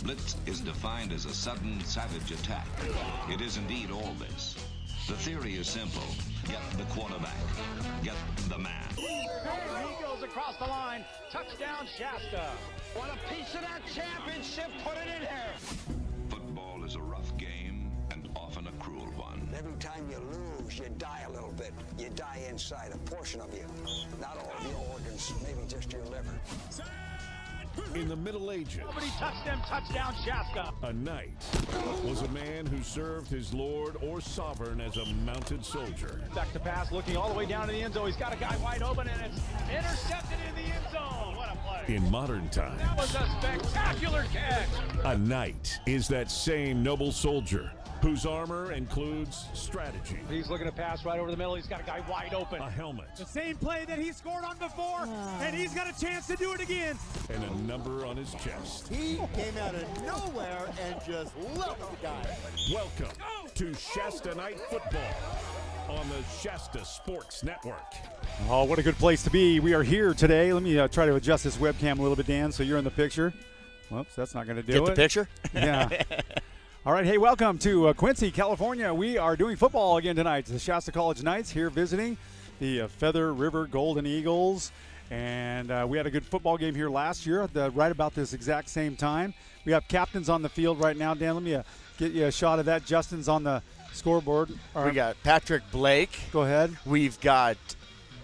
blitz is defined as a sudden, savage attack. It is indeed all this. The theory is simple. Get the quarterback. Get the man. And he goes across the line. Touchdown, Shasta. Want a piece of that championship? Put it in here. Football is a rough game and often a cruel one. Every time you lose, you die a little bit. You die inside, a portion of you. Not all of your organs, maybe just your liver. In the Middle Ages, Nobody touched him. Touchdown, Shasta. a knight was a man who served his lord or sovereign as a mounted soldier. Back to pass, looking all the way down to the end zone. He's got a guy wide open, and it's intercepted in the end zone. What a play. In modern times, That was a spectacular catch. a knight is that same noble soldier whose armor includes strategy, He's looking to pass right over the middle. He's got a guy wide open. a helmet, The same play that he scored on before, and he's got a chance to do it again. and a number on his chest. He came out of nowhere and just left the guy. Welcome to Shasta Night Football on the Shasta Sports Network. Oh, what a good place to be. We are here today. Let me try to adjust this webcam a little bit, Dan, so you're in the picture. Whoops, that's not going to do it. Get the picture? Yeah. All right, hey, welcome to Quincy, California. We are doing football again tonight. The Shasta College Knights here visiting the Feather River Golden Eagles. And we had a good football game here last year, right about this exact same time. We have captains on the field right now. Dan, let me get you a shot of that. Justin's on the scoreboard. We got Patrick Blake. Go ahead. We've got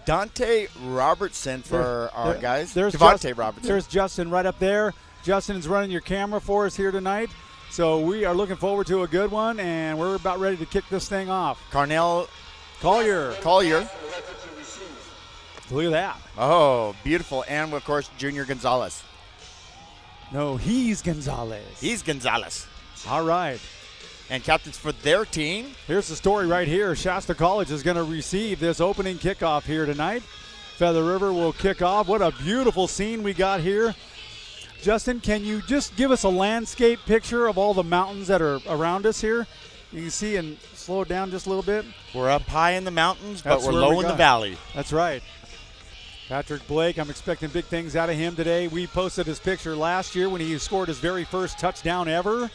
Dante Robertson for our guys. There's Devontae Robertson. There's Justin right up there. Justin is running your camera for us here tonight. So we are looking forward to a good one, and we're about ready to kick this thing off. Carnell Collier. Look at that. Oh, beautiful. And, of course, Junior Gonzalez. No, he's Gonzalez. He's Gonzalez. All right. And captains for their team. Here's the story right here. Shasta College is going to receive this opening kickoff here tonight. Feather River will kick off. What a beautiful scene we got here. Justin, can you just give us a landscape picture of all the mountains that are around us here? You can see and slow it down just a little bit. We're up high in the mountains, but That's we're where low we in the got. valley. That's right. Patrick Blake, I'm expecting big things out of him today. We posted his picture last year when he scored his very first touchdown ever.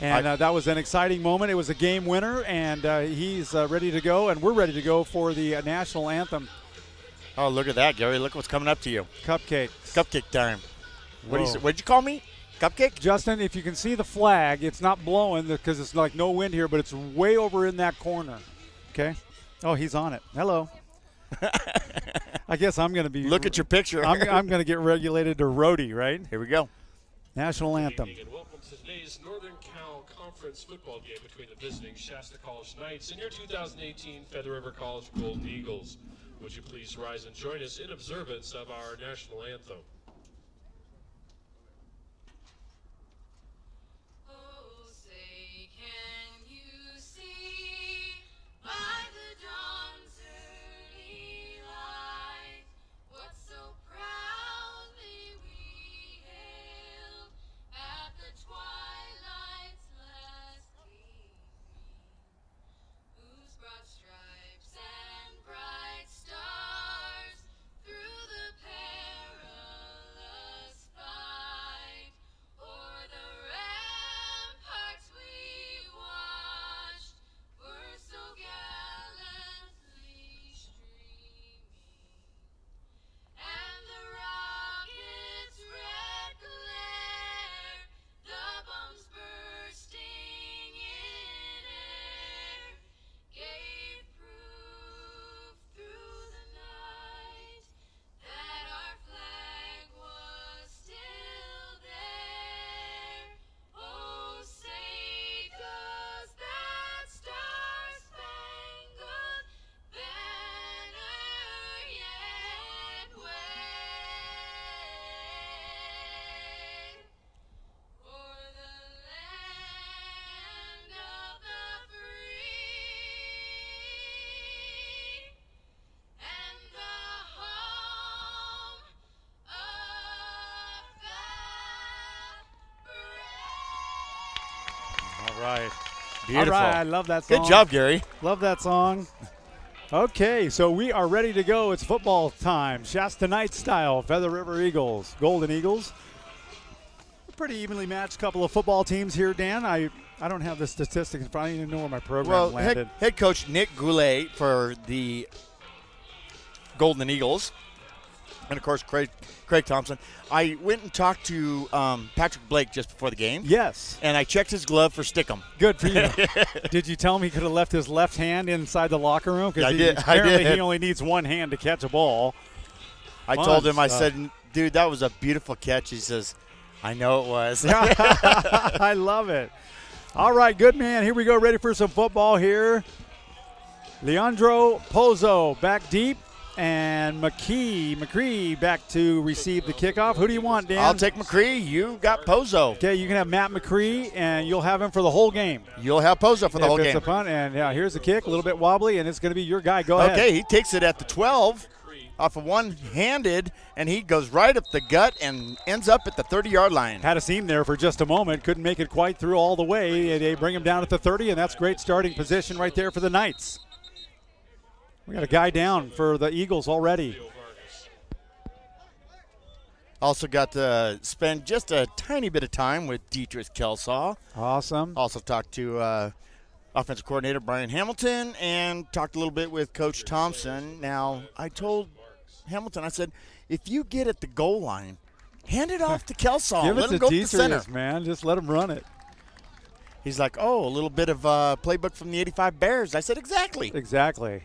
And that was an exciting moment. It was a game winner, and he's ready to go, and we're ready to go for the national anthem. Oh, look at that, Gary. Look what's coming up to you. Cupcake. Cupcake time. What'd you call me? Cupcake? Justin, if you can see the flag, it's not blowing because it's like no wind here, but it's way over in that corner. Okay? Oh, he's on it. Hello. I guess I'm going to be. Look at your picture. I'm going to get regulated to roadie, right? Here we go. National anthem. And welcome to today's Northern Cal Conference football game between the visiting Shasta College Knights and your 2018 Feather River College Golden Eagles. Would you please rise and join us in observance of our national anthem? All right. Beautiful. All right, I love that song. Good job, Gary. Love that song. Okay, so we are ready to go. It's football time. Shasta Knights style. Feather River Eagles. Golden Eagles. pretty evenly matched couple of football teams here, Dan. I don't have the statistics in front. I don't even know where my program Well, landed. head coach Nick Goulet for the Golden Eagles, and of course Craig Thompson. I went and talked to Patrick Blake just before the game. Yes. And I checked his glove for stickum. Good for you. Did you tell him he could have left his left hand inside the locker room? I Because did. apparently he only needs one hand to catch a ball. I told him, I said, dude, that was a beautiful catch. He says, I know it was. I love it. All right, good man. Here we go. Ready for some football here. Leandro Pozo back deep. And McCree back to receive the kickoff. Who do you want, Dan? I'll take McCree. You got Pozo. Okay, you can have Matt McCree, and you'll have him for the whole game. You'll have Pozo for the whole game. It's a punt, and yeah, here's the kick, a little bit wobbly, and it's going to be your guy. Go ahead. Okay, he takes it at the 12 off of one-handed, and he goes right up the gut and ends up at the 30-yard line. Had a seam there for just a moment. Couldn't make it quite through all the way. They bring him down at the 30, and that's great starting position right there for the Knights. We got a guy down for the Eagles already. Also got to spend just a tiny bit of time with Dietrich Kelsaw. Awesome. Also talked to offensive coordinator Brian Hamilton and talked a little bit with Coach Thompson. Now, I told Hamilton, I said, if you get at the goal line, hand it off to Kelsaw. Give let it him go to the Dietrich, center. man. Just let him run it. He's like, oh, a little bit of playbook from the 85 Bears. I said, exactly. Exactly.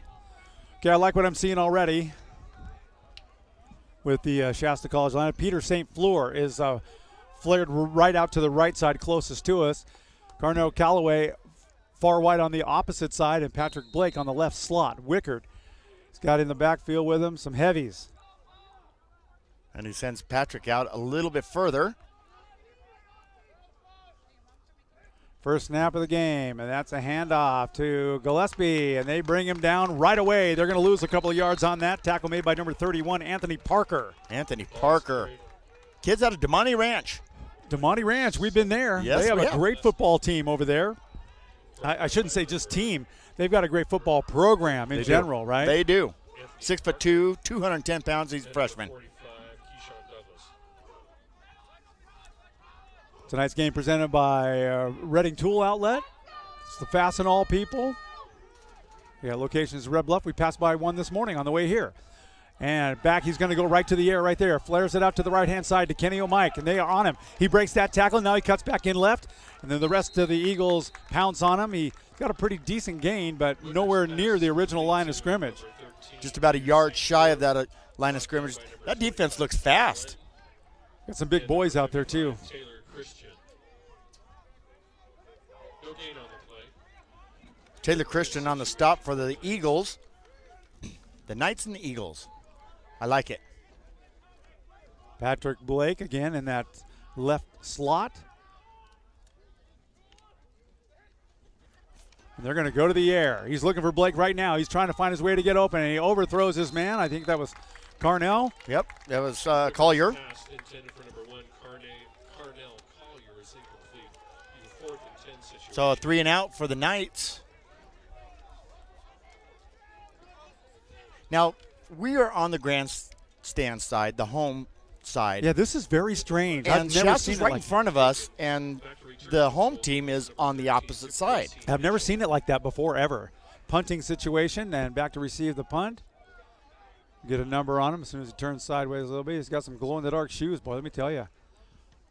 Okay, I like what I'm seeing already with the Shasta College line. Peter St. Fleur is flared right out to the right side closest to us. Carnell Calloway far wide on the opposite side, and Patrick Blake on the left slot. Wickard has got in the backfield with him some heavies. And he sends Patrick out a little bit further. First snap of the game, and that's a handoff to Gillespie, and they bring him down right away. They're going to lose a couple of yards on that. Tackle made by number 31, Anthony Parker. Anthony Parker. Kids out of DeMonte Ranch. DeMonte Ranch, we've been there. Yes, they have we a great football team over there. I shouldn't say just team. They've got a great football program in general, right? They do. 6'2", 210 pounds. He's a freshman. Tonight's game presented by Reading Tool Outlet. It's the Fasten All people. Yeah, location is Red Bluff. We passed by one this morning on the way here. And back, he's going to go right to the air right there. Flares it out to the right-hand side to Kenny O'Mike, and they are on him. He breaks that tackle. Now he cuts back in left, and then the rest of the Eagles pounce on him. He got a pretty decent gain, but nowhere near the original line of scrimmage. Just about a yard shy of that line of scrimmage. That defense looks fast. Got some big boys out there, too. Taylor Christian on the stop for the Eagles. The Knights and the Eagles. I like it. Patrick Blake again in that left slot. And they're going to go to the air. He's looking for Blake right now. He's trying to find his way to get open, and he overthrows his man. I think that was Carnell. Yep, that was Collier. So a 3 and out for the Knights. Now, we are on the grandstand side, the home side. Yeah, this is very strange. And I've never Shasta's seen it right like in front of us, and the home team is on the opposite side. I've never seen it like that before, ever. Punting situation, and back to receive the punt. Get a number on him as soon as he turns sideways a little bit. He's got some glow-in-the-dark shoes, boy, let me tell you.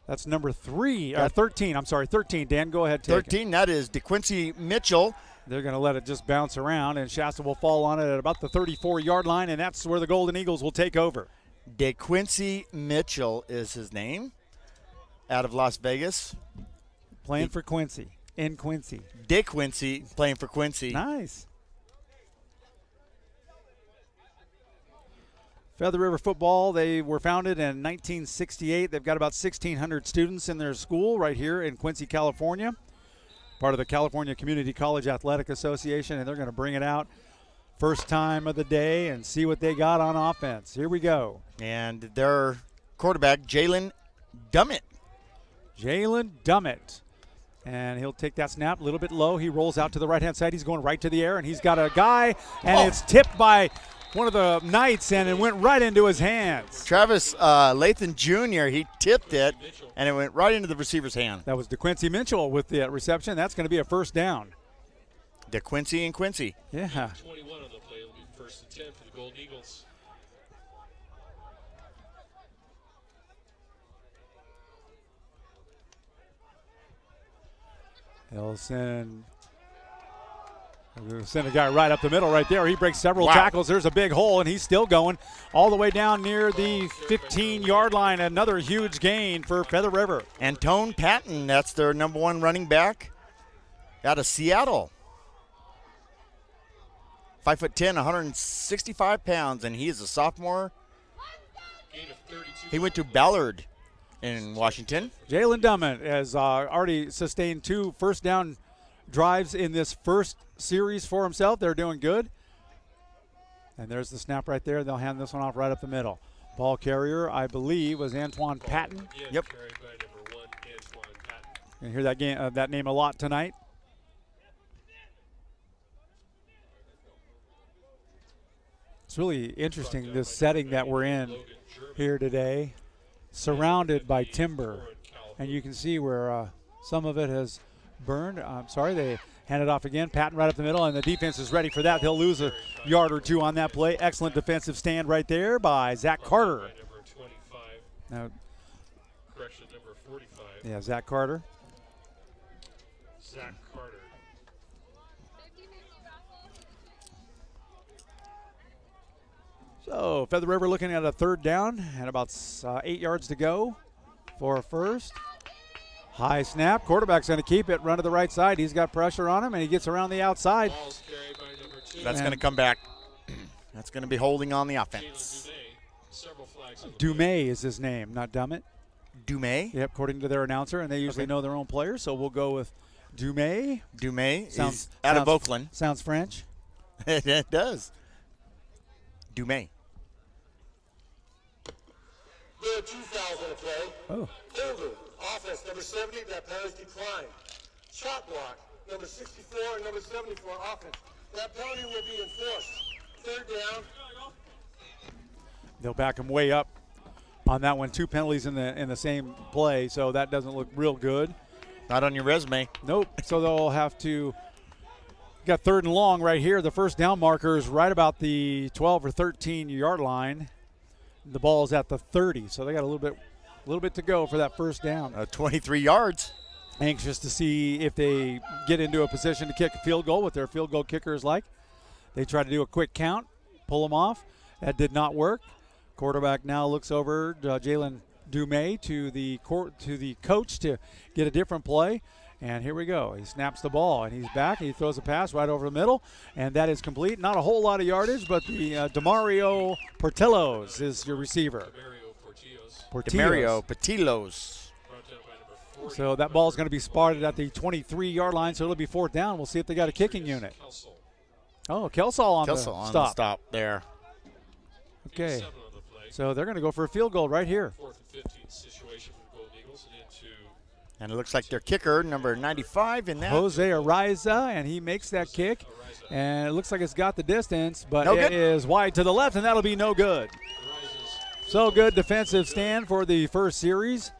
That's number 13. I'm sorry, 13. Dan, go ahead. Take 13, that is DeQuincy Mitchell. They're going to let it just bounce around, and Shasta will fall on it at about the 34-yard line, and that's where the Golden Eagles will take over. DeQuincy Mitchell is his name, out of Las Vegas. Playing for Quincy, in Quincy. DeQuincy playing for Quincy. Nice. Feather River Football, they were founded in 1968. They've got about 1,600 students in their school right here in Quincy, California. Part of the California Community College Athletic Association, and they're going to bring it out first time of the day and see what they got on offense. Here we go. And their quarterback, Jalen Dummett. Jalen Dummett. And he'll take that snap a little bit low. He rolls out to the right-hand side. He's going right to the air, and he's got a guy, and it's tipped by one of the Knights, and it went right into his hands. Travis Lathan Jr., he tipped it, and it went right into the receiver's hand. That was DeQuincy Mitchell with the reception. That's going to be a first down. DeQuincy and Quincy. Yeah. 21 on the play. It'll be first and 10 for the Golden Eagles. They'll send a guy right up the middle right there. He breaks several tackles. There's a big hole, and he's still going all the way down near the 15-yard line. Another huge gain for Feather River. Antone Patton, that's their number 1 running back out of Seattle. 5'10", 165 pounds, and he is a sophomore. He went to Ballard in Washington. Jalen Dummett has already sustained 2 first down drives in this first series for himself. They're doing good. And there's the snap right there. They'll hand this one off right up the middle. Ball carrier, I believe, was Antoine Patton. Yep. Carried by number 1, Antoine Patton. You hear that name a lot tonight. It's really interesting, this setting that we're in here today, surrounded by timber. And you can see where some of it has burned. I'm sorry, they hand it off again. Patton right up the middle, and the defense is ready for that. They'll lose a yard or 2 on that play. Excellent defensive stand right there by Zach Carter. Now, correction, number 45. Yeah, Zach Carter. Zach Carter. So Feather River looking at a third down and about 8 yards to go for a first. High snap. Quarterback's going to keep it. Run to the right side. He's got pressure on him, and he gets around the outside. That's going to come back. That's going to be holding on the offense. Dumais is his name, not Dummett. Dumais? Yep, according to their announcer, and they usually know their own players, so we'll go with Dumais. Dumais is out of Oakland. Sounds French. It does. Dumais. There are 2,000 to play. Oh. Hilda, offense, number 70, that penalty declined. Shot block, number 64 and number 74, offense. That penalty will be enforced. Third down. They'll back him way up on that one. 2 penalties in the same play, so that doesn't look real good. Not on your resume. Nope. So they'll have to. Got 3rd and long right here. The first down marker is right about the 12 or 13 yard line. The ball's at the 30, so they got a little bit to go for that first down. 23 yards. Anxious to see if they get into a position to kick a field goal, what their field goal kicker is like. They try to do a quick count, pull them off. That did not work. Quarterback now looks over Jalen Dumais to the coach to get a different play. And here we go. He snaps the ball, and he's back. He throws a pass right over the middle, and that is complete. Not a whole lot of yardage, but the Demario Portillos is your receiver. Demario Portillos. So that ball is going to be spotted at the 23-yard line, so it'll be 4th down. We'll see if they got a kicking unit. Oh, Kelsall on the stop there. Okay. So they're going to go for a field goal right here. 4th and 15 situation for the Golden Eagles and into. And it looks like their kicker, number 95 in that. Jose Ariza, and he makes that kick. And it looks like it's got the distance, but no it good. is wide to the left, and that'll be no good. So good defensive stand for the first series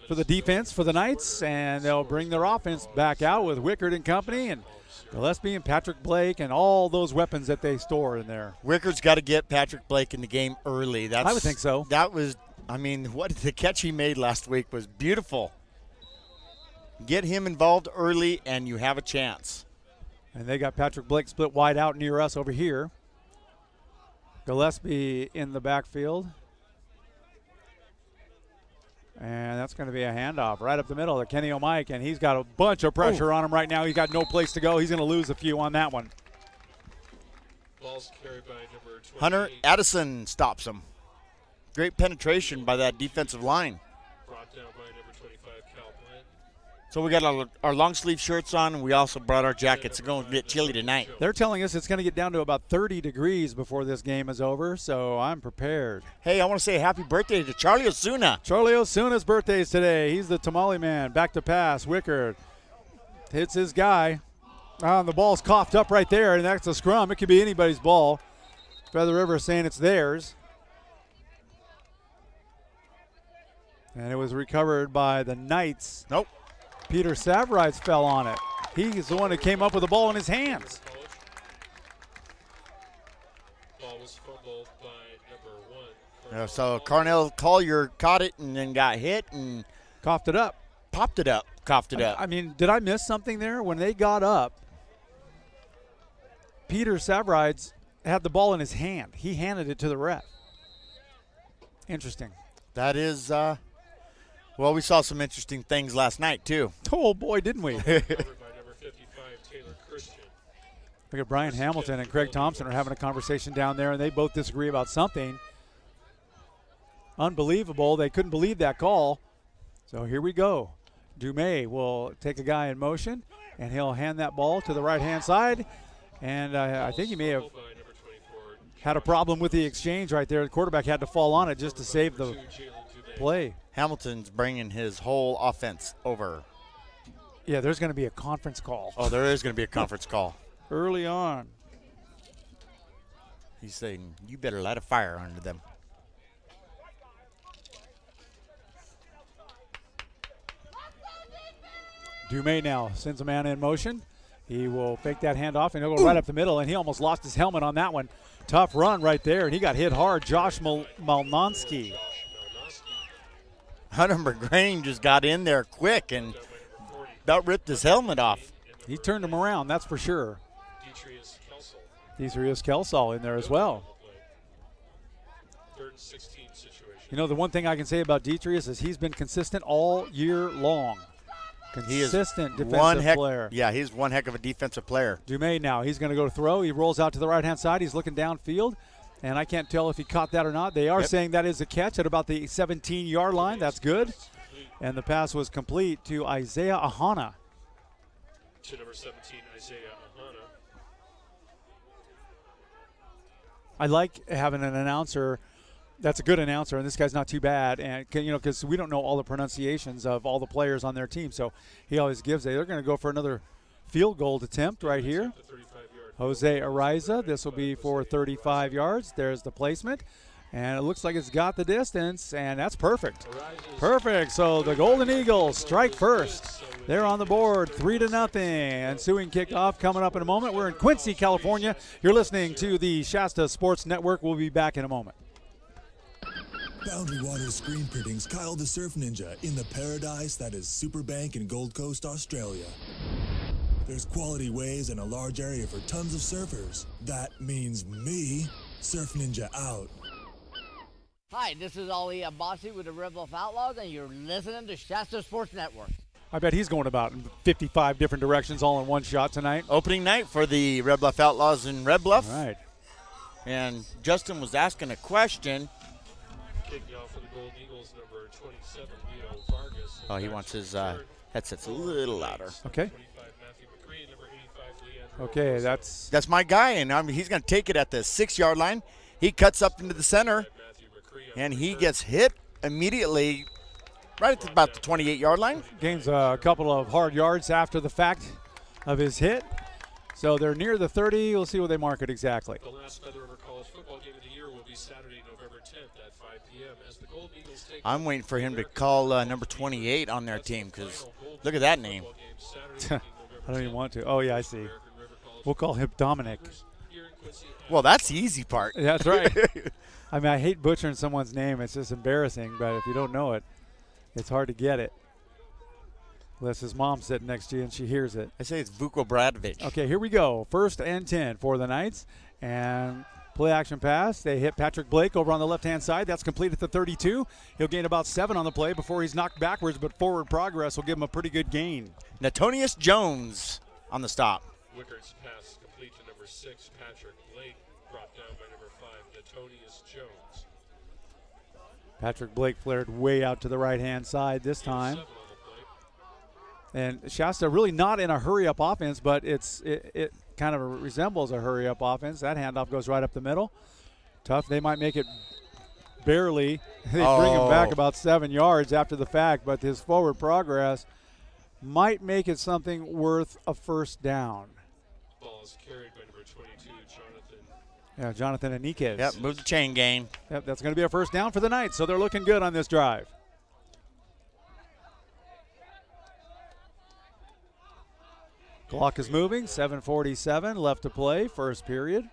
for the defense for the Knights, and they'll bring their offense back out with Wickard and company, and Gillespie and Patrick Blake and all those weapons that they store in there. Wickard's got to get Patrick Blake in the game early. I would think so. That was, what the catch he made last week was beautiful. Get him involved early, and you have a chance. And they got Patrick Blake split wide out near us over here. Gillespie in the backfield. And that's going to be a handoff right up the middle to Kenny O'Mike, and he's got a bunch of pressure on him right now. He's got no place to go. He's going to lose a few on that one. Ball's carried by number 28. Hunter Addison stops him. Great penetration by that defensive line. Brought down by number 25, Cal Plant. So we got our long sleeve shirts on, and we also brought our jackets. It's going to get chilly tonight. They're telling us it's going to get down to about 30 degrees before this game is over, so I'm prepared. Hey, I want to say happy birthday to Charlie Osuna. Charlie Osuna's birthday is today. He's the tamale man. Back to pass. Wickard hits his guy. The ball's coughed up right there, and that's a scrum. It could be anybody's ball. Feather River saying it's theirs. And it was recovered by the Knights. Nope. Peter Savrides fell on it. He's the one who came up with the ball in his hands. Ball was fumbled by number 1. So Carnell Collier caught it and then got hit and coughed it up. Popped it up. Coughed it up. I mean, did I miss something there? When they got up, Peter Savrides had the ball in his hand. He handed it to the ref. Interesting. That is, well, we saw some interesting things last night, too. Oh, boy, didn't we? Look at Brian Hamilton and Craig Thompson are having a conversation down there, and they both disagree about something. Unbelievable. They couldn't believe that call. So here we go. Dumais will take a guy in motion, and he'll hand that ball to the right-hand side. And I think he may have had a problem with the exchange right there. The quarterback had to fall on it just to save the play. Hamilton's bringing his whole offense over. Yeah, there's going to be a conference call. Oh, there is going to be a conference call. Early on. He's saying, you better light a fire under them. Dumais now sends a man in motion. He will fake that handoff, and he'll go right up the middle, and he almost lost his helmet on that one. Tough run right there, and he got hit hard. Josh Malnonsky. Hunter McGrain just got in there quick and about ripped his helmet off. He turned him around, that's for sure. Detrius Kelsall in there as well. Third and 16 situation. You know, the one thing I can say about Detrius is he's been consistent all year long. Consistent defensive player. Yeah, he's one heck of a defensive player. Dumais now, he's going to go to throw. He rolls out to the right-hand side. He's looking downfield, and I can't tell if he caught that or not. They are saying that is a catch at about the 17-yard line. That's good. And the pass was complete to Isaiah Ahana. To number 17, Isaiah Ahana. I like having an announcer that's a good announcer, and this guy's not too bad. And you know, because we don't know all the pronunciations of all the players on their team, so he always gives it. They're going to go for another field goal attempt right here. Jose Ariza, this will be for 35 yards. There's the placement, and it looks like it's got the distance, and that's perfect. Perfect. So the Golden Eagles strike first. They're on the board, 3-0. Ensuing kickoff coming up in a moment. We're in Quincy, California. You're listening to the Shasta Sports Network. We'll be back in a moment. Boundary Waters Screen Printing's Kyle the Surf Ninja in the paradise that is Superbank in Gold Coast, Australia. There's quality waves and a large area for tons of surfers. That means me. Surf Ninja out. Hi, this is Ali Abbasi with the Red Bluff Outlaws, and you're listening to Shasta Sports Network. I bet he's going about 55 different directions all in one shot tonight. Opening night for the Red Bluff Outlaws in Red Bluff. All right. And Justin was asking a question. Kicking off for the Golden Eagles, number 27, Leo Vargas. Oh, he wants his headsets a little louder. Okay. 25, Matthew McCree, number 85, Leandro Okay, Rosso. that's my guy, and he's going to take it at the 6-yard line. He cuts up into the center, and he gets hit immediately right at about the 28-yard line. Gains a couple of hard yards after the fact of his hit. So they're near the 30. We'll see what they mark it exactly. The last Feather River College football game of the year will be Saturday, November 10th at 5 p.m. as the Golden Eagles take I'm waiting for him to call number 28 on their team because look at that name. I don't even want to. Oh, yeah, I see. We'll call him Dominic. Well, that's the easy part. That's right. I mean, I hate butchering someone's name. It's just embarrassing, but if you don't know it, it's hard to get it. Unless his mom's sitting next to you and she hears it. I say it's Vuko Bradovic. Okay, here we go. 1st and 10 for the Knights. And play action pass. They hit Patrick Blake over on the left-hand side. That's complete at the 32. He'll gain about 7 on the play before he's knocked backwards, but forward progress will give him a pretty good gain. Natonius Jones on the stop. Wickard's pass complete to number 6, Patrick Blake, brought down by number 5, Natonius Jones. Patrick Blake flared way out to the right-hand side this time. And Shasta really not in a hurry-up offense, but it kind of resembles a hurry-up offense. That handoff goes right up the middle. Tough. They might make it barely. They bring him back about 7 yards after the fact, but his forward progress might make it something worth a first down. Ball is carried by number 22, Jonathan. Yeah, Jonathan Enriquez. Yep, move the chain gang. Yep, that's going to be a first down for the Knights, so they're looking good on this drive. Clock is moving, 7:47 left to play, first period.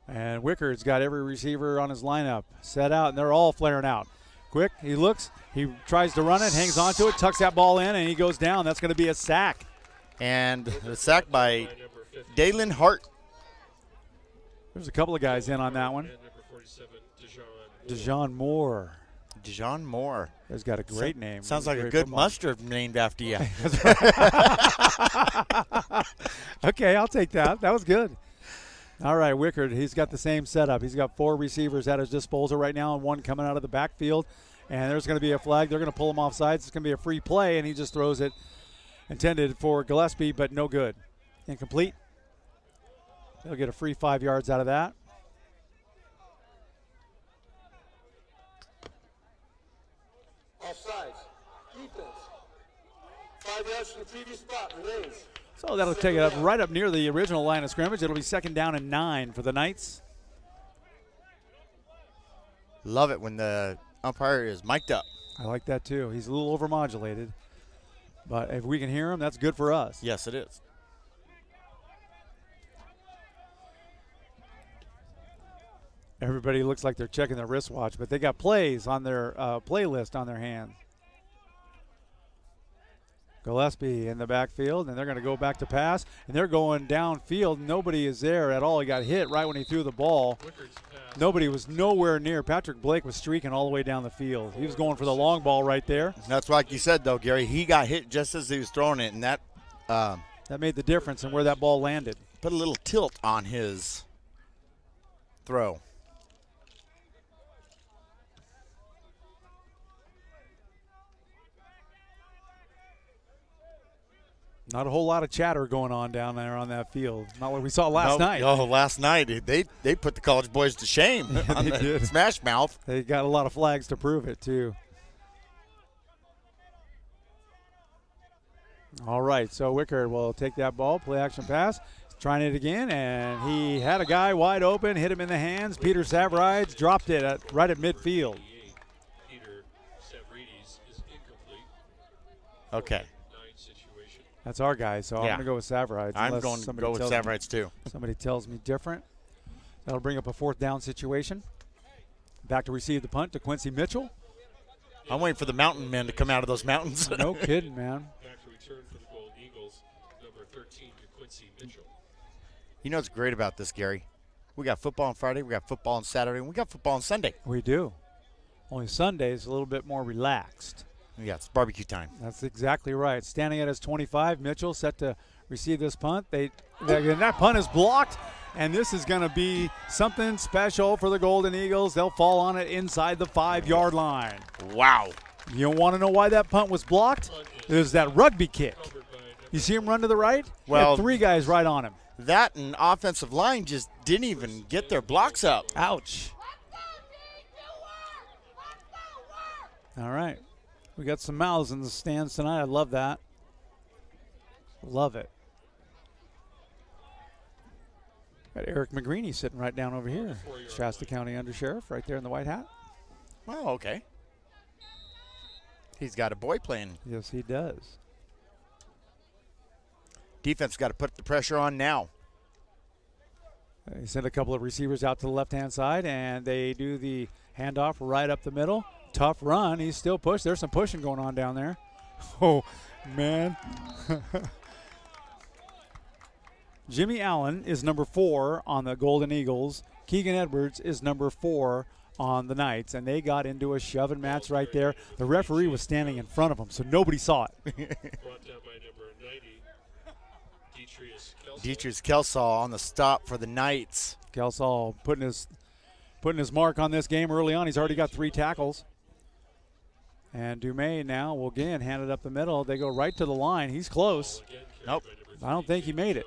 And Wickard's got every receiver on his lineup set out, and they're all flaring out. Quick, he looks, he tries to run it, hangs onto it, tucks that ball in, and he goes down. That's going to be a sack. And the sack by Dalen Hart. There's a couple of guys in on that one. Dijon Moore. Dijon Moore. He's got a great name. Sounds like a good mustard named after you. Okay, I'll take that. That was good. All right, Wickard, he's got the same setup. He's got 4 receivers at his disposal right now and 1 coming out of the backfield. And there's going to be a flag. They're going to pull him off sides. It's going to be a free play, and he just throws it intended for Gillespie, but no good. Incomplete. They'll get a free 5 yards out of that. Offsides. Defense. 5 yards from the previous spot remains. So that'll take it up right up near the original line of scrimmage. It'll be 2nd down and 9 for the Knights. Love it when the umpire is mic'd up. I like that too. He's a little overmodulated. But if we can hear him, that's good for us. Yes, it is. Everybody looks like they're checking their wristwatch, but they got plays on their playlist on their hands. Gillespie in the backfield, and they're going to go back to pass, and they're going downfield. Nobody is there at all. He got hit right when he threw the ball. Nobody was nowhere near. Patrick Blake was streaking all the way down the field. He was going for the long ball right there. That's like you said, though, Gary. He got hit just as he was throwing it, and that made the difference in where that ball landed. Put a little tilt on his throw. Not a whole lot of chatter going on down there on that field. Not like we saw last night. Oh, last night they put the college boys to shame on the Smash Mouth. They got a lot of flags to prove it, too. All right, so Wickard will take that ball, play action pass. He's trying it again, and he had a guy wide open, hit him in the hands. Peter Savrides dropped it right at midfield. Peter Savrides is incomplete. Okay. That's our guy, so I'm going to go with Savrides. I'm going to go with Savrides, too. Somebody tells me different. That'll bring up a 4th down situation. Back to receive the punt to Quincy Mitchell. I'm waiting for the mountain men to come out of those mountains. No kidding, man. Back to return for the Gold Eagles, number 13 to Quincy Mitchell. You know what's great about this, Gary? We got football on Friday, we got football on Saturday, and we got football on Sunday. We do. Only Sunday's a little bit more relaxed. Yeah, it's barbecue time. That's exactly right. Standing at his 25, Mitchell set to receive this punt. That punt is blocked, and this is going to be something special for the Golden Eagles. They'll fall on it inside the 5-yard line. Wow. You want to know why that punt was blocked? There's that rugby kick. You see him run to the right? Well, 3 guys right on him. That and offensive line just didn't even get their blocks up. Ouch. All right. We got some mouths in the stands tonight. I love that. Love it. Got Eric McGreeny sitting right down over here. Shasta County Undersheriff right there in the white hat. Oh, okay. He's got a boy playing. Yes, he does. Defense got to put the pressure on now. They send a couple of receivers out to the left-hand side, and they do the handoff right up the middle. Tough run. He's still pushed. There's some pushing going on down there. Oh, man. Jimmy Allen is number 4 on the Golden Eagles. Keegan Edwards is number 4 on the Knights, and they got into a shoving match right there. The referee was standing in front of them, so nobody saw it. Brought down by number 90, Detrius Kelsall on the stop for the Knights. Kelsall putting his mark on this game early on. He's already got 3 tackles. And Dumais now will again hand it up the middle. They go right to the line. He's close. Nope. I don't think he made it.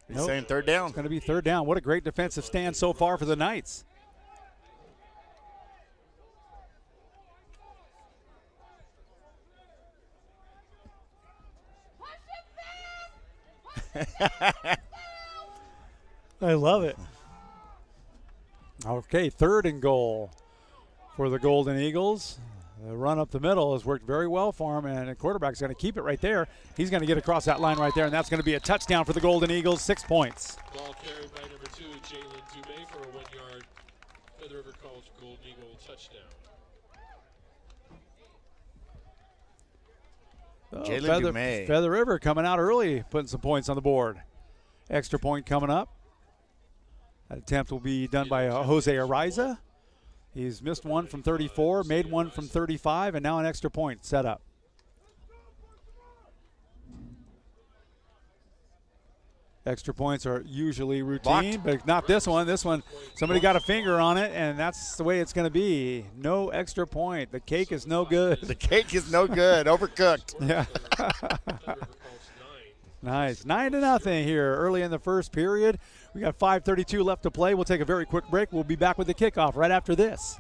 He's saying 3rd down. It's going to be 3rd down. What a great defensive stand so far for the Knights. I love it. Okay, 3rd and goal for the Golden Eagles. The run up the middle has worked very well for him, and the quarterback's going to keep it right there. He's going to get across that line right there, and that's going to be a touchdown for the Golden Eagles, 6 points. Ball carried by number 2, Jalen Dumais, for a 1-yard Feather River College Golden Eagle touchdown. Jalen Dumais. Feather River coming out early, putting some points on the board. Extra point coming up. That attempt will be done by Jose Ariza. He's missed one from 34, made one from 35, and now an extra point set up. Extra points are usually routine, but not this one. This one, somebody got a finger on it, and that's the way it's going to be. No extra point. The cake is no good. The cake is no good. Overcooked. Yeah. Nice. 9-0 here early in the first period. We got 5:32 left to play. We'll take a very quick break. We'll be back with the kickoff right after this.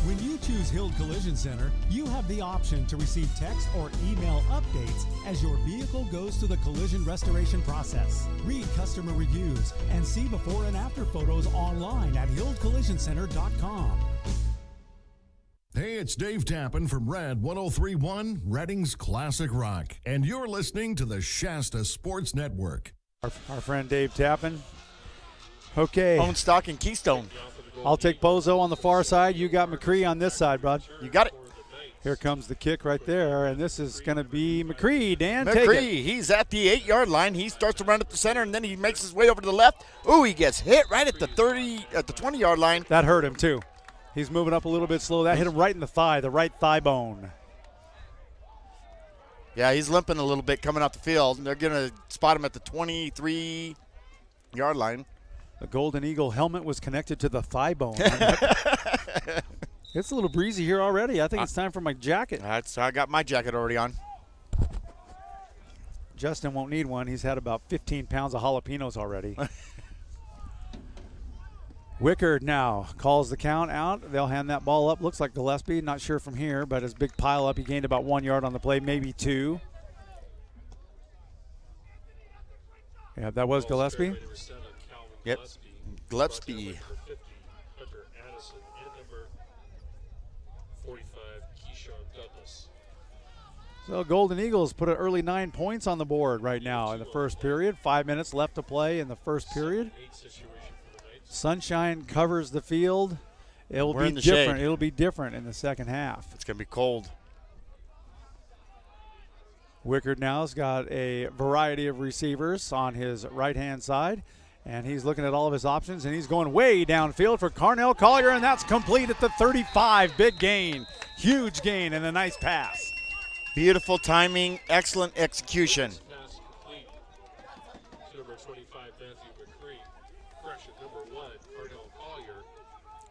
When you choose Hild Collision Center, you have the option to receive text or email updates as your vehicle goes through the collision restoration process. Read customer reviews and see before and after photos online at hildcollisioncenter.com. Hey, it's Dave Tappan from Rad 103.1, Redding's Classic Rock, and you're listening to the Shasta Sports Network. Our friend Dave Tappan. Okay. Own stock and Keystone. I'll take Bozo on the far side. You got McCree on this side, bud. You got it. Here comes the kick right there, and this is going to be McCree. Dan, McCree, take it. He's at the 8-yard line. He starts to run at the center, and then he makes his way over to the left. Ooh, he gets hit right at the 20-yard line. That hurt him, too. He's moving up a little bit slow. That hit him right in the thigh, the right thigh bone. Yeah, he's limping a little bit coming out the field. They're going to spot him at the 23-yard line. The Golden Eagle helmet was connected to the thigh bone. It's a little breezy here already. I think it's time for my jacket. I got my jacket already on. Justin won't need one. He's had about 15 pounds of jalapenos already. Wickard now calls the count out. They'll hand that ball up. Looks like Gillespie. Not sure from here, but his big pile up. He gained about 1 yard on the play, maybe 2. Yeah, that was Gillespie. Yep. Gillespie. So Golden Eagles put an early 9 points on the board right now in the first period. 5 minutes left to play in the first period. Sunshine covers the field. It'll be different. It'll be different in the second half. It's going to be cold. Wickard now has got a variety of receivers on his right-hand side, and he's looking at all of his options, and he's going way downfield for Carnell Collier, and that's complete at the 35. Big gain. Huge gain and a nice pass. Beautiful timing, excellent execution.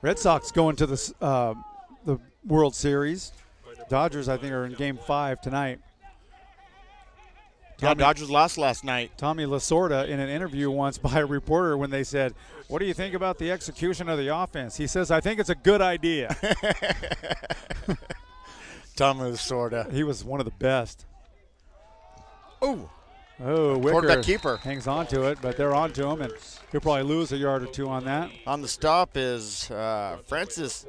Red Sox going to the World Series. Dodgers, I think, are in Game 5 tonight. Yeah, Dodgers lost last night. Tommy Lasorda in an interview once by a reporter when they said, "What do you think about the execution of the offense?" He says, "I think it's a good idea." Tommy Lasorda. He was one of the best. Oh, Wickard quarterback keeper hangs on to it, but they're on to him, and he'll probably lose a yard or two on that. On the stop is Francis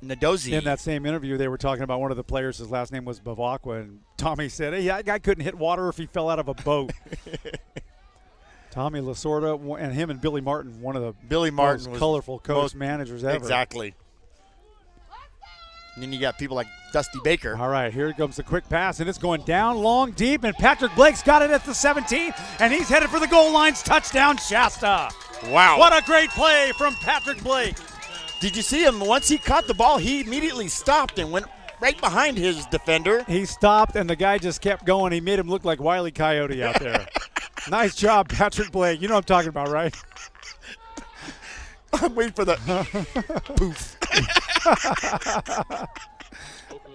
Nadozi. In that same interview, they were talking about one of the players. His last name was Bavakwa, and Tommy said, "Hey, that guy couldn't hit water if he fell out of a boat." Tommy Lasorda and him and Billy Martin, one of the most colorful coach managers ever. Exactly. And then you got people like Dusty Baker. All right, here comes the quick pass, and it's going down, long, deep, and Patrick Blake's got it at the 17, and he's headed for the goal lines. Touchdown, Shasta. Wow. What a great play from Patrick Blake. Did you see him? Once he caught the ball, he immediately stopped and went right behind his defender. He stopped, and the guy just kept going. He made him look like Wile E. Coyote out there. Nice job, Patrick Blake. You know what I'm talking about, right? I'm waiting for the poof.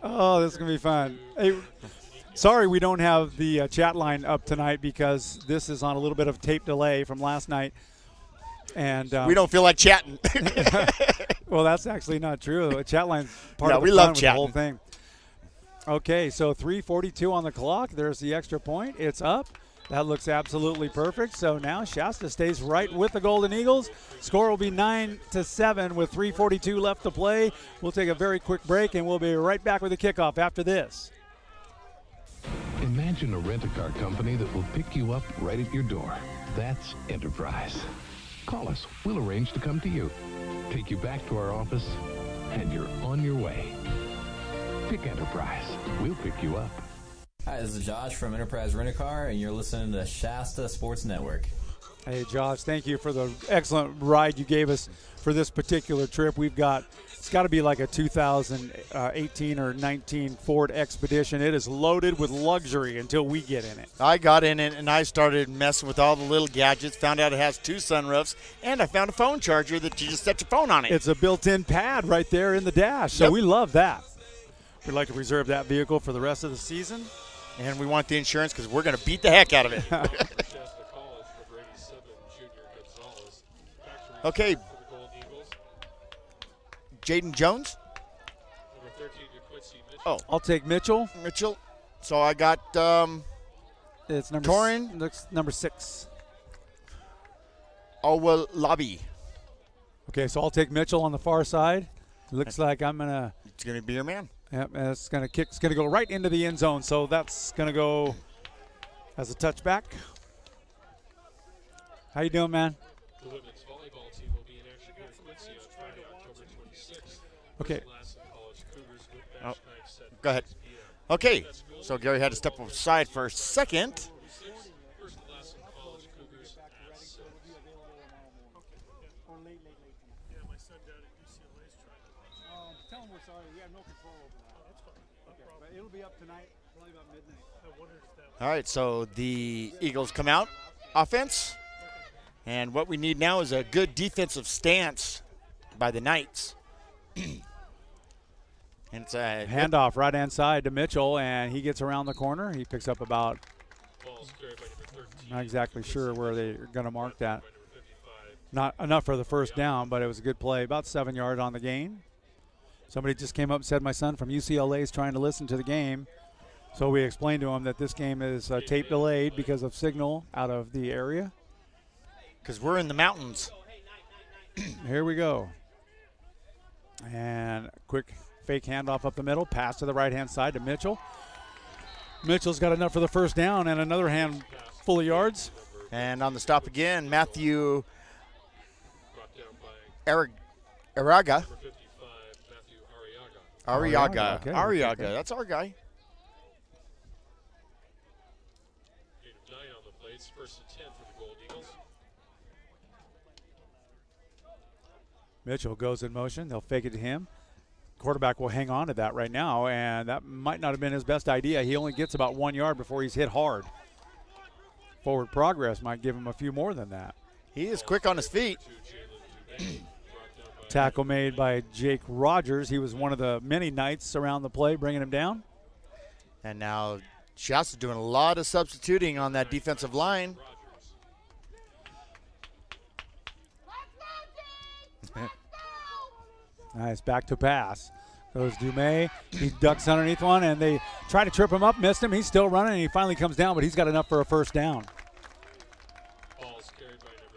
Oh, this is going to be fun. Hey, sorry we don't have the chat line up tonight because this is on a little bit of tape delay from last night. And we don't feel like chatting. Well, that's actually not true. The chat line's part of we the love fun with chatting. the whole thing. Okay, so 3:42 on the clock. There's the extra point. It's up. That looks absolutely perfect. So now Shasta stays right with the Golden Eagles. Score will be 9-7 with 3:42 left to play. We'll take a very quick break, and we'll be right back with the kickoff after this. Imagine a rent-a-car company that will pick you up right at your door. That's Enterprise. Call us. We'll arrange to come to you, take you back to our office, and you're on your way. Pick Enterprise. We'll pick you up. Hi, this is Josh from Enterprise Rent-A-Car, and you're listening to Shasta Sports Network. Hey, Josh, thank you for the excellent ride you gave us for this particular trip. It's got to be like a 2018 or 19 Ford Expedition. It is loaded with luxury until we get in it. I got in it, and I started messing with all the little gadgets, found out it has 2 sunroofs, and I found a phone charger that you just set your phone on it. It's a built-in pad right there in the dash, so we love that. We'd like to reserve that vehicle for the rest of the season. And we want the insurance because we're going to beat the heck out of it. Okay. Jaden Jones? Oh, I'll take Mitchell. Mitchell. So I got it's number Torin. Looks number 6. Owolabi. Okay, so I'll take Mitchell on the far side. Looks like I'm gonna. It's gonna be your man. Yep, and it's gonna kick. It's gonna go right into the end zone. So that's gonna go as a touchback. How you doing, man? The women's volleyball team will be in action here in Quincy on Friday, October 26th. Okay. Oh, go ahead. Okay, so Gary had to step aside for a second. Tell them we're sorry. We have no control over that. That's fine. Okay, but it'll be up tonight, probably about midnight. All right, so the Eagles come out, offense. And what we need now is a good defensive stance by the Knights. And it's a handoff right-hand side to Mitchell, and he gets around the corner. He picks up about, not exactly sure where they're going to mark that. Not enough for the first down, but it was a good play. About 7 yards on the gain. Somebody just came up and said my son from UCLA is trying to listen to the game. So we explained to him that this game is tape delayed because of signal out of the area. Because we're in the mountains. Here we go. And quick fake handoff up the middle. Pass to the right-hand side to Mitchell. Mitchell's got enough for the first down and another handful of yards. And on the stop again, Matthew Arriaga. Arriaga. Okay. Arriaga. That's our guy. Mitchell goes in motion. They'll fake it to him. Quarterback will hang on to that right now, and that might not have been his best idea. He only gets about 1 yard before he's hit hard. Forward progress might give him a few more than that. He is quick on his feet. Tackle made by Jake Rogers. He was one of the many Knights around the play, bringing him down. And now Shasta doing a lot of substituting on that defensive line. Nice, back to pass. Goes Dumais. He ducks underneath one, and they try to trip him up, missed him. He's still running, and he finally comes down, but he's got enough for a first down.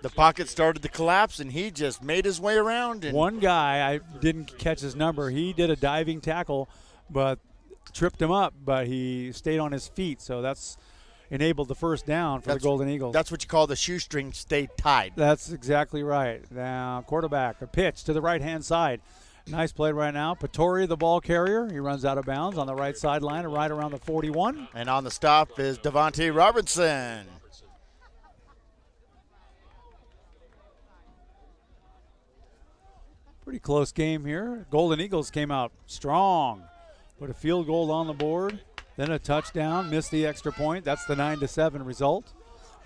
The pocket started to collapse, and he just made his way around. And one guy, I didn't catch his number. He did a diving tackle, but tripped him up, but he stayed on his feet, so that's enabled the first down for the Golden Eagles. That's what you call the shoestring stayed tied. That's exactly right. Now, quarterback, a pitch to the right-hand side. Nice play right now. Patori, the ball carrier. He runs out of bounds on the right sideline, right around the 41. And on the stop is Devontae Robertson. Pretty close game here. Golden Eagles came out strong. Put a field goal on the board, then a touchdown, missed the extra point. That's the 9-7 result.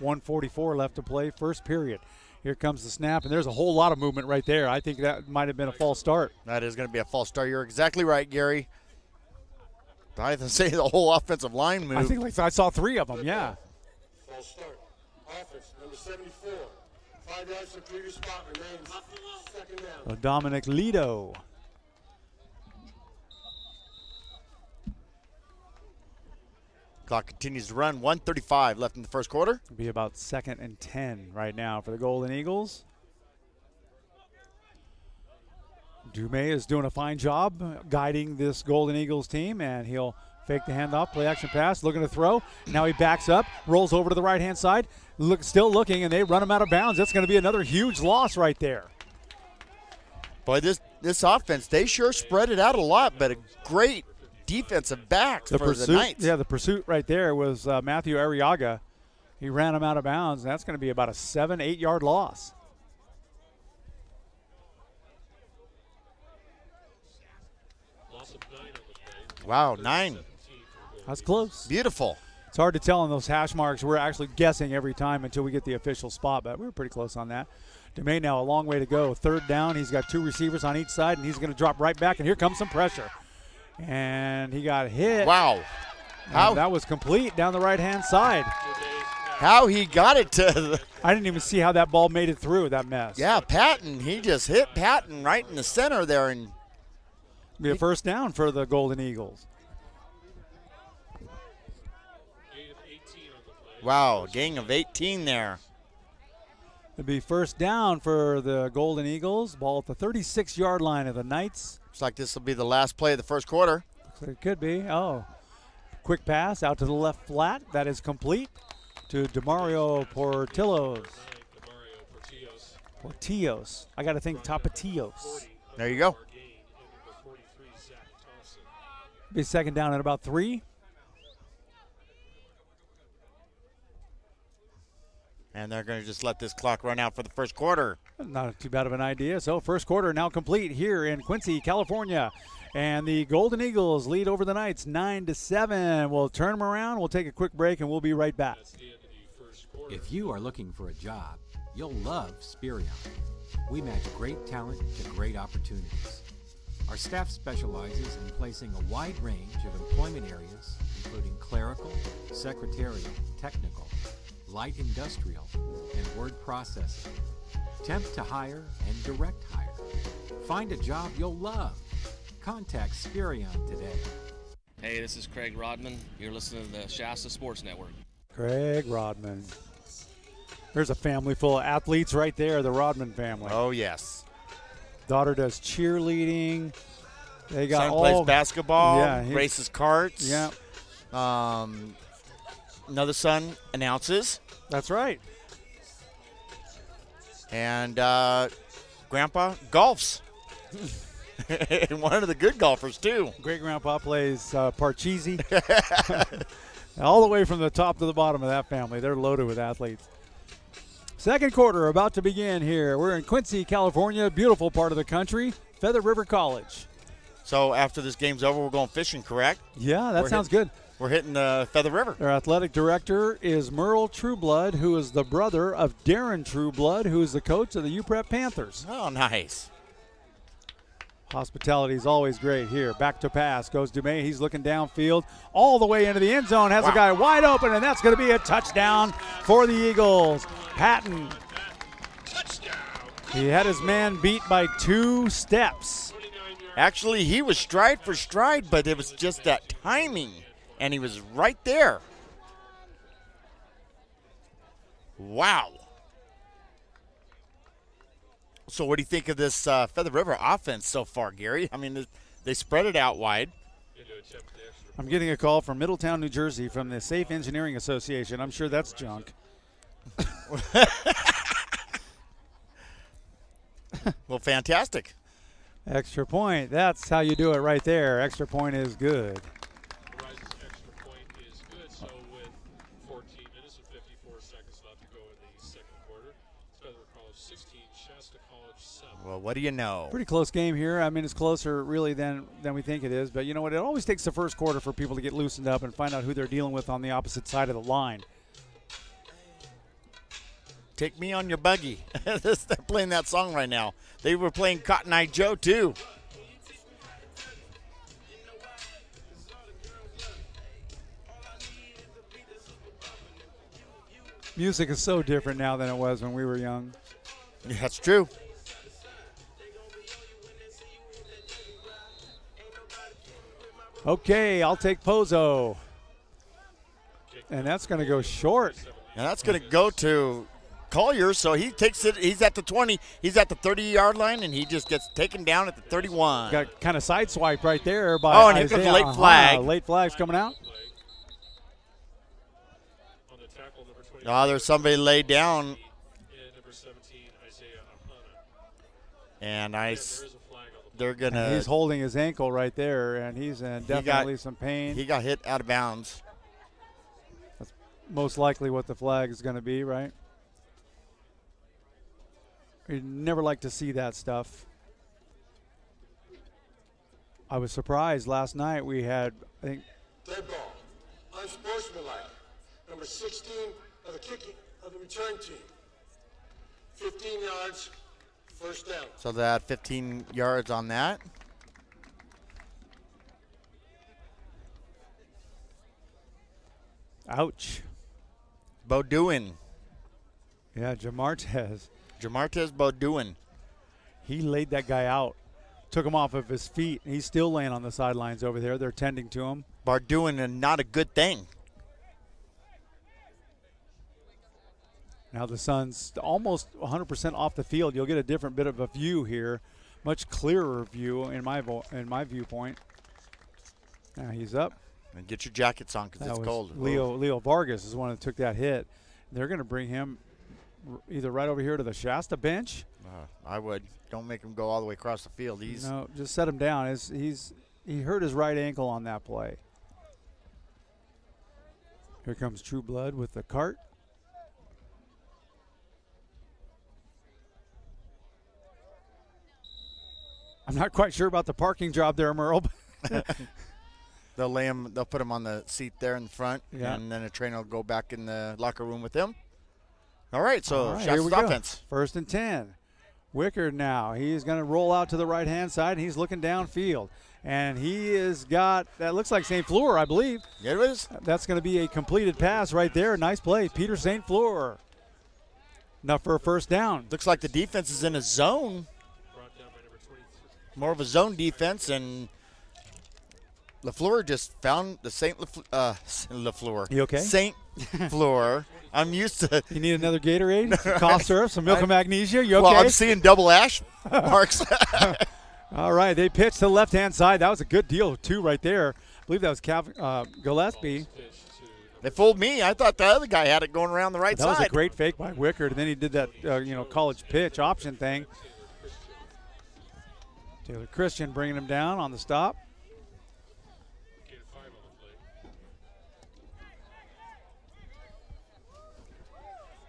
1:44 left to play, first period. Here comes the snap, and there's a whole lot of movement right there. I think that might have been a false start. That is going to be a false start. You're exactly right, Gary. I have to say the whole offensive line moved. I think I saw 3 of them, yeah. False start. Offense, number 74. 5 yards from previous spot remains second down. So Dominic Lido. Clock continues to run. 1:35 left in the first quarter. It'll be about 2nd and 10 right now for the Golden Eagles. Dumais is doing a fine job guiding this Golden Eagles team, and he'll fake the handoff, play action pass, looking to throw. Now he backs up, rolls over to the right-hand side, still looking, and they run him out of bounds. That's going to be another huge loss right there. Boy, this offense, they sure spread it out a lot, but a great defensive backs for the Knights. Yeah, the pursuit right there was Matthew Arriaga. He ran him out of bounds, and that's going to be about a 7-8 yard loss. Wow, 9. That's close. Beautiful. It's hard to tell on those hash marks. We're actually guessing every time until we get the official spot, but we were pretty close on that. Dumais now a long way to go. 3rd down. He's got 2 receivers on each side, and he's going to drop right back, and here comes some pressure. And he got hit. Wow. That was complete down the right-hand side. How he got it to I didn't even see how that ball made it through that mess. Yeah, Patton. He just hit Patton right in the center there. And be a 1st down for the Golden Eagles. Wow, gain of 18 there. It'll be 1st down for the Golden Eagles. Ball at the 36-yard line of the Knights. Looks like this will be the last play of the first quarter. It could be. Oh, quick pass out to the left flat. That is complete to Demario Portillos. I got to think Tapatios. There you go. Be 2nd down at about 3. And they're going to just let this clock run out for the first quarter. Not too bad of an idea. So first quarter now complete here in Quincy, California. And the Golden Eagles lead over the Knights 9-7. We'll turn them around. We'll take a quick break, and we'll be right back. If you are looking for a job, you'll love Spirion. We match great talent to great opportunities. Our staff specializes in placing a wide range of employment areas, including clerical, secretarial, technical, light industrial, and word processing. Temp to hire and direct hire. Find a job you'll love. Contact Spirion today. Hey, this is Craig Rodman. You're listening to the Shasta Sports Network. Craig Rodman. There's a family full of athletes right there, the Rodman family. Oh, yes. Daughter does cheerleading. They got Son plays basketball, races karts. Yeah. Another son announces. That's right. And Grandpa golfs. One of the good golfers, too. Great grandpa plays Parcheesi. All the way from the top to the bottom of that family. They're loaded with athletes. Second quarter about to begin here. We're in Quincy, California, beautiful part of the country, Feather River College. So after this game's over, we're going fishing, correct? Yeah, that sounds good. We're hitting the Feather River. Their athletic director is Merle Trueblood, who is the brother of Darren Trueblood, who is the coach of the UPrep Panthers. Oh, nice. Hospitality is always great here. Back to pass goes Dumais. He's looking downfield all the way into the end zone. Has a guy wide open, and that's going to be a touchdown for the Eagles. Patton. He had his man beat by 2 steps. Actually, he was stride for stride, but it was just that timing, and he was right there. Wow. So what do you think of this Feather River offense so far, Gary? I mean, they spread it out wide. I'm getting a call from Middletown, New Jersey from the Safe Engineering Association. I'm sure that's junk. Well, fantastic. Extra point. That's how you do it right there. Extra point is good. Extra point is good. So with 14 minutes and 54 seconds left to go in the second quarter, Feather College 16, Shasta College 7. Well, what do you know? Pretty close game here. I mean, it's closer really than we think it is. But you know what? It always takes the first quarter for people to get loosened up and find out who they're dealing with on the opposite side of the line. Take me on your buggy. They're playing that song right now. They were playing Cotton Eye Joe, too. Music is so different now than it was when we were young. Yeah, that's true. Okay, I'll take Pozo. And that's going to go short. And that's going to go to Collier, so he takes it. He's at the 20. He's at the 30-yard line, and he just gets taken down at the 31. Got kind of sideswiped right there by and Isaiah. here's the late flag. Late flag's coming out. Oh, there's somebody laid down. And they're going to. He's holding his ankle right there, and he's in definitely some pain. He got hit out of bounds. That's most likely what the flag is going to be, right? You'd never like to see that stuff. I was surprised last night we had, I think. Dead ball. Unsportsmanlike. Number 16 of the return team. 15 yards, first down. So they had 15 yards on that. Ouch. Beaudoin. Yeah, Jamartez Beaudoin. He laid that guy out. Took him off of his feet. He's still laying on the sidelines over there. They're tending to him. Beaudoin, and not a good thing. Now the sun's almost 100% off the field. You'll get a different bit of a view here. Much clearer view in my viewpoint. Now he's up. And get your jackets on because it's cold. Leo Vargas is one that took that hit. They're going to bring him either right over here to the Shasta bench. I would. Don't make him go all the way across the field. No, just set him down. He hurt his right ankle on that play. Here comes True Blood with the cart. I'm not quite sure about the parking job there, Merle. They'll put him on the seat there in the front, yeah. And then a trainer will go back in the locker room with him. All right, so Shasta's offense. 1st and 10. Wickard now. He's going to roll out to the right-hand side, and he's looking downfield. And he has got, that looks like St. Fleur, I believe. It is. That's going to be a completed pass right there. Nice play. Peter St. Fleur. Enough for a first down. Looks like the defense is in a zone. More of a zone defense, and LaFleur just found the LaFleur. You okay? St. Fleur. I'm used to. You need another Gatorade, cough syrup, some milk and magnesia. You okay? Well, I'm seeing double ash marks. All right, they pitched to the left-hand side. That was a good deal, too, right there. I believe that was Gillespie. They fooled me. I thought the other guy had it going around the right side. That was a great fake by Wickard, and then he did that, college pitch option thing. Taylor Christian bringing him down on the stop.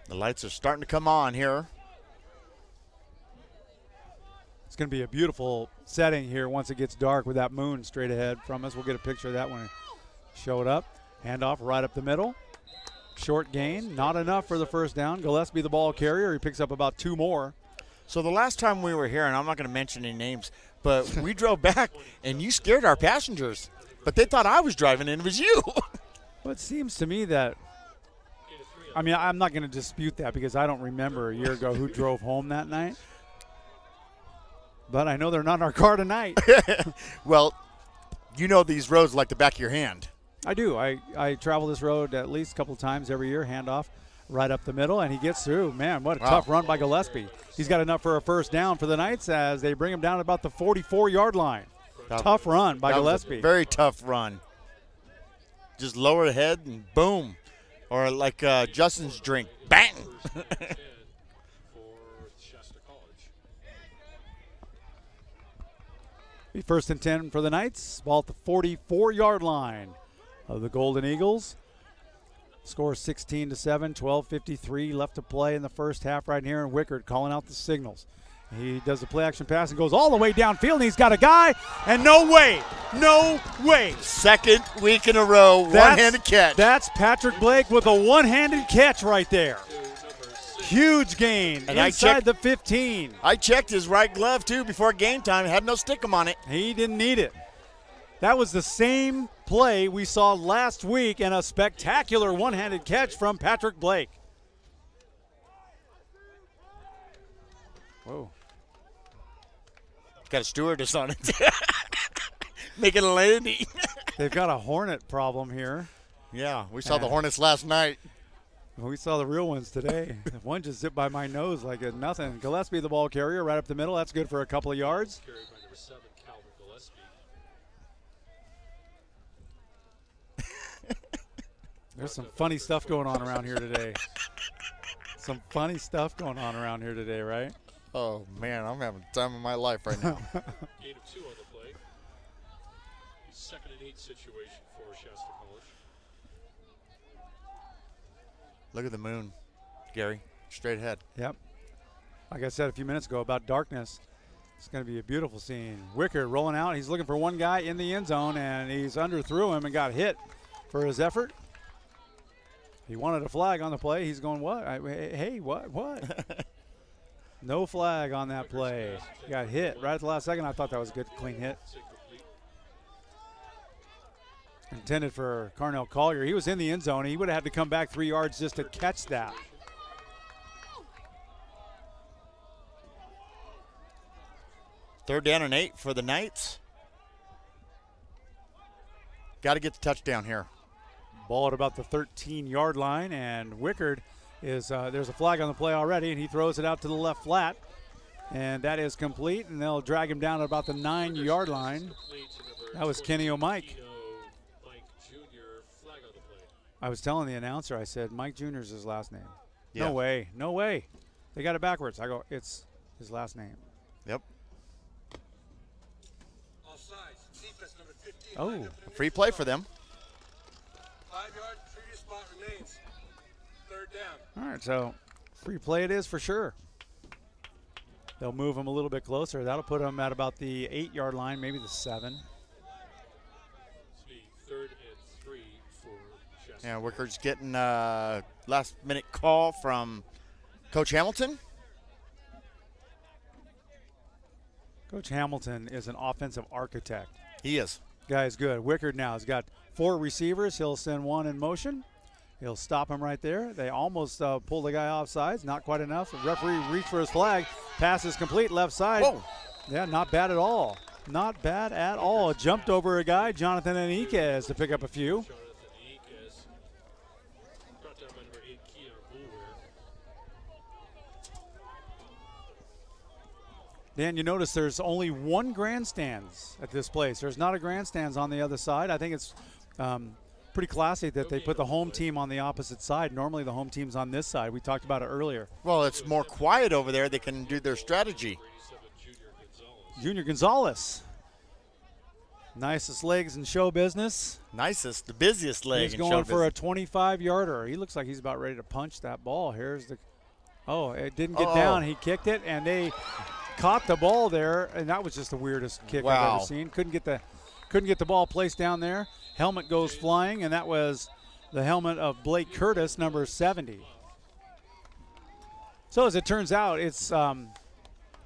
The lights are starting to come on here. It's going to be a beautiful setting here once it gets dark with that moon straight ahead from us. We'll get a picture of that when it show it up. Handoff right up the middle. Short gain, not enough for the first down. Gillespie the ball carrier. He picks up about 2 more. So the last time we were here, and I'm not going to mention any names, but we drove back, and you scared our passengers. But they thought I was driving, and it was you. Well, it seems to me that, I mean, I'm not going to dispute that because I don't remember a year ago who drove home that night. But I know they're not in our car tonight. Well, you know these roads like the back of your hand. I do. I travel this road at least a couple times every year, handoff right up the middle, and he gets through. Man, what a tough run by Gillespie. He's got enough for a first down for the Knights as they bring him down at about the 44-yard line. Tough run by Gillespie. Very tough run. Just lower the head and boom. Or like Justin's drink, bang. Be 1st and 10 for the Knights. Ball at the 44-yard line of the Golden Eagles. Score 16-7, 12:53 left to play in the first half right here. And Wickard calling out the signals. He does the play-action pass and goes all the way downfield, and he's got a guy, and no way. 2nd week in a row, one-handed catch. That's Patrick Blake with a one-handed catch right there. Huge gain and inside the 15. I checked his right glove, too, before game time. It had no stickum on it. He didn't need it. That was the same play we saw last week, and a spectacular one-handed catch from Patrick Blake. Whoa. Got a stewardess on it. Making a landing. They've got a hornet problem here. Yeah, we saw the Hornets last night. We saw the real ones today. One just zipped by my nose like it's nothing. Gillespie, the ball carrier, right up the middle. That's good for a couple of yards. Carried by number 7, Calvin Gillespie. There's some funny stuff going on around here today. Some funny stuff going on around here today, right? Oh, man, I'm having the time of my life right now. Gain of 2 on the play. 2nd and 8 situation for Shasta College. Look at the moon, Gary, straight ahead. Yep. Like I said a few minutes ago about darkness, it's going to be a beautiful scene. Wickard rolling out. He's looking for one guy in the end zone, and he's underthrew him and got hit for his effort. He wanted a flag on the play. He's going, what? Hey, what? No flag on that play. Got hit right at the last second. I thought that was a good, clean hit. Intended for Carnell Collier. He was in the end zone. He would have had to come back 3 yards just to catch that. Third down and 8 for the Knights. Got to get the touchdown here. Ball at about the 13-yard line, and Wickard is there's a flag on the play already, and he throws it out to the left flat, and that is complete, and they'll drag him down at about the 9-yard line. That was Kenny O'Mike. I was telling the announcer, I said, Mike Jr. is his last name. Yeah. No way, no way. They got it backwards. I go, it's his last name. Yep. Oh. Free play for them. 5 yards, previous spot remains. 3rd down. All right, so free play it is for sure. They'll move him a little bit closer. That'll put him at about the 8-yard line, maybe the 7. It's 3rd and 3 for Shasta. Yeah, Wickard's getting a last-minute call from Coach Hamilton. Coach Hamilton is an offensive architect. He is. Guy's good. Wickard now has got 4 receivers. He'll send one in motion. He'll stop him right there. They almost pull the guy off sides. Not quite enough. The referee reached for his flag. Pass is complete. Left side. Whoa. Yeah, not bad at all. Not bad at all. Jumped over a guy, Jonathan Enriquez, to pick up a few. Brought down by number 8, Keon Boulware. Dan, you notice there's only 1 grandstands at this place. There's not a grandstands on the other side. I think it's pretty classy that they put the home team on the opposite side. Normally the home team's on this side. We talked about it earlier. Well, it's more quiet over there. They can do their strategy. Junior Gonzalez. Nicest legs in show business. Nicest, the busiest leg He's in going show for business. a 25-yarder. He looks like he's about ready to punch that ball. Here's the – oh, it didn't get down. He kicked it, and they caught the ball there, and that was just the weirdest kick I've ever seen. Couldn't get the ball placed down there. Helmet goes flying, and that was the helmet of Blake Curtis, number 70. So as it turns out, it's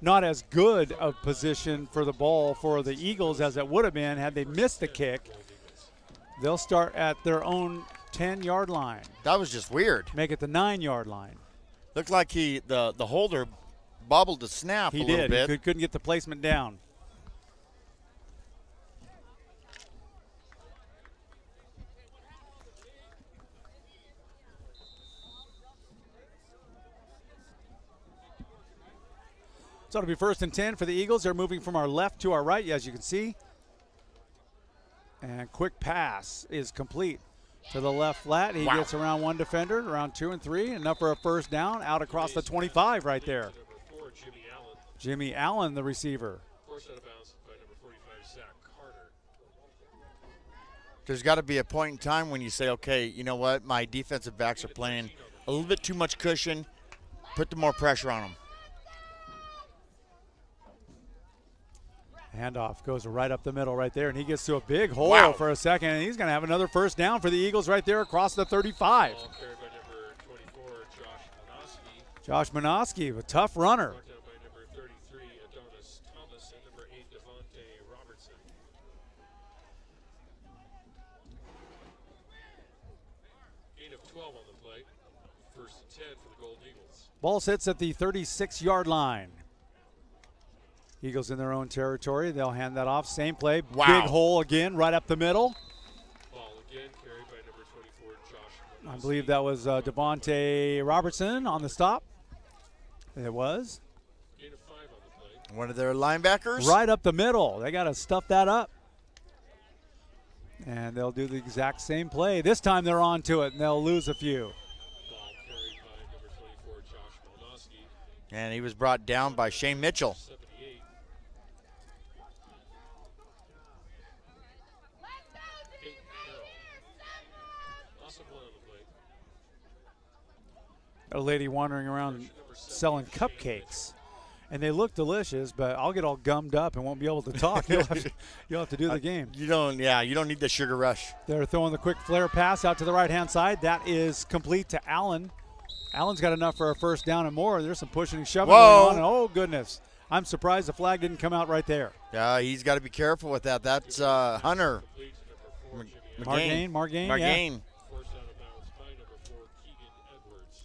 not as good of position for the ball for the Eagles as it would have been had they missed the kick. They'll start at their own 10-yard line. That was just weird. Make it the 9-yard line. Looked like the holder bobbled the snap a little bit. He couldn't get the placement down. So it'll be 1st and 10 for the Eagles. They're moving from our left to our right, as you can see. And quick pass is complete to the left flat. He gets around 1 defender, around 2 and 3. Enough for a 1st down, out across the 25 right there. Jimmy Allen, the receiver. Forced out of bounds by number 45, Zach Carter. There's got to be a point in time when you say, okay, you know what? My defensive backs are playing a little bit too much cushion. Put the more pressure on them. Handoff goes right up the middle right there, and he gets to a big hole for a second, and he's going to have another 1st down for the Eagles right there across the 35. Ball carried by number 24, Josh Manoski. Josh Manoski, a tough runner. Brought down by number 33, Adonis Thomas, and number 8, Devontae Robertson. Gain of 12 on the play. 1st and 10 for the Golden Eagles. Ball sits at the 36-yard line. Eagles in their own territory. They'll hand that off. Same play. Big hole again, right up the middle. Ball again carried by number I believe that was Devontae Robertson on the stop. It was. One of their linebackers. Right up the middle. They got to stuff that up. And they'll do the exact same play. This time they're on to it, and they'll lose a few. And he was brought down by Shane Mitchell. A lady wandering around selling cupcakes. And they look delicious, but I'll get all gummed up and won't be able to talk. You'll have to do the game. You don't need the sugar rush. They're throwing the quick flare pass out to the right-hand side. That is complete to Allen. Allen's got enough for a first down and more. There's some pushing and shoving going on. And oh, goodness. I'm surprised the flag didn't come out right there. Yeah, he's got to be careful with that. That's Hunter. Margain. Yeah.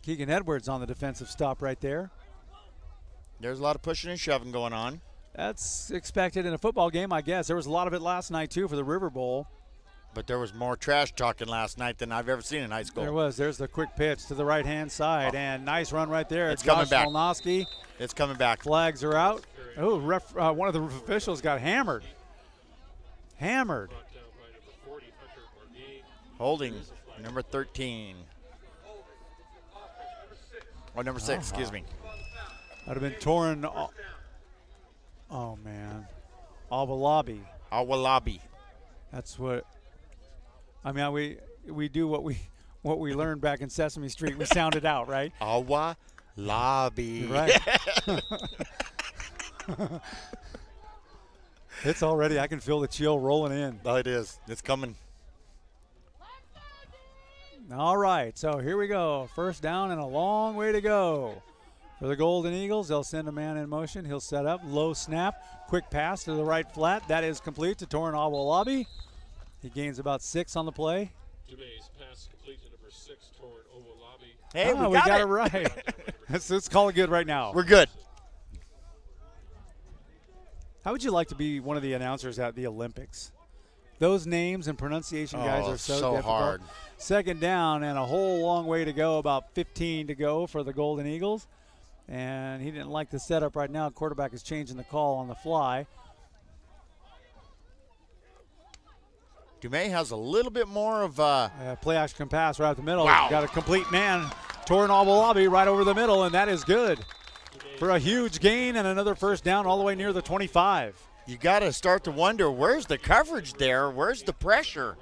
Keegan Edwards on the defensive stop right there. There's a lot of pushing and shoving going on. That's expected in a football game, I guess. There was a lot of it last night, too, for the River Bowl. But there was more trash talking last night than I've ever seen in high school. There was. There's the quick pitch to the right-hand side, and nice run right there. It's coming back. Malnoski. It's coming back. Flags are out. Oh, one of the officials got hammered. Holding number 13. Oh, number 6, excuse me. Would have been torn. Oh, man. Awalabi. That's what. I mean, we do what we learned back in Sesame Street. We sound it out, right? Awalabi. Right. It's already. I can feel the chill rolling in. Oh, it is. It's coming. All right. So here we go. First down and a long way to go. For the Golden Eagles, they'll send a man in motion. He'll set up, low snap, quick pass to the right flat. That is complete to Torin Awolabi. He gains about 6 on the play. Dumay's pass complete to number 6, Torin Awolabi. Hey, we got it right. Let's call it good right now. We're good. How would you like to be one of the announcers at the Olympics? Those names and pronunciation guys are so difficult. Hard. Second down and a whole long way to go, about 15 to go for the Golden Eagles. And he didn't like the setup right now. Quarterback is changing the call on the fly. Dumais has a little bit more of play action pass right up the middle. Wow. Got a complete man. Torin Awolabi right over the middle, and that is good for a huge gain and another first down all the way near the 25. You got to start to wonder, where's the coverage there? Where's the pressure?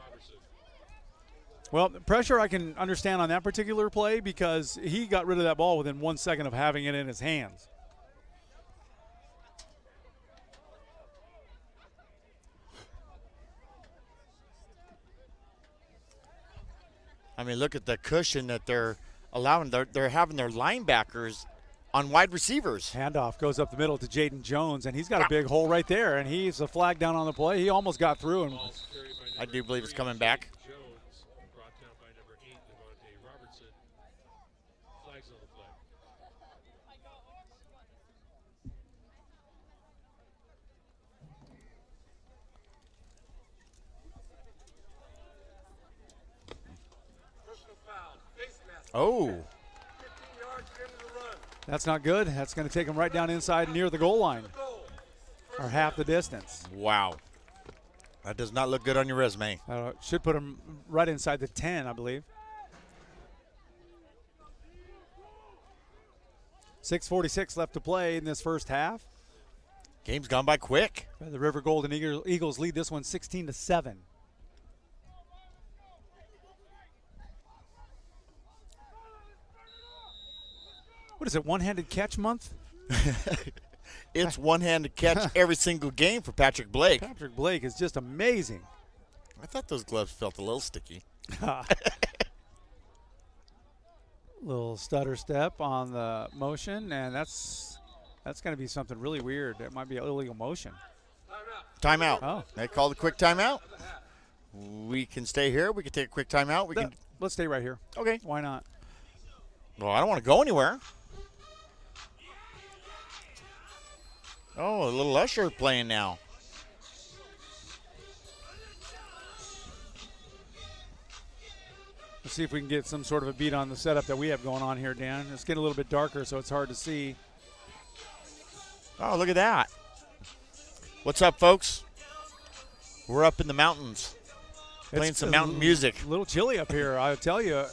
Well, pressure I can understand on that particular play because he got rid of that ball within 1 second of having it in his hands. I mean, look at the cushion that they're allowing. They're having their linebackers on wide receivers. Handoff goes up the middle to Jaden Jones, and he's got a big hole right there, and he's a flag down on the play. He almost got through. And I do believe it's coming back. Oh. That's not good. That's going to take him right down inside near the goal line, or half the distance. Wow. That does not look good on your resume. Should put him right inside the 10, I believe. 6:46 left to play in this first half. Game's gone by quick. The River Golden Eagles lead this one 16-7. What is it, one-handed catch month? It's one-handed catch every single game for Patrick Blake. Patrick Blake is just amazing. I thought those gloves felt a little sticky. Little stutter step on the motion, and that's going to be something really weird. It might be an illegal motion. Timeout. Oh. They called a quick timeout. We can stay here. We can take a quick timeout. Let's stay right here. Okay. Why not? Well, I don't want to go anywhere. Oh, a little Usher playing now. Let's see if we can get some sort of a beat on the setup that we have going on here, Dan. It's getting a little bit darker, so it's hard to see. Oh, look at that. What's up, folks? We're up in the mountains playing some mountain music. A little chilly up here, I'll tell you.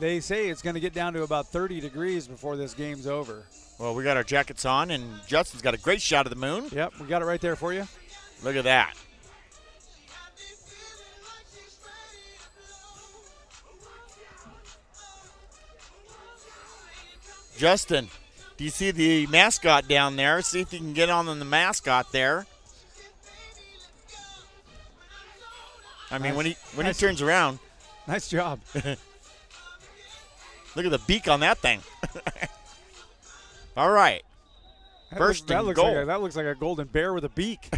They say it's going to get down to about 30 degrees before this game's over. Well, we got our jackets on, and Justin's got a great shot of the moon. Yep, we got it right there for you. Look at that. Justin, do you see the mascot down there? See if you can get on the mascot there. I mean, nice. when he turns around. Nice job. Look at the beak on that thing. All right. First and goal. That looks like a golden bear with a beak.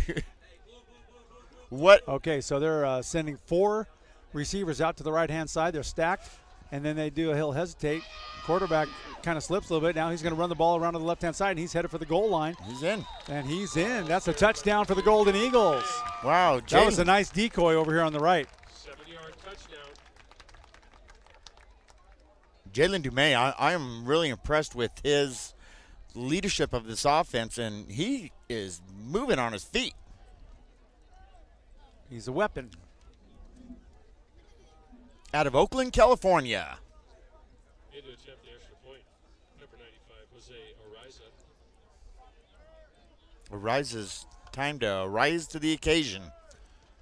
What? Okay, so they're sending 4 receivers out to the right-hand side. They're stacked, and then he'll hesitate. Quarterback kind of slips a little bit. Now he's going to run the ball around to the left-hand side, and he's headed for the goal line. He's in. And he's in. That's a touchdown for the Golden Eagles. Wow. That was a nice decoy over here on the right. 7-yard touchdown. Jalen Dumais, I am really impressed with his leadership of this offense, and he is moving on his feet. He's a weapon. Out of Oakland, California. Made to attempt the extra point. Number 95 was Ariza. Ariza's time to rise to the occasion.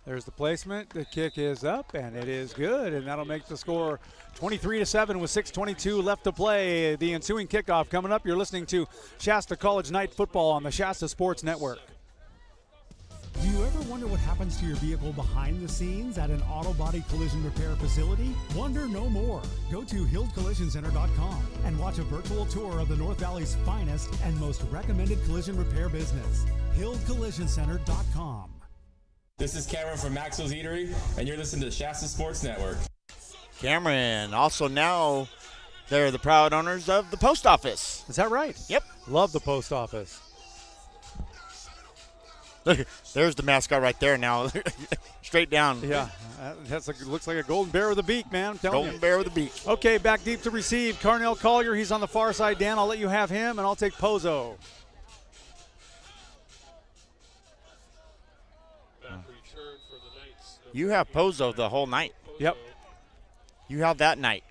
There's the placement. The kick is up, and it is good, and that'll make the score 23-7 with 6:22 left to play. The ensuing kickoff coming up. You're listening to Shasta College Night Football on the Shasta Sports Network. Do you ever wonder what happens to your vehicle behind the scenes at an auto body collision repair facility? Wonder no more. Go to HildCollisionCenter.com and watch a virtual tour of the North Valley's finest and most recommended collision repair business. HildCollisionCenter.com. This is Cameron from Maxwell's Eatery, and you're listening to the Shasta Sports Network. Cameron, also now they're the proud owners of the post office. Is that right? Yep. Love the post office. Look, there's the mascot right there now. Straight down. Yeah, looks like a golden bear with a beak, man. I'm telling you. Golden bear with a beak. Okay, back deep to receive. Carnell Collier, he's on the far side. Dan, I'll let you have him, and I'll take Pozo. You have Pozo the whole night. Yep. You have that night.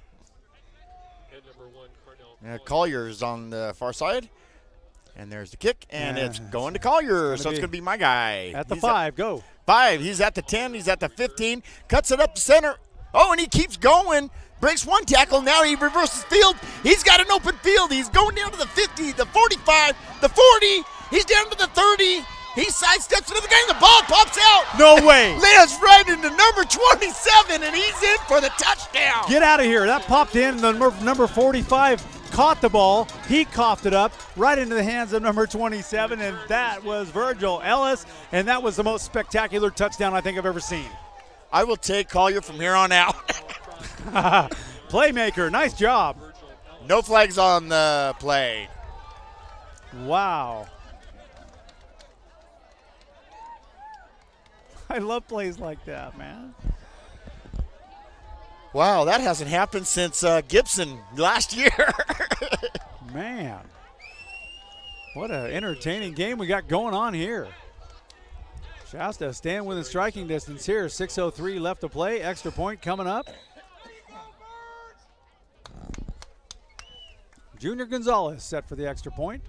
Collier's on the far side. And there's the kick, and it's going to Collier, so it's going to be my guy. At the 5, go. 5, he's at the 10, he's at the 15, cuts it up the center. Oh, and he keeps going, breaks one tackle, now he reverses field. He's got an open field. He's going down to the 50, the 45, the 40, he's down to the 30. He sidesteps into the game, the ball pops out. No way. Lands right into number 27, and he's in for the touchdown. Get out of here. That popped in, the number 45 caught the ball. He coughed it up right into the hands of number 27, and that was Virgil Ellis, and that was the most spectacular touchdown I think I've ever seen. I will take Collier from here on out. Playmaker, nice job. No flags on the play. Wow. I love plays like that, man. Wow, that hasn't happened since Gibson last year. Man, what an entertaining game we got going on here. Shasta staying within striking distance here. 6:03 left to play. Extra point coming up. Junior Gonzalez set for the extra point.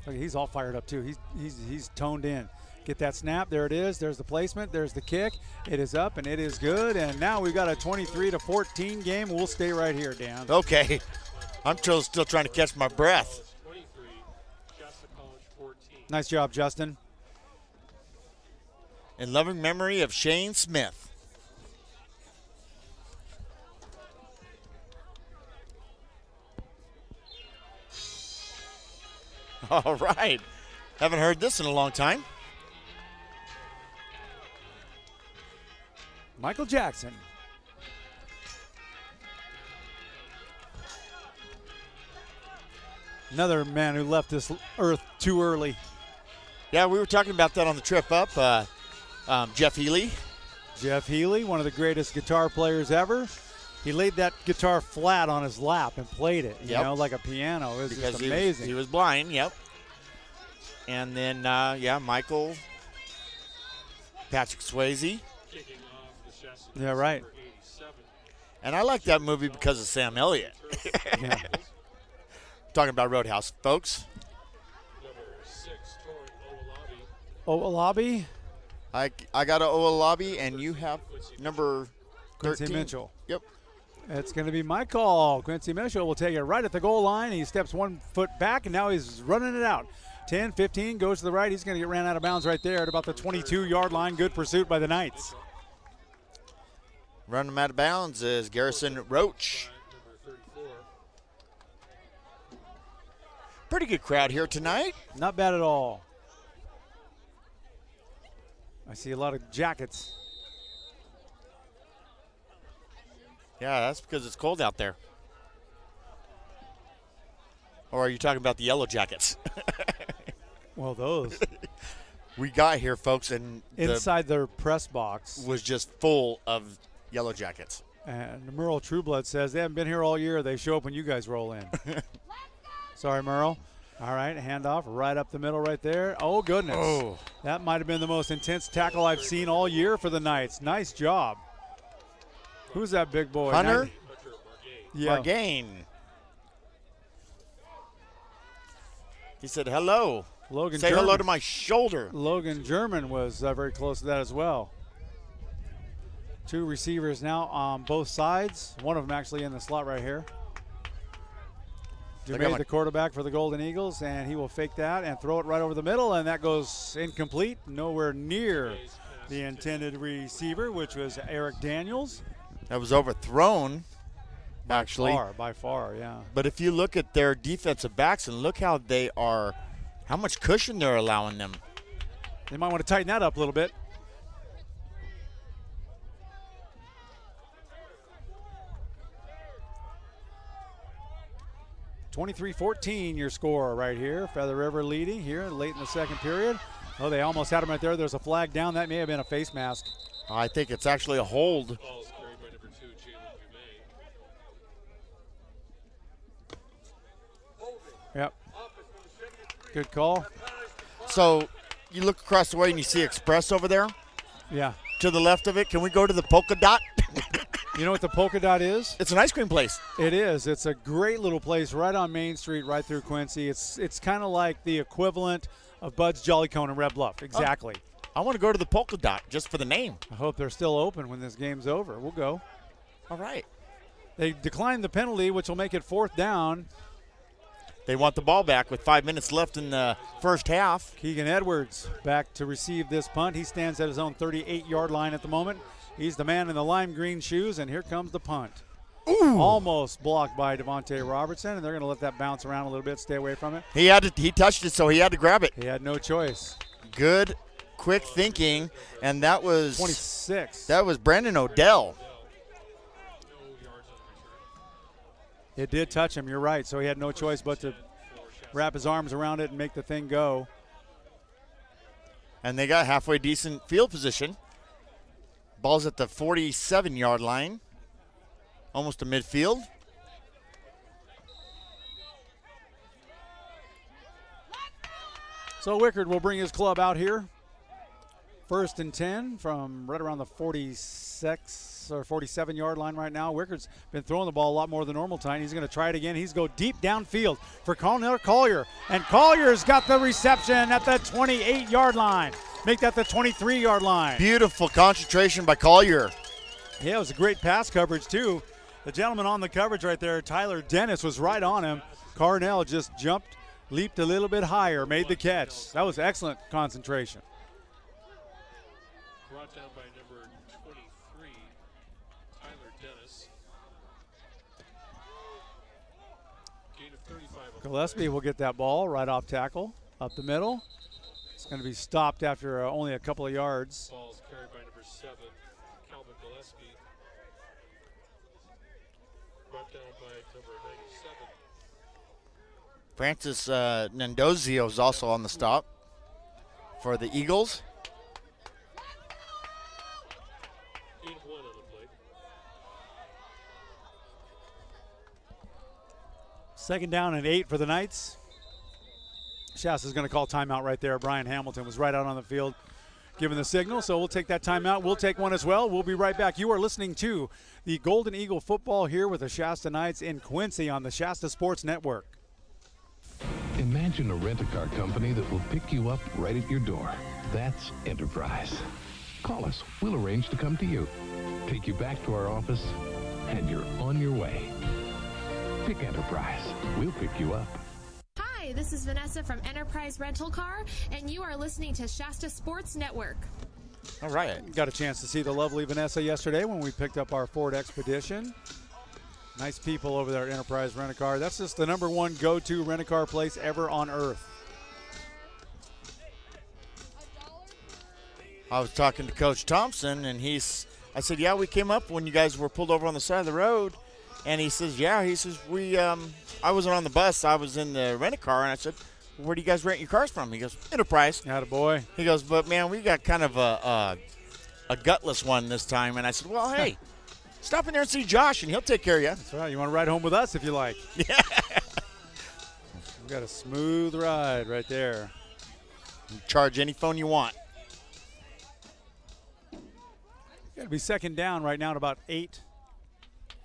Look, he's all fired up too. He's toned in. Get that snap. There it is. There's the placement. There's the kick. It is up, and it is good. And now we've got a 23-14 game. We'll stay right here, Dan. Okay. I'm still trying to catch my breath. Nice job, Justin. In loving memory of Shane Smith. All right. Haven't heard this in a long time. Michael Jackson. Another man who left this earth too early. Yeah, we were talking about that on the trip up. Jeff Healy. Jeff Healy, one of the greatest guitar players ever. He laid that guitar flat on his lap and played it, you Yep. know, like a piano. It was Because just amazing. He was blind, yep. And then, Michael, Patrick Swayze. Yeah, right. And I like that movie because of Sam Elliott. Yeah. Talking about Roadhouse, folks. Oalabi. I got a Oalabi, and you have number 13. Quincy Mitchell. Yep. It's going to be my call. Quincy Mitchell will take it right at the goal line. He steps 1 foot back, and now he's running it out. 10, 15, goes to the right. He's going to get ran out of bounds right there at about the 22-yard line. Good pursuit by the Knights. Running him out of bounds is Garrison Roach. Pretty good crowd here tonight. Not bad at all. I see a lot of jackets. Yeah, that's because it's cold out there. Or are you talking about the yellow jackets? Well, those. We got here, folks, and inside their press box was just full of yellow jackets. And Merle Trueblood says they haven't been here all year. They show up when you guys roll in. Sorry, Merle. All right, handoff right up the middle right there. Oh, goodness. Oh. That might have been the most intense tackle I've seen all year for the Knights. Nice job. Who's that big boy? Hunter? Yeah. Margain. He said, hello. Logan Say German. hello to my shoulder. Logan German was very close to that as well. 2 receivers now on both sides. One of them actually in the slot right here. Jermaine, the quarterback for the Golden Eagles, and he will fake that and throw it right over the middle, and that goes incomplete, nowhere near the intended receiver, which was Eric Daniels. That was overthrown, actually. By far, yeah. But if you look at their defensive backs and look how how much cushion they're allowing them. They might want to tighten that up a little bit. (23-14) your score right here. Feather River leading here late in the second period. Oh, they almost had him right there. There's a flag down. That may have been a face mask. I think it's actually a hold. Yep. Good call. So you look across the way and you see Express over there? Yeah. To the left of it. Can we go to the Polka Dot? You know what the Polka Dot is? It's an ice cream place. It is. It's a great little place right on Main Street, right through Quincy. It's kind of like the equivalent of Bud's Jolly Cone in Red Bluff. Exactly. I want to go to the Polka Dot just for the name. I hope they're still open when this game's over. We'll go. All right. They declined the penalty, which will make it 4th down. They want the ball back with 5 minutes left in the first half. Keegan Edwards back to receive this punt. He stands at his own 38-yard line at the moment. He's the man in the lime green shoes, and here comes the punt. Ooh. Almost blocked by Devontae Robertson, and they're going to let that bounce around a little bit, stay away from it. He touched it, so he had to grab it. He had no choice. Good, quick thinking, and that was 26. That was Brandon Odell. It did touch him, you're right, so he had no choice but to wrap his arms around it and make the thing go. And they got halfway decent field position. Ball's at the 47-yard line, almost to midfield. So Wickard will bring his club out here. 1st and 10 from right around the 46 or 47-yard line right now. Wickard's been throwing the ball a lot more than normal tonight. He's going to try it again. He's go deep downfield for Collier. And Collier's got the reception at the 28-yard line. Make that the 23-yard line. Beautiful concentration by Collier. Yeah, it was a great pass coverage, too. The gentleman on the coverage right there, Tyler Dennis, was right on him. Carnell just jumped, leaped a little bit higher, made the catch. That was excellent concentration. Brought down by number 23, Tyler Dennis. Gain of 35. Gillespie will get that ball right off tackle, up the middle. It's going to be stopped after only a couple of yards. Ball's carried by number 7, Calvin Gillespie. Brought down by number 97. Francis Nandozio is also on the stop for the Eagles. Gain of 1 on the play. Second down and 8 for the Knights. Shasta's going to call timeout right there. Brian Hamilton was right out on the field giving the signal, so we'll take that timeout. We'll take one as well. We'll be right back. You are listening to the Golden Eagle football here with the Shasta Knights in Quincy on the Shasta Sports Network. Imagine a rent-a-car company that will pick you up right at your door. That's enterprise. Call us. We'll arrange to come to you, take you back to our office, and you're on your way. Pick Enterprise. We'll pick you up. Hi, this is Vanessa from Enterprise Rental Car, and you are listening to Shasta Sports Network. All right. Got a chance to see the lovely Vanessa yesterday when we picked up our Ford Expedition. Nice people over there at Enterprise Rent-A-Car. That's just the #1 go-to rent-a-car place ever on earth. I was talking to Coach Thompson, and I said, yeah, we came up when you guys were pulled over on the side of the road. And he says, yeah, he says, I wasn't on the bus. I was in the rent-a-car. And I said, where do you guys rent your cars from? He goes, Enterprise. Attaboy. He goes, but, man, we got kind of a gutless one this time. And I said, well, hey, stop in there and see Josh, and he'll take care of you. That's right. You want to ride home with us if you like. Yeah. We've got a smooth ride right there. You charge any phone you want. Got to be second down right now at about 8.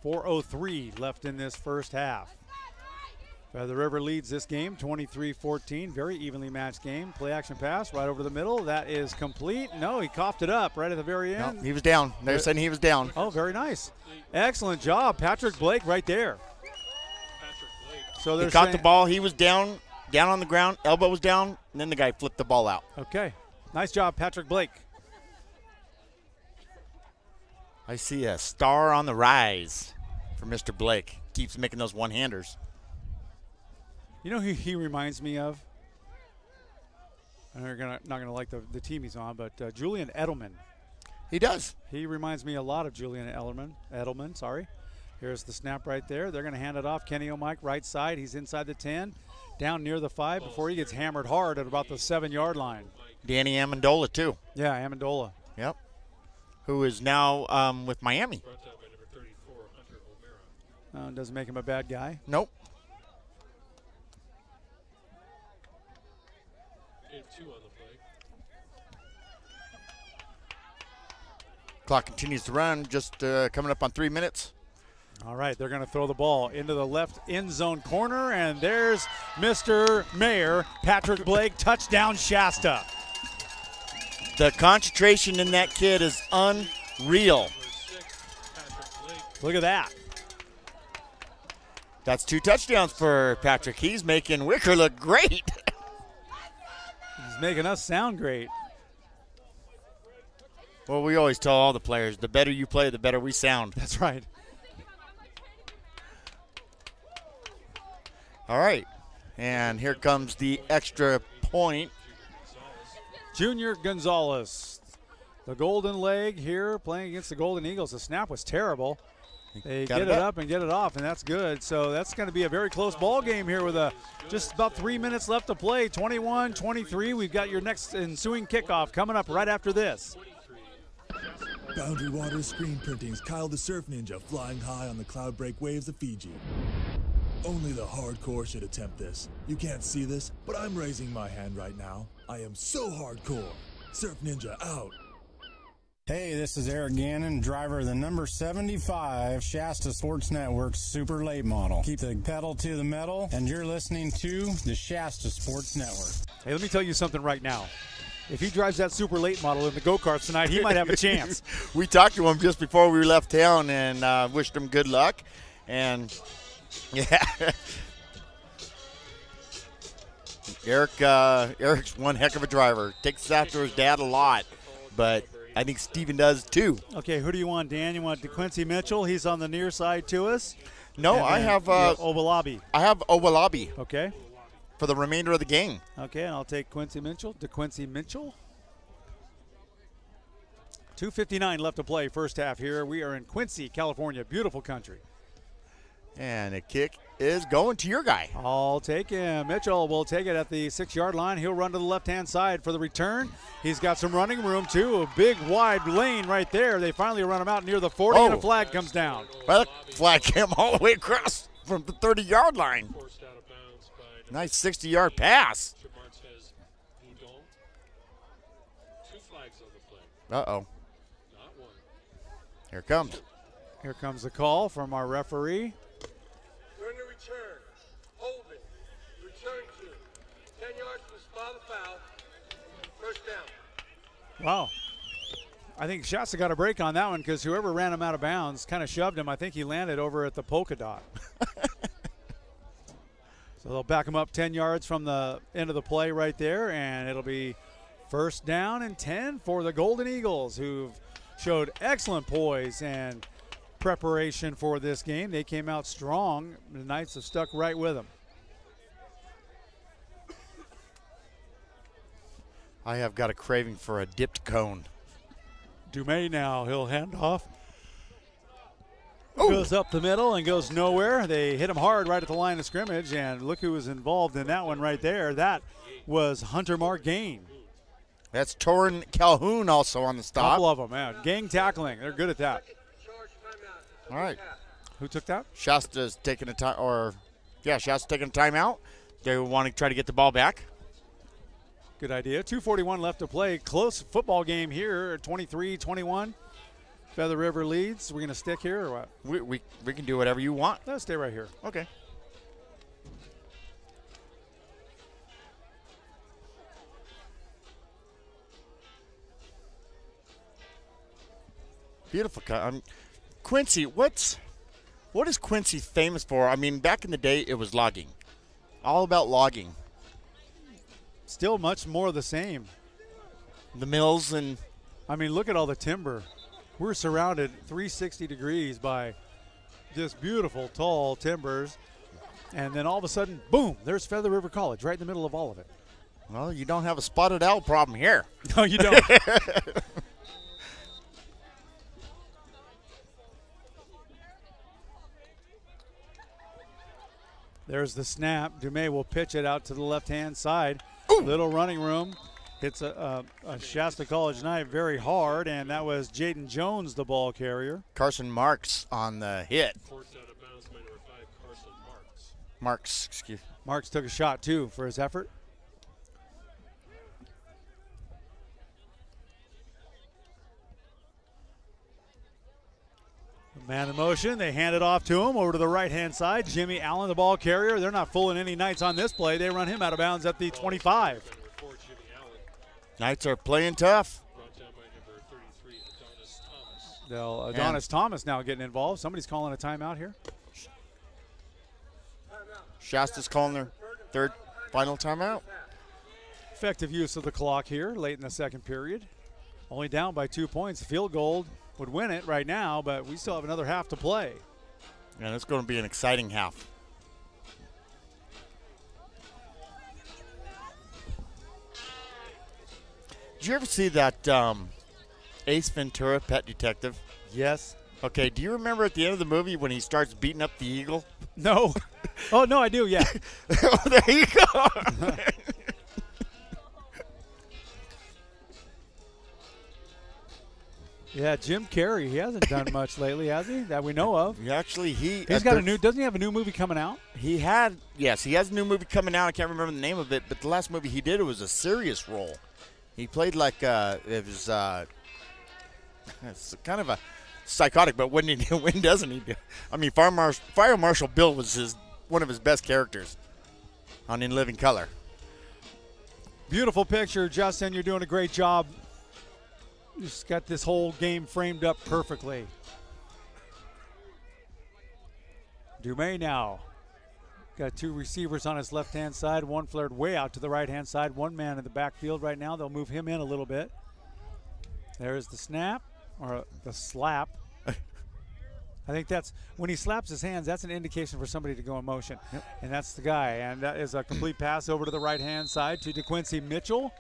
4:03 left in this first half. Feather River leads this game 23-14. Very evenly matched game. Play action pass right over the middle. That is complete. No, he coughed it up right at the very end. No, he was down. They're saying he was down. Oh, very nice. Excellent job. Patrick Blake right there. So he caught the ball. He was down on the ground. Elbow was down, and then the guy flipped the ball out. Okay. Nice job, Patrick Blake. I see a star on the rise for Mr. Blake. Keeps making those one-handers. You know who he reminds me of? I know you're not going to like the team he's on, but Julian Edelman. He does. He reminds me a lot of Julian Edelman, sorry. Here's the snap right there. They're going to hand it off. Kenny O'Mike, right side. He's inside the 10, down near the 5 before he gets hammered hard at about the 7-yard line. Danny Amendola, too. Yeah, Amendola. Yep. Who is now with Miami. Doesn't make him a bad guy. Nope. Clock continues to run, just coming up on 3 minutes. All right, they're going to throw the ball into the left end zone corner, and there's Mr. Mayor, Patrick Blake, touchdown Shasta. The concentration in that kid is unreal. Look at that. That's 2 touchdowns for Patrick. He's making Wickard look great. He's making us sound great. Well, we always tell all the players, the better you play, the better we sound. That's right. All right. And here comes the extra point. Junior Gonzalez, the Golden Leg here playing against the Golden Eagles. The snap was terrible. They get it up and get it off, and that's good. So that's going to be a very close ball game here with just about 3 minutes left to play. 21-23. We've got your next ensuing kickoff coming up right after this. Boundary Waters Screen Printing's Kyle the Surf Ninja flying high on the cloud break waves of Fiji. Only the hardcore should attempt this. You can't see this, but I'm raising my hand right now. I am so hardcore. Surf Ninja out. Hey, this is Eric Gannon, driver of the number 75 Shasta Sports Network Super Late Model. Keep the pedal to the metal, and you're listening to the Shasta Sports Network. Hey, let me tell you something right now. If he drives that Super Late Model in the go-karts tonight, he might have a chance. We talked to him just before we left town and wished him good luck. And, yeah. Eric's one heck of a driver. Takes after his dad a lot, but I think Steven does too. Okay, who do you want, Dan? You want DeQuincy Mitchell? He's on the near side to us. No, I have Owalabi. I have Owalabi. Okay. For the remainder of the game. Okay, and I'll take DeQuincy Mitchell. 2:59 left to play first half here. We are in Quincy, California. Beautiful country. And the kick is going to your guy. I'll take him. Mitchell will take it at the 6-yard line. He'll run to the left-hand side for the return. He's got some running room, too. A big, wide lane right there. They finally run him out near the 40, and a flag comes down. Well, the flag came all the way across. from the 30-yard line. Forced out of bounds by Nice 60-yard pass. Martez Boudon. 2 flags on the play. Uh-oh. Not one. Here it comes. Here comes the call from our referee. During the return, holding, return to 10 yards from the spot of the foul, first down. Wow. I think Shasta got a break on that one because whoever ran him out of bounds kind of shoved him. I think he landed over at the polka dot. So they'll back him up 10 yards from the end of the play right there, and it'll be first down and 10 for the Golden Eagles, who've showed excellent poise and preparation for this game. They came out strong. The Knights have stuck right with them. I have got a craving for a dipped cone. Dumais now, he'll hand off. Ooh. Goes up the middle and goes nowhere. They hit him hard right at the line of scrimmage, and look who was involved in that one right there. That was Hunter Margain. That's Torrin Calhoun also on the stop. Couple of them, man. Gang tackling. They're good at that. All right. Who took that? Shasta's taking a time, Shasta's taking a timeout. They want to try to get the ball back. Good idea. 2:41 left to play. Close football game here, 23-21. Feather River leads. We're going to stick here or what? We can do whatever you want. Let's stay right here. Okay. Beautiful cut. Quincy, what is Quincy famous for? I mean, back in the day, it was logging. All about logging. Still much more the same. The mills and... I mean, look at all the timber. We're surrounded 360 degrees by just beautiful, tall timbers. And then all of a sudden, boom, there's Feather River College right in the middle of all of it. Well, you don't have a spotted owl problem here. No, you don't. There's the snap. Dumais will pitch it out to the left-hand side. Ooh. Little running room. Hits a Shasta College Knight very hard, and that was Jaden Jones, the ball carrier. Carson Marks on the hit. Forced out of bounds by number 5, Carson Marks. Marks, excuse me. Marks took a shot, too, for his effort. Man in motion. They hand it off to him over to the right-hand side. Jimmy Allen, the ball carrier. They're not fooling any Knights on this play. They run him out of bounds at the 25. Knights are playing tough. Brought down by number 33, Adonis Thomas. Adonis Thomas now getting involved. Somebody's calling a timeout here. Shasta's calling their third final timeout. Effective use of the clock here late in the second period. Only down by 2 points. The field goal would win it right now, but we still have another half to play. And it's going to be an exciting half. Did you ever see that Ace Ventura, Pet Detective? Yes. Okay, do you remember at the end of the movie when he starts beating up the eagle? No. Oh, no, I do, yeah. Oh, there you go. Yeah, Jim Carrey, he hasn't done much lately, has he? That we know of. Actually, he's got doesn't he have a new movie coming out? He has a new movie coming out. I can't remember the name of it, but the last movie he did, it was a serious role. He played like it's kind of a psychotic, but when doesn't he do? I mean, Fire Marshal Bill was one of his best characters on In Living Color. Beautiful picture, Justin. You're doing a great job. You just got this whole game framed up perfectly. Dumais now. Got 2 receivers on his left-hand side. One flared way out to the right-hand side. One man in the backfield right now. They'll move him in a little bit. There's the snap, or the slap. I think that's when he slaps his hands, that's an indication for somebody to go in motion. Yep. And that's the guy. And that is a complete pass over to the right-hand side to DeQuincy Mitchell.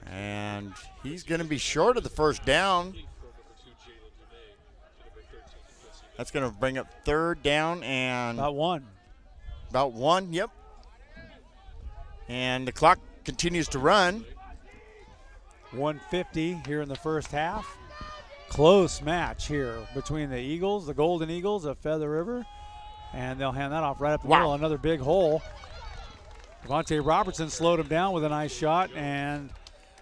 And he's going to be short of the first down. That's going to bring up third down and... About one, yep. And the clock continues to run. 1:50 here in the first half. close match here between the Eagles, the Golden Eagles of Feather River, and they'll hand that off right up the middle. Another big hole. Devontae Robertson slowed him down with a nice shot, and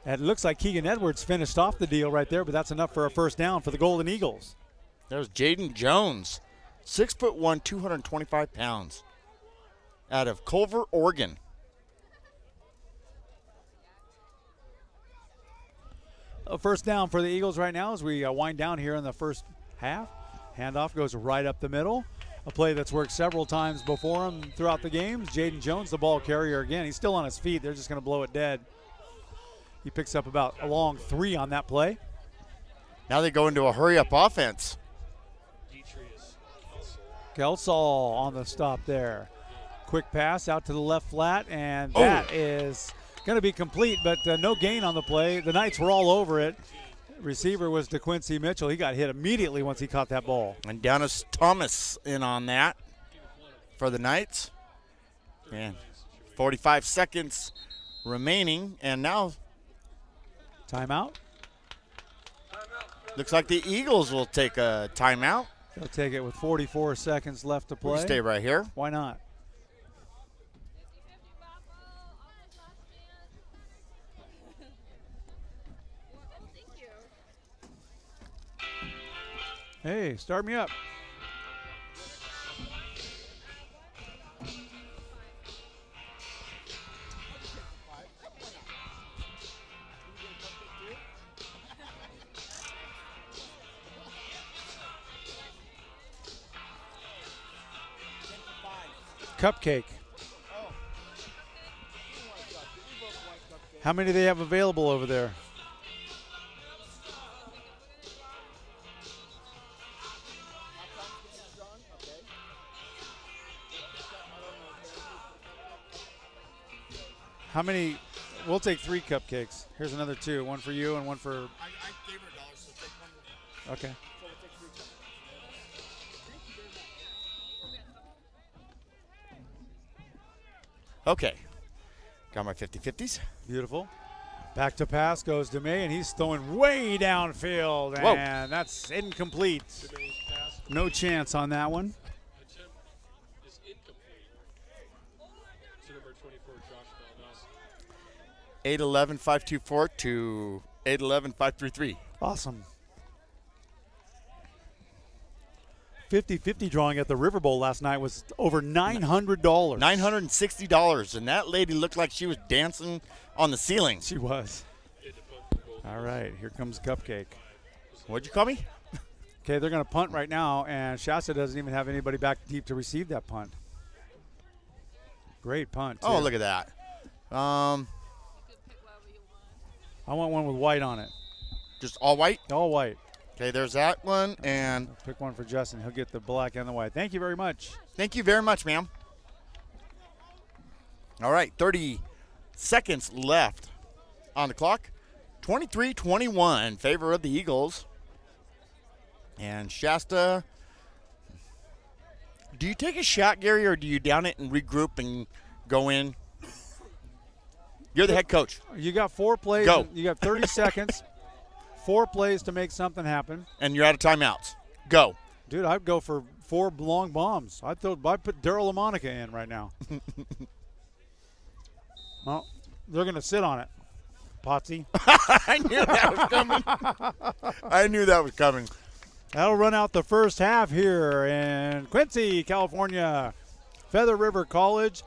it looks like Keegan Edwards finished off the deal right there, but that's enough for a first down for the Golden Eagles. There's Jaden Jones, 6'1", 225 pounds, out of Culver, Oregon. A first down for the Eagles right now as we wind down here in the first half. Handoff goes right up the middle. A play that's worked several times before him throughout the games. Jaden Jones, the ball carrier again. He's still on his feet. They're just going to blow it dead. He picks up about a long 3 on that play. Now they go into a hurry-up offense. Gelsall on the stop there. Quick pass out to the left flat, and that is going to be complete, but no gain on the play. The Knights were all over it. Receiver was DeQuincy Mitchell. He got hit immediately once he caught that ball. And Dennis Thomas in on that for the Knights. And 45 seconds remaining, and now timeout. Looks like the Eagles will take a timeout. They'll take it with 44 seconds left to play. We'll stay right here. Why not? Hey, start me up. Cupcake. How many do they have available over there? How many? We'll take 3 cupcakes. Here's another 2. One for you and one for. I gave her $1, so take one. Okay. Okay. Got my 50-50s. Beautiful. Back to pass goes to May, and he's throwing way downfield, Whoa. and that's incomplete. No chance on that one. 811-524 to 811-533. Awesome. 50-50 drawing at the River Bowl last night was over $900. $960, and that lady looked like she was dancing on the ceiling. She was. All right, here comes Cupcake. What'd you call me? Okay, they're going to punt right now, and Shasta doesn't even have anybody back deep to receive that punt. Great punt. Oh, look at that. I want one with white on it. Just all white? All white. Okay, there's that one, and I'll pick one for Justin. He'll get the black and the white. Thank you very much. Thank you very much, ma'am. All right, 30 seconds left on the clock. 23-21 in favor of the Eagles. And Shasta, do you take a shot, Gary, or do you down it and regroup and go in? You're the head coach. You got 4 plays. Go. You got 30 seconds. 4 plays to make something happen. And you're out of timeouts. Go. Dude, I'd go for 4 long bombs. I'd put Daryl LaMonica in right now. Well, they're going to sit on it. Potsy. I knew that was coming. I knew that was coming. That'll run out the first half here in Quincy, California. Feather River College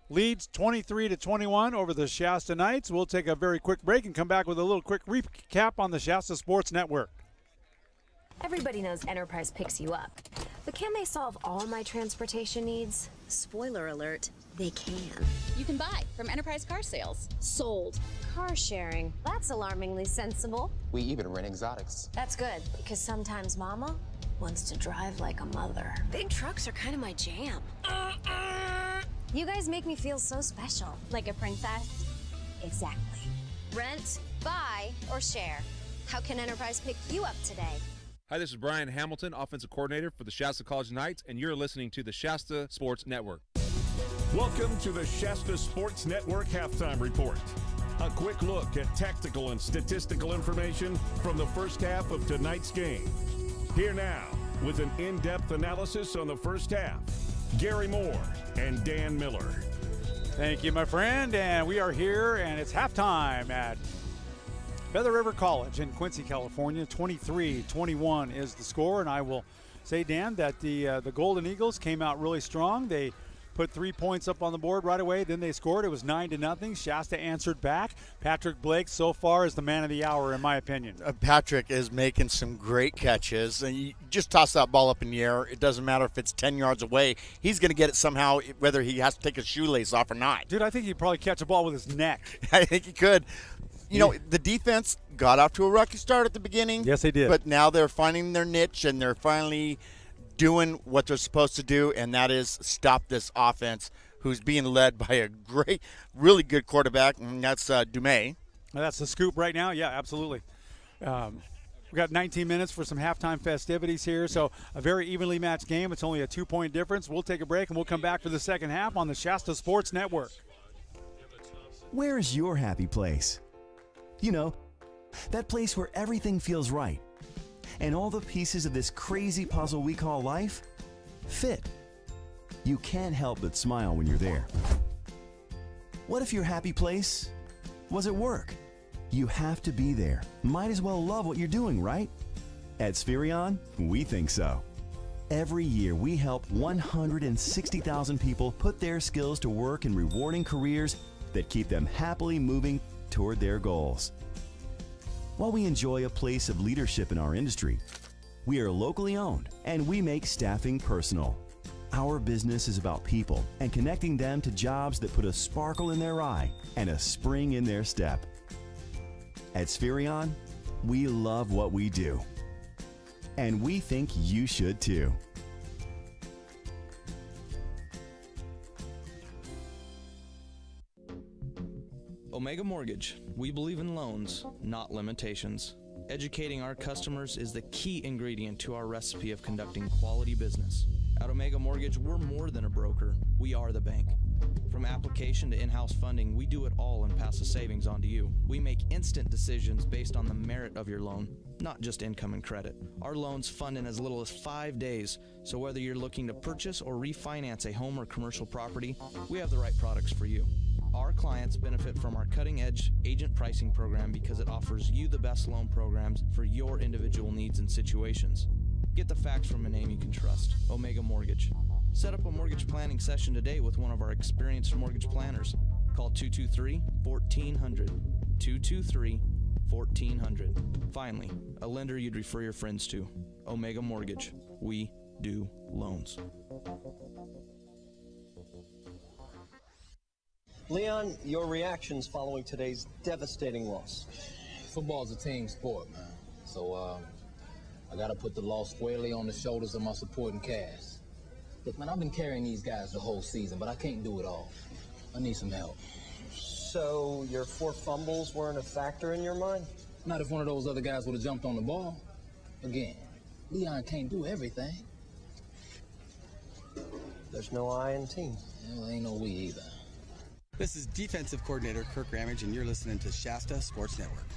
leads 23-21 over the Shasta Knights. We'll take a very quick break and come back with a little quick recap on the Shasta Sports Network. Everybody knows Enterprise picks you up. But can they solve all my transportation needs? Spoiler alert, they can. You can buy from Enterprise Car Sales. Sold. Car sharing. That's alarmingly sensible. We even rent exotics. That's good, because sometimes Mama wants to drive like a mother. Big trucks are kind of my jam. You guys make me feel so special. Like a princess? Exactly. Rent, buy, or share. How can Enterprise pick you up today? Hi, this is Brian Hamilton, offensive coordinator for the Shasta College Knights, and you're listening to the Shasta Sports Network. Welcome to the Shasta Sports Network Halftime Report. A quick look at tactical and statistical information from the first half of tonight's game. Here now, with an in-depth analysis on the first half, Gary Moore and Dan Miller. Thank you, my friend. And we are here, and it's halftime at Feather River College in Quincy, California. 23-21 is the score, and I will say, Dan, that the Golden Eagles came out really strong. They put 3 points up on the board right away. Then they scored. It was 9-0. Shasta answered back. Patrick Blake so far is the man of the hour, in my opinion. Patrick is making some great catches. And you just toss that ball up in the air. It doesn't matter if it's 10 yards away. He's going to get it somehow, whether he has to take his shoelace off or not. Dude, I think he'd probably catch a ball with his neck. I think he could. You know, the defense got off to a rocky start at the beginning. Yes, they did. But now they're finding their niche, and they're finally doing what they're supposed to do, and that is stop this offense, who's being led by a great, really good quarterback, and that's Dumais. That's the scoop right now. Yeah, absolutely. We got 19 minutes for some halftime festivities here, so a very evenly matched game. It's only a 2-point difference. We'll take a break, and we'll come back for the second half on the Shasta Sports Network. Where is your happy place? You know, that place where everything feels right and all the pieces of this crazy puzzle we call life fit. You can't help but smile when you're there. What if your happy place was at work? You have to be there. Might as well love what you're doing, right? At Spherion, we think so. Every year, we help 160,000 people put their skills to work in rewarding careers that keep them happily moving toward their goals. While we enjoy a place of leadership in our industry, we are locally owned and we make staffing personal. Our business is about people and connecting them to jobs that put a sparkle in their eye and a spring in their step. At Spherion, we love what we do. And we think you should too. Omega Mortgage. We believe in loans, not limitations. Educating our customers is the key ingredient to our recipe of conducting quality business. At Omega Mortgage, we're more than a broker. We are the bank. From application to in-house funding, we do it all and pass the savings on to you. We make instant decisions based on the merit of your loan, not just income and credit. Our loans fund in as little as 5 days, so whether you're looking to purchase or refinance a home or commercial property, we have the right products for you. Our clients benefit from our cutting-edge agent pricing program because it offers you the best loan programs for your individual needs and situations. Get the facts from a name you can trust, Omega Mortgage. Set up a mortgage planning session today with one of our experienced mortgage planners. Call 223-1400, 223-1400. Finally, a lender you'd refer your friends to, Omega Mortgage. We do loans. Leon, your reactions following today's devastating loss? Football's a team sport, man. So I got to put the loss squarely on the shoulders of my supporting cast. Look, man, I've been carrying these guys the whole season, but I can't do it all. I need some help. So your 4 fumbles weren't a factor in your mind? Not if one of those other guys would have jumped on the ball. Again, Leon can't do everything. There's no I in team. Well, ain't no we either. This is Defensive Coordinator Kirk Ramage, and you're listening to Shasta Sports Network.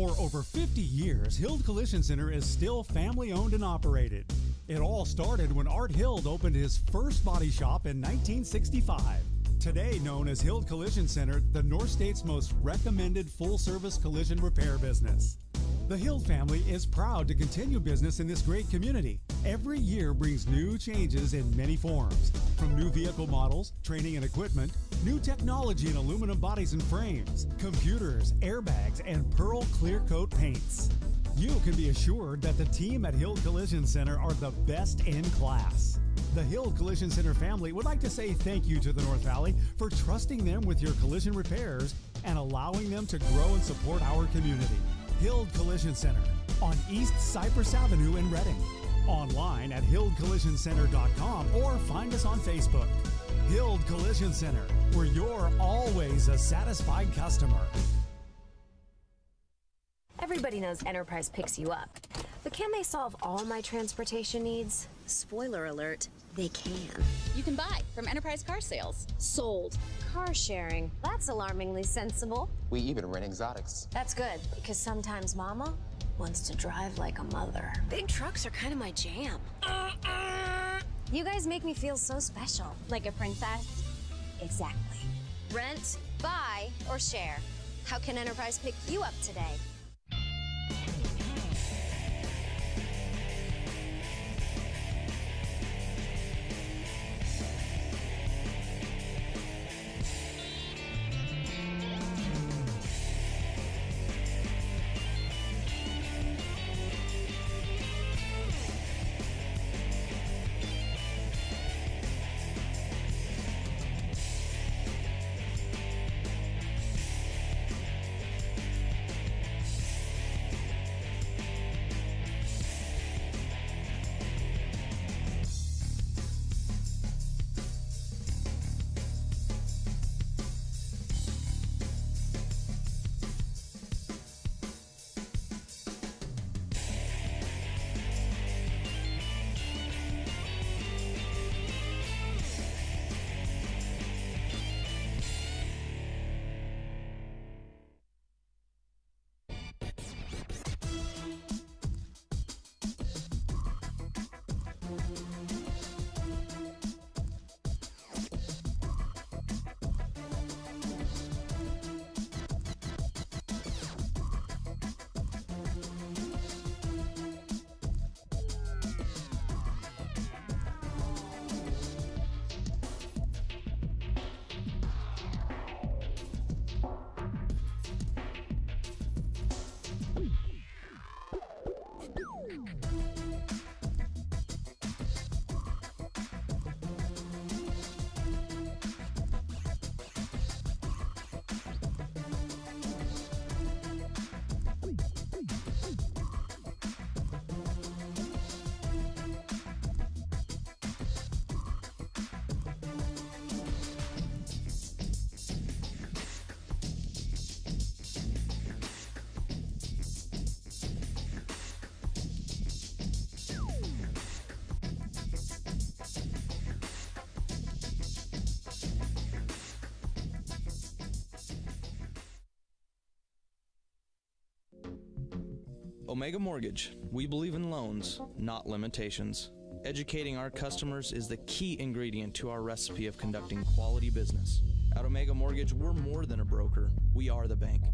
For over 50 years, Hild Collision Center is still family owned and operated. It all started when Art Hild opened his first body shop in 1965. Today known as Hild Collision Center, the North State's most recommended full-service collision repair business. The Hild family is proud to continue business in this great community. Every year brings new changes in many forms, from new vehicle models, training and equipment, new technology in aluminum bodies and frames, computers, airbags, and pearl clear coat paints. You can be assured that the team at Hild Collision Center are the best in class. The Hild Collision Center family would like to say thank you to the North Valley for trusting them with your collision repairs and allowing them to grow and support our community. Hild Collision Center on East Cypress Avenue in Reading. Online at hildcollisioncenter.com or find us on Facebook. Hild Collision Center, where you're always a satisfied customer. Everybody knows Enterprise picks you up. But can they solve all my transportation needs? Spoiler alert, they can. You can buy from Enterprise Car Sales. Sold. Car sharing. That's alarmingly sensible. We even rent exotics. That's good, because sometimes Mama wants to drive like a mother. Big trucks are kind of my jam. You guys make me feel so special. Like a princess? Exactly. Rent, buy, or share. How can Enterprise pick you up today? Omega Mortgage. We believe in loans, not limitations. Educating our customers is the key ingredient to our recipe of conducting quality business. At Omega Mortgage, we're more than a broker. We are the bank.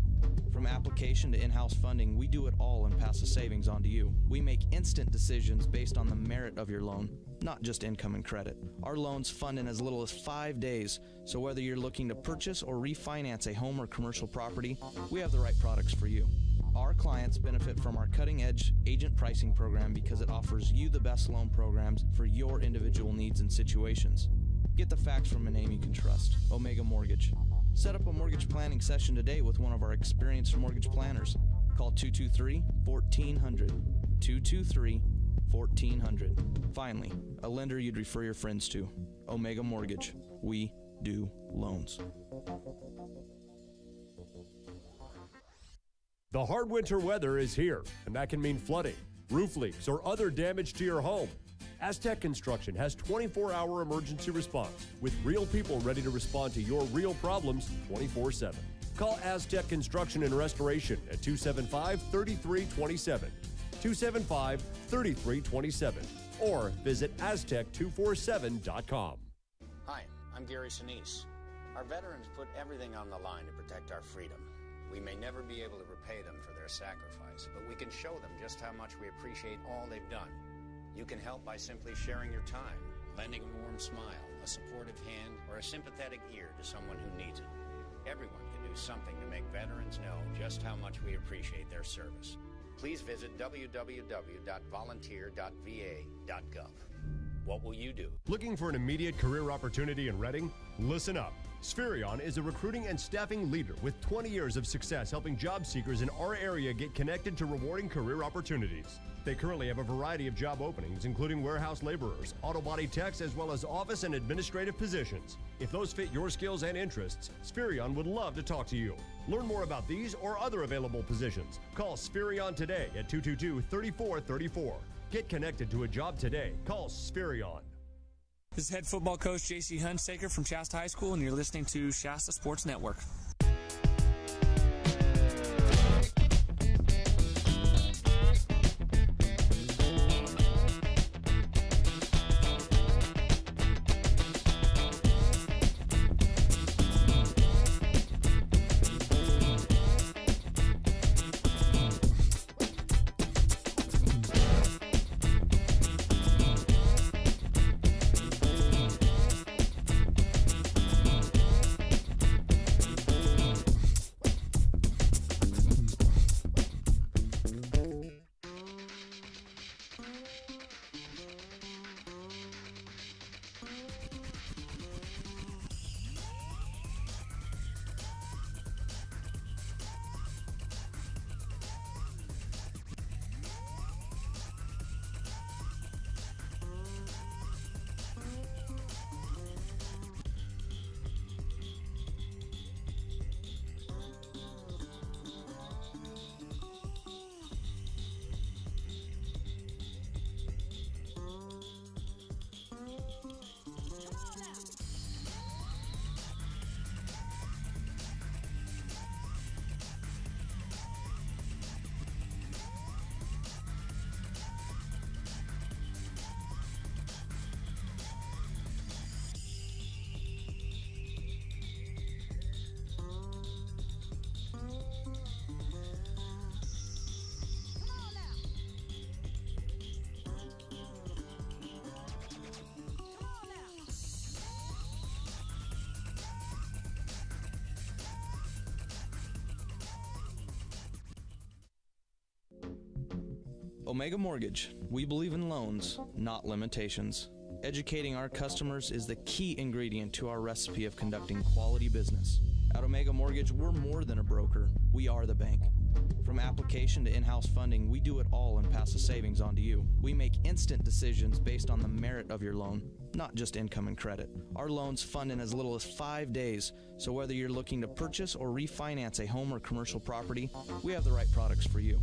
From application to in-house funding, we do it all and pass the savings on to you. We make instant decisions based on the merit of your loan, not just income and credit. Our loans fund in as little as 5 days, so whether you're looking to purchase or refinance a home or commercial property, we have the right products for you. Our clients benefit from our cutting-edge agent pricing program because it offers you the best loan programs for your individual needs and situations. Get the facts from a name you can trust, Omega Mortgage. Set up a mortgage planning session today with one of our experienced mortgage planners. Call 223-1400, 223-1400. Finally, a lender you'd refer your friends to, Omega Mortgage. We do loans. The hard winter weather is here, and that can mean flooding, roof leaks, or other damage to your home. Aztec Construction has 24-hour emergency response with real people ready to respond to your real problems 24/7. Call Aztec Construction and Restoration at 275-3327, 275-3327, or visit Aztec247.com. Hi, I'm Gary Sinise. Our veterans put everything on the line to protect our freedom. We may never be able to repay them for their sacrifice, but we can show them just how much we appreciate all they've done. You can help by simply sharing your time, lending a warm smile, a supportive hand, or a sympathetic ear to someone who needs it. Everyone can do something to make veterans know just how much we appreciate their service. Please visit www.volunteer.va.gov. What will you do? Looking for an immediate career opportunity in Reading? Listen up. Spherion is a recruiting and staffing leader with 20 years of success helping job seekers in our area get connected to rewarding career opportunities. They currently have a variety of job openings, including warehouse laborers, auto body techs, as well as office and administrative positions. If those fit your skills and interests, Spherion would love to talk to you. Learn more about these or other available positions. Call Spherion today at 222-3434. Get connected to a job today. Call Spherion. This is head football coach J.C. Hunsaker from Shasta High School, and you're listening to Shasta Sports Network. Omega Mortgage. We believe in loans, not limitations. Educating our customers is the key ingredient to our recipe of conducting quality business. At Omega Mortgage, we're more than a broker. We are the bank. From application to in-house funding, we do it all and pass the savings on to you. We make instant decisions based on the merit of your loan, not just income and credit. Our loans fund in as little as 5 days, so whether you're looking to purchase or refinance a home or commercial property, we have the right products for you.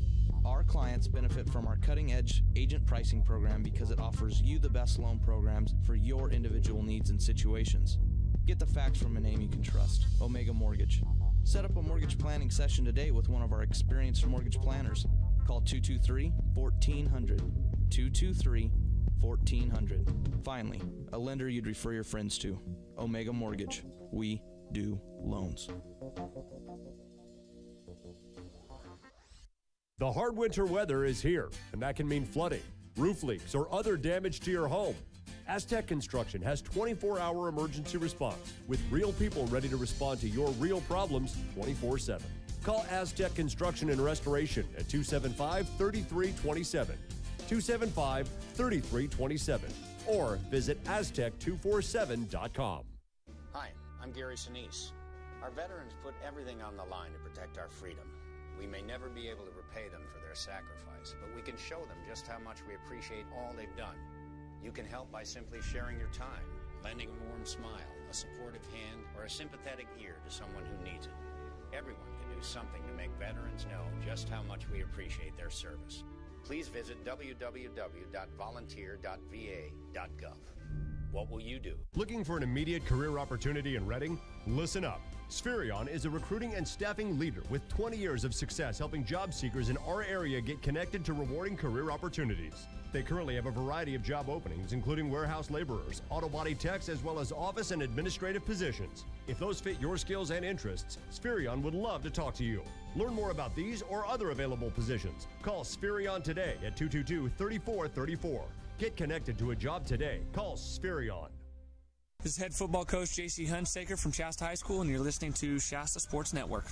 Our clients benefit from our cutting-edge agent pricing program because it offers you the best loan programs for your individual needs and situations. Get the facts from a name you can trust, Omega Mortgage. Set up a mortgage planning session today with one of our experienced mortgage planners. Call 223-1400, 223-1400. Finally, a lender you'd refer your friends to, Omega Mortgage. We do loans. The hard winter weather is here, and that can mean flooding, roof leaks, or other damage to your home. Aztec Construction has 24-hour emergency response with real people ready to respond to your real problems 24/7. Call Aztec Construction and Restoration at 275-3327, 275-3327, or visit Aztec247.com. Hi, I'm Gary Sinise. Our veterans put everything on the line to protect our freedom. We may never be able to repay them for their sacrifice, but we can show them just how much we appreciate all they've done. You can help by simply sharing your time, lending a warm smile, a supportive hand, or a sympathetic ear to someone who needs it. Everyone can do something to make veterans know just how much we appreciate their service. Please visit www.volunteer.va.gov. What will you do? Looking for an immediate career opportunity in Reading? Listen up. Spherion is a recruiting and staffing leader with 20 years of success helping job seekers in our area get connected to rewarding career opportunities. They currently have a variety of job openings, including warehouse laborers, auto body techs, as well as office and administrative positions. If those fit your skills and interests, Spherion would love to talk to you. Learn more about these or other available positions. Call Spherion today at 222-3434. Get connected to a job today. Call Spherion. This is head football coach J.C. Hunsaker from Shasta High School, and you're listening to Shasta Sports Network.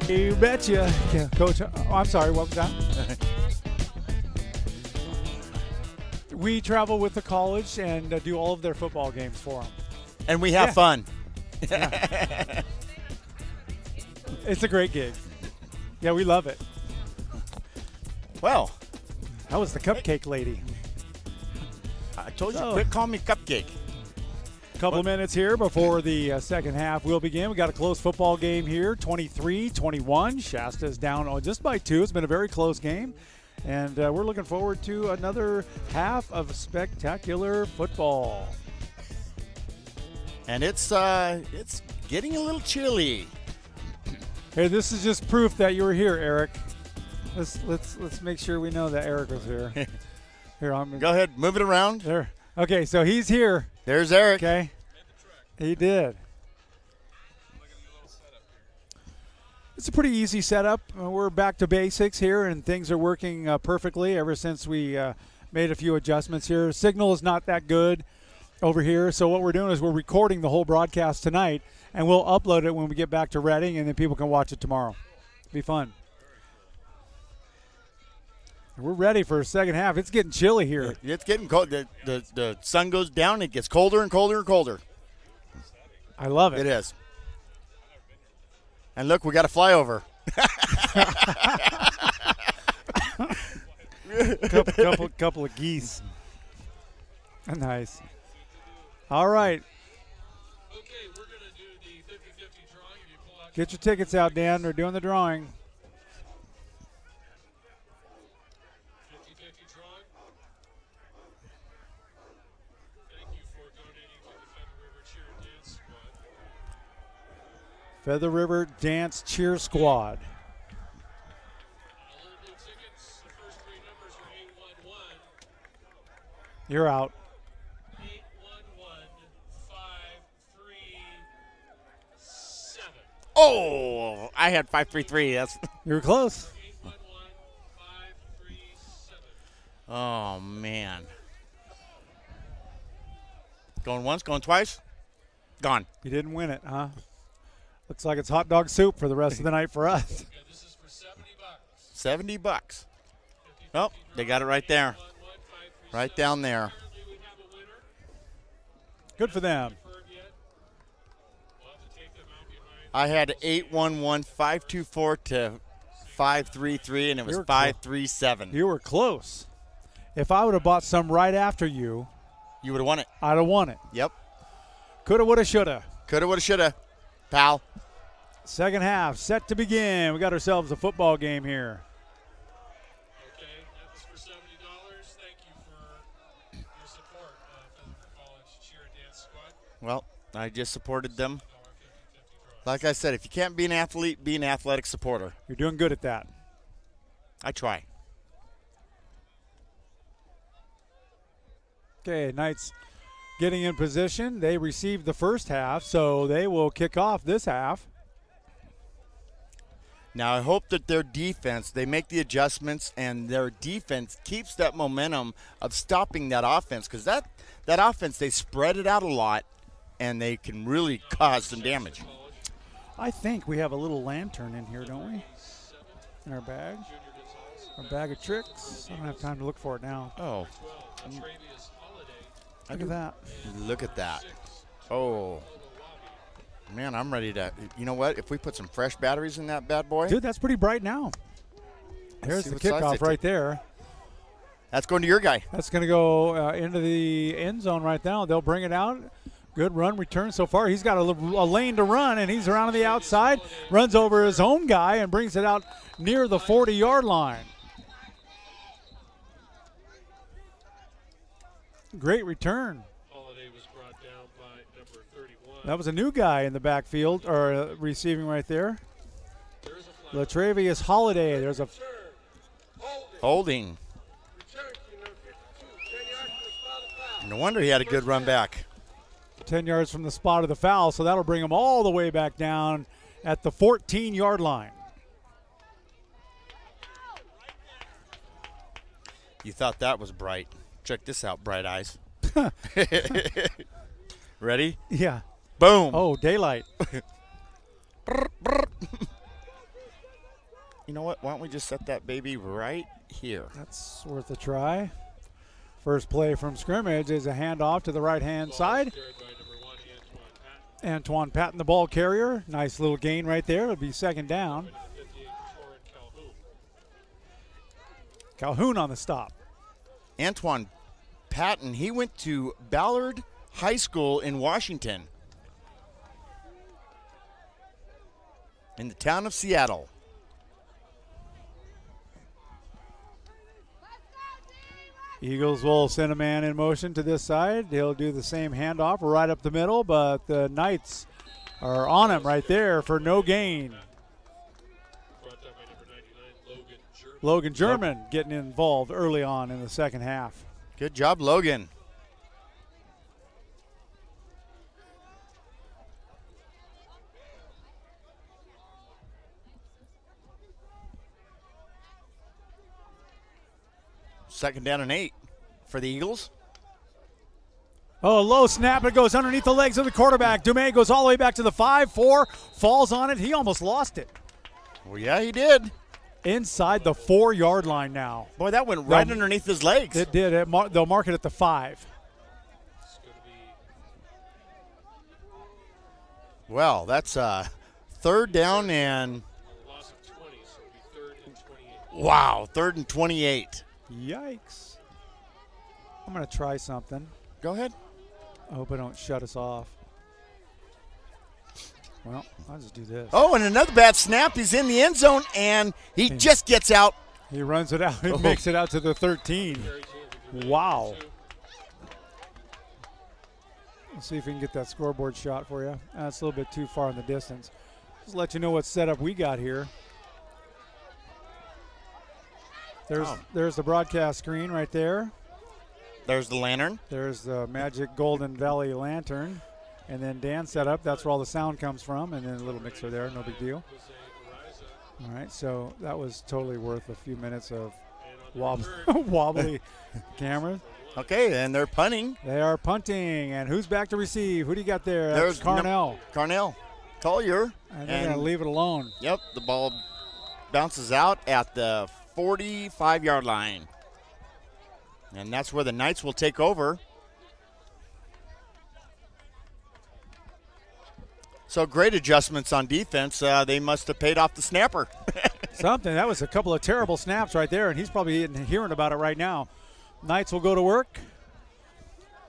You betcha. Yeah, Coach, I'm sorry, what was that? We travel with the college and do all of their football games for them. And we have fun. Yeah. It's a great gig. Yeah, we love it. Well. That was the cupcake lady. I told you, quit calling me Cupcake. Couple of minutes here before the second half will begin. We got a close football game here, 23-21. Shasta is down just by 2. It's been a very close game. And we're looking forward to another half of spectacular football. And it's getting a little chilly. Hey, this is just proof that you were here, Eric. Let's make sure we know that Eric was here. Here, go ahead, move it around. There. Okay, so he's here. There's Eric. Okay. He did. It's a pretty easy setup. We're back to basics here, and things are working perfectly ever since we made a few adjustments here. Signal is not that good over here, so what we're doing is we're recording the whole broadcast tonight, and we'll upload it when we get back to Reading, and then people can watch it tomorrow. It'll be fun. We're ready for a second half. It's getting chilly here. It's getting cold. The sun goes down. It gets colder and colder and colder. I love it. It is. And look, we got a flyover. couple of geese. Nice. All right. Get your tickets out, Dan. They're doing the drawing. Feather River Dance Cheer Squad. You're out. 811-537. Oh, I had 533. That's you were close. Oh man. Going once, going twice. Gone. You didn't win it, huh? Looks like it's hot dog soup for the rest of the night for us. This is for $70. Oh, they got it right there. Right down there. Good for them. I had 811-524 to 533, and it was 537. You were close. If I would have bought some right after you, you would have won it. I'd have won it. Yep. Coulda, woulda, shoulda. Coulda, woulda, shoulda, pal. Second half set to begin. We got ourselves a football game here. Okay, that was for $70. Thank you for your support of the College Cheer and Dance Squad. Well, I just supported them. Like I said, if you can't be an athlete, be an athletic supporter. You're doing good at that. I try. Okay, Knights getting in position. They received the first half, so they will kick off this half. Now, I hope that their defense, they make the adjustments, and their defense keeps that momentum of stopping that offense, because that offense, they spread it out a lot, and they can really cause some damage. I think we have a little lantern in here, don't we? In our bag. Our bag of tricks. I don't have time to look for it now. Oh. Look at that. Look at that. Oh. Man, I'm ready to, you know what? If we put some fresh batteries in that bad boy. Dude, that's pretty bright now. There's the kickoff right there. That's going to your guy. That's going to go into the end zone right now. They'll bring it out. Good run return so far. He's got a lane to run, and he's around on the outside. Runs over his own guy and brings it out near the 40-yard line. Great return. Holiday was brought down by number 31. That was a new guy in the backfield, or receiving right there. Latravius Holiday. There's a holding. No wonder he had a good run back. 10 yards from the spot of the foul, so that'll bring him all the way back down at the 14-yard line. You thought that was bright. Check this out, bright eyes. Ready? Yeah. Boom. Oh, daylight. You know what? Why don't we just set that baby right here? That's worth a try. First play from scrimmage is a handoff to the right-hand side. Antoine Patton, the ball carrier. Nice little gain right there. It'll be second down. Calhoun on the stop. Antoine Patton, he went to Ballard High School in Washington, in the town of Seattle. Eagles will send a man in motion to this side. He'll do the same handoff right up the middle, but the Knights are on him right there for no gain. Logan German getting involved early on in the second half. Good job, Logan. Second down and 8 for the Eagles. Oh, low snap. It goes underneath the legs of the quarterback. Dumais goes all the way back to the 5-4, falls on it. He almost lost it. Well, yeah, he did. Inside the 4-yard line now. Boy, that went right underneath his legs. It did. They'll mark it at the 5. Well, that's third down and wow, 3rd and 28. Yikes. I'm going to try something. Go ahead. I hope I don't shut us off. Well, I'll just do this. Oh, and another bad snap. He's in the end zone, and he just gets out. He runs it out. He makes it out to the 13. Wow. Let's see if we can get that scoreboard shot for you. That's a little bit too far in the distance. Just let you know what setup we got here. There's the broadcast screen right there. There's the lantern. There's the Magic Golden Valley lantern. And then Dan set up. That's where all the sound comes from. And then a little mixer there. No big deal. All right, so that was totally worth a few minutes of wobbly cameras. Okay, and they're punting. They are punting. And who's back to receive? Who do you got there? There's That's Carnell. Carnell Collier. And they're going to leave it alone. Yep, the ball bounces out at the 45-yard line. And that's where the Knights will take over. So great adjustments on defense. They must have paid off the snapper. Something. That was a couple of terrible snaps right there, and he's probably hearing about it right now. Knights will go to work.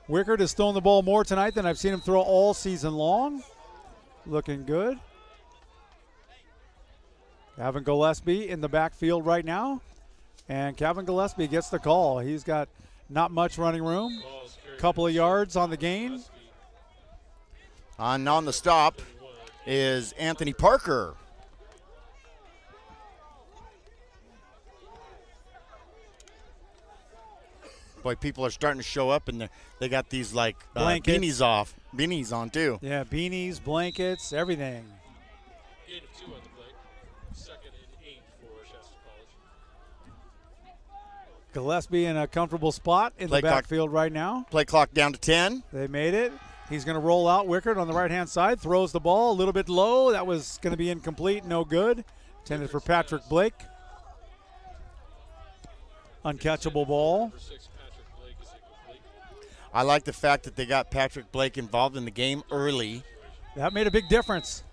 Wickard has thrown the ball more tonight than I've seen him throw all season long. Looking good. Calvin Gillespie in the backfield right now. And Calvin Gillespie gets the call. He's got not much running room. Couple of yards on the gain. On the stop is Anthony Parker. Boy, people are starting to show up, and they got these like beanies on too. Yeah, beanies, blankets, everything. Gain of 2 on the play. 2nd and 8 for Shasta College. Gillespie in a comfortable spot in the backfield right now. Play clock down to 10. They made it. He's going to roll out. Wickard on the right-hand side throws the ball a little bit low. That was going to be incomplete, no good. Intended for Patrick Blake. Uncatchable ball. I like the fact that they got Patrick Blake involved in the game early. That made a big difference.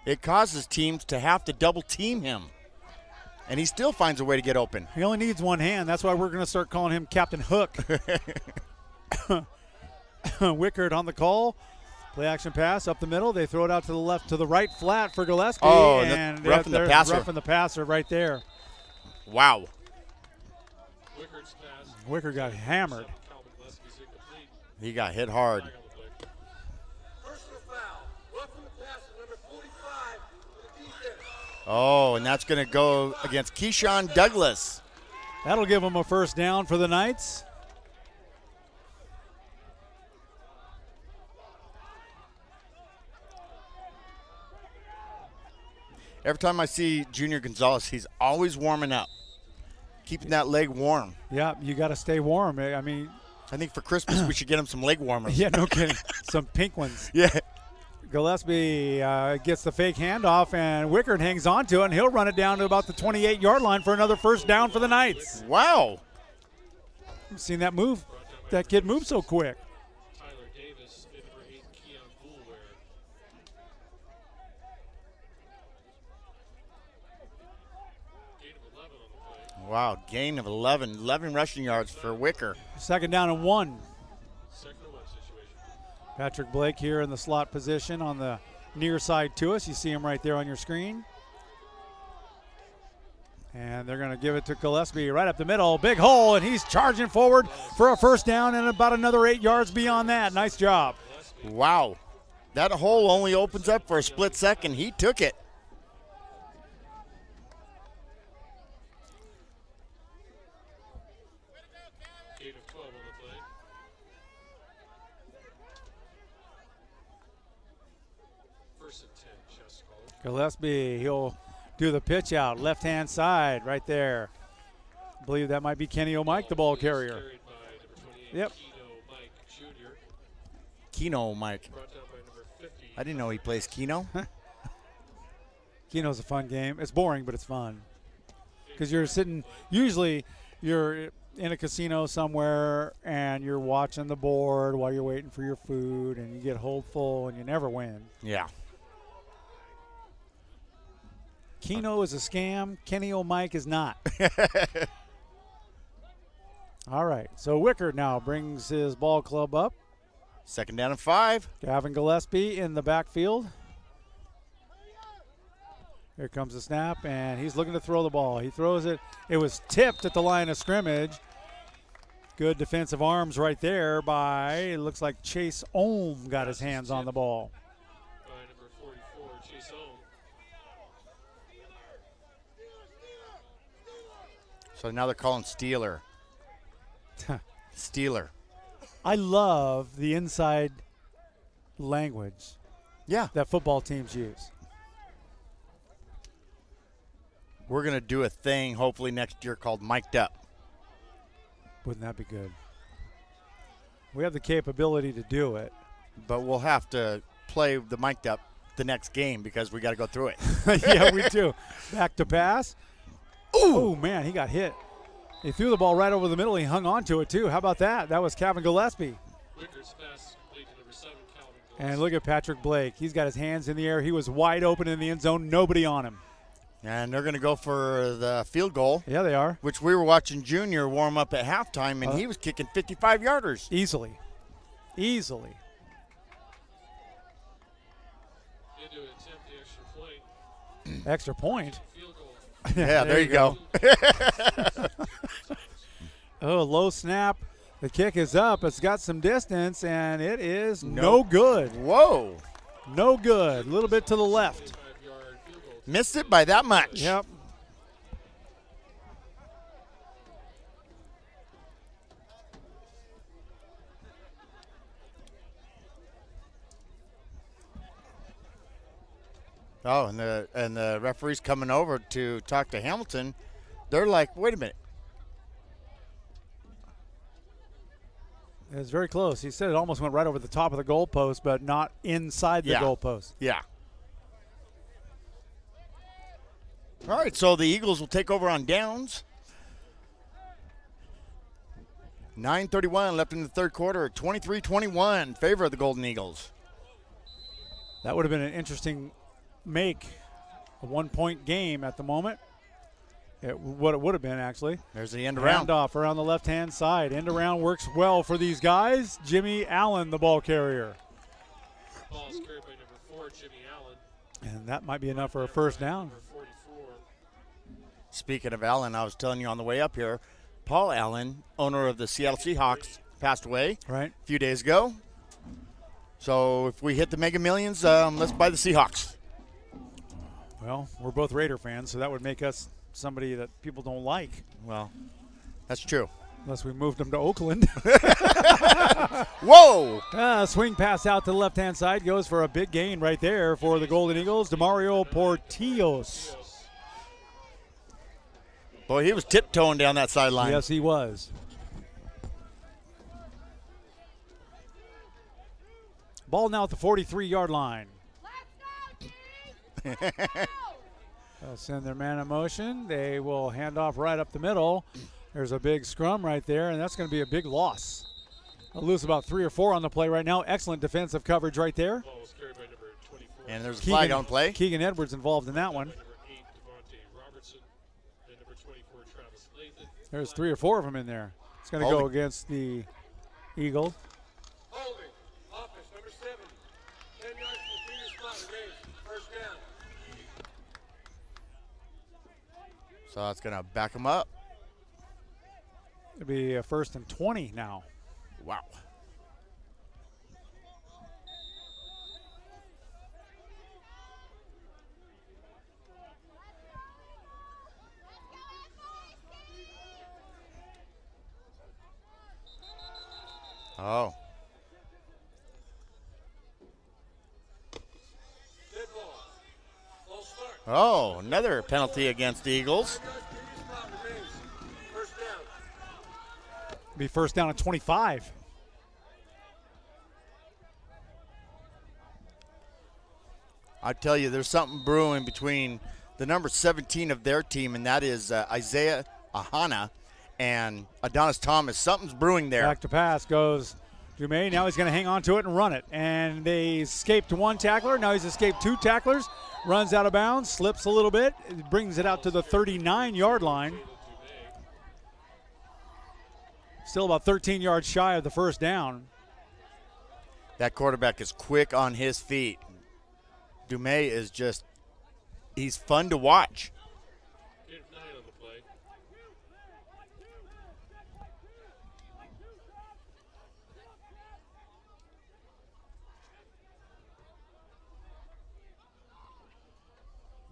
It causes teams to have to double team him. And he still finds a way to get open. He only needs one hand. That's why we're going to start calling him Captain Hook. Wickard on the call. Play action pass up the middle. They throw it out to the left, to the right flat for Gillespie. Oh, and roughing the passer. Roughing the passer right there. Wow. Wickard got hammered. He got hit hard. Oh, and that's going to go against Keyshawn Douglas. That'll give them a first down for the Knights. Every time I see Junior Gonzalez, he's always warming up, keeping that leg warm. Yeah, you got to stay warm. I mean, I think for Christmas we should get him some leg warmers. Yeah, no kidding. Some pink ones. Yeah. Gillespie gets the fake handoff, and Wickard hangs on to it, and he'll run it down to about the 28-yard line for another first down for the Knights. Wow. I've seen that move. That kid move so quick. Wow, gain of 11 rushing yards for Wicker. Second down and 1. Patrick Blake here in the slot position on the near side to us. You see him right there on your screen. And they're going to give it to Gillespie right up the middle. Big hole, and he's charging forward for a first down and about another 8 yards beyond that. Nice job. Wow. That hole only opens up for a split second. He took it. Gillespie, he'll do the pitch out, left-hand side right there. I believe that might be Kenny O'Mike, the ball carrier. Yep. Keno Mike. I didn't know he plays Keno. Keno's a fun game. It's boring, but it's fun. Because you're sitting, usually you're in a casino somewhere and you're watching the board while you're waiting for your food, and you get hopeful and you never win. Yeah. Keno is a scam. Kenny O'Mike is not. All right, so Wickard now brings his ball club up. Second down and 5. Gavin Gillespie in the backfield. Here comes the snap, and he's looking to throw the ball. He throws it. It was tipped at the line of scrimmage. Good defensive arms right there by, it looks like Chase Ohm got his hands on the ball. So now they're calling Steeler. Steeler. I love the inside language that football teams use. We're going to do a thing hopefully next year called Mic'd Up. Wouldn't that be good? We have the capability to do it. But we'll have to play the Mic'd Up the next game because we got to go through it. Yeah, we do. Back to pass. Oh, man, he got hit. He threw the ball right over the middle. He hung on to it, too. How about that? That was Gavin Gillespie. And look at Patrick Blake. He's got his hands in the air. He was wide open in the end zone. Nobody on him. And they're going to go for the field goal. Yeah, they are. Which we were watching Junior warm up at halftime, and he was kicking 55-yarders. Easily. Easily. Extra point? Yeah, there you go. Oh, low snap. The kick is up. It's got some distance, and it is no good. Whoa. No good. A little bit to the left. Missed it by that much. Yep. Oh, and the referee's coming over to talk to Hamilton. They're like, wait a minute. It was very close. He said it almost went right over the top of the goalpost, but not inside the goalpost. Yeah. All right, so the Eagles will take over on downs. 9:31 left in the third quarter, 23-21 in favor of the Golden Eagles. That would have been an interesting make, a one-point game at the moment. What it would have been, actually. There's the end around. Handoff around the left-hand side. End around works well for these guys. Jimmy Allen, the ball carrier. Ball is carried by number 4, Jimmy Allen. And that might be enough for a first down. Speaking of Allen, I was telling you on the way up here, Paul Allen, owner of the Seattle Seahawks, passed away a few days ago. So if we hit the Mega Millions, let's buy the Seahawks. Well, we're both Raider fans, so that would make us somebody that people don't like. Well, that's true. Unless we moved them to Oakland. Whoa! Swing pass out to the left-hand side. Goes for a big gain right there for the Golden Eagles. DeMario Portillos. Boy, he was tiptoeing down that sideline. Yes, he was. Ball now at the 43-yard line. They'll send their man in motion. They will hand off right up the middle. There's a big scrum right there, and that's going to be a big loss. They'll lose about 3 or 4 on the play right now. Excellent defensive coverage right there. And there's a flag on play. Keegan Edwards involved in that one. There's 3 or 4 of them in there. It's going to go against the Eagles. Holding. Offense, number 70. 10 yards from the previous spot remains. First down. So it's going to back him up. It'll be a 1st and 20 now. Wow. Oh. Oh, another penalty against the Eagles. Be 1st down at 25. I tell you, there's something brewing between the number 17 of their team, and that is Isaiah Ahana and Adonis Thomas. Something's brewing there. Back to pass goes Dumais. Now he's going to hang on to it and run it. And they escaped 1 tackler. Now he's escaped 2 tacklers. Runs out of bounds, slips a little bit, brings it out to the 39-yard line. Still about 13 yards shy of the 1st down. That quarterback is quick on his feet. Dumais is just, he's fun to watch.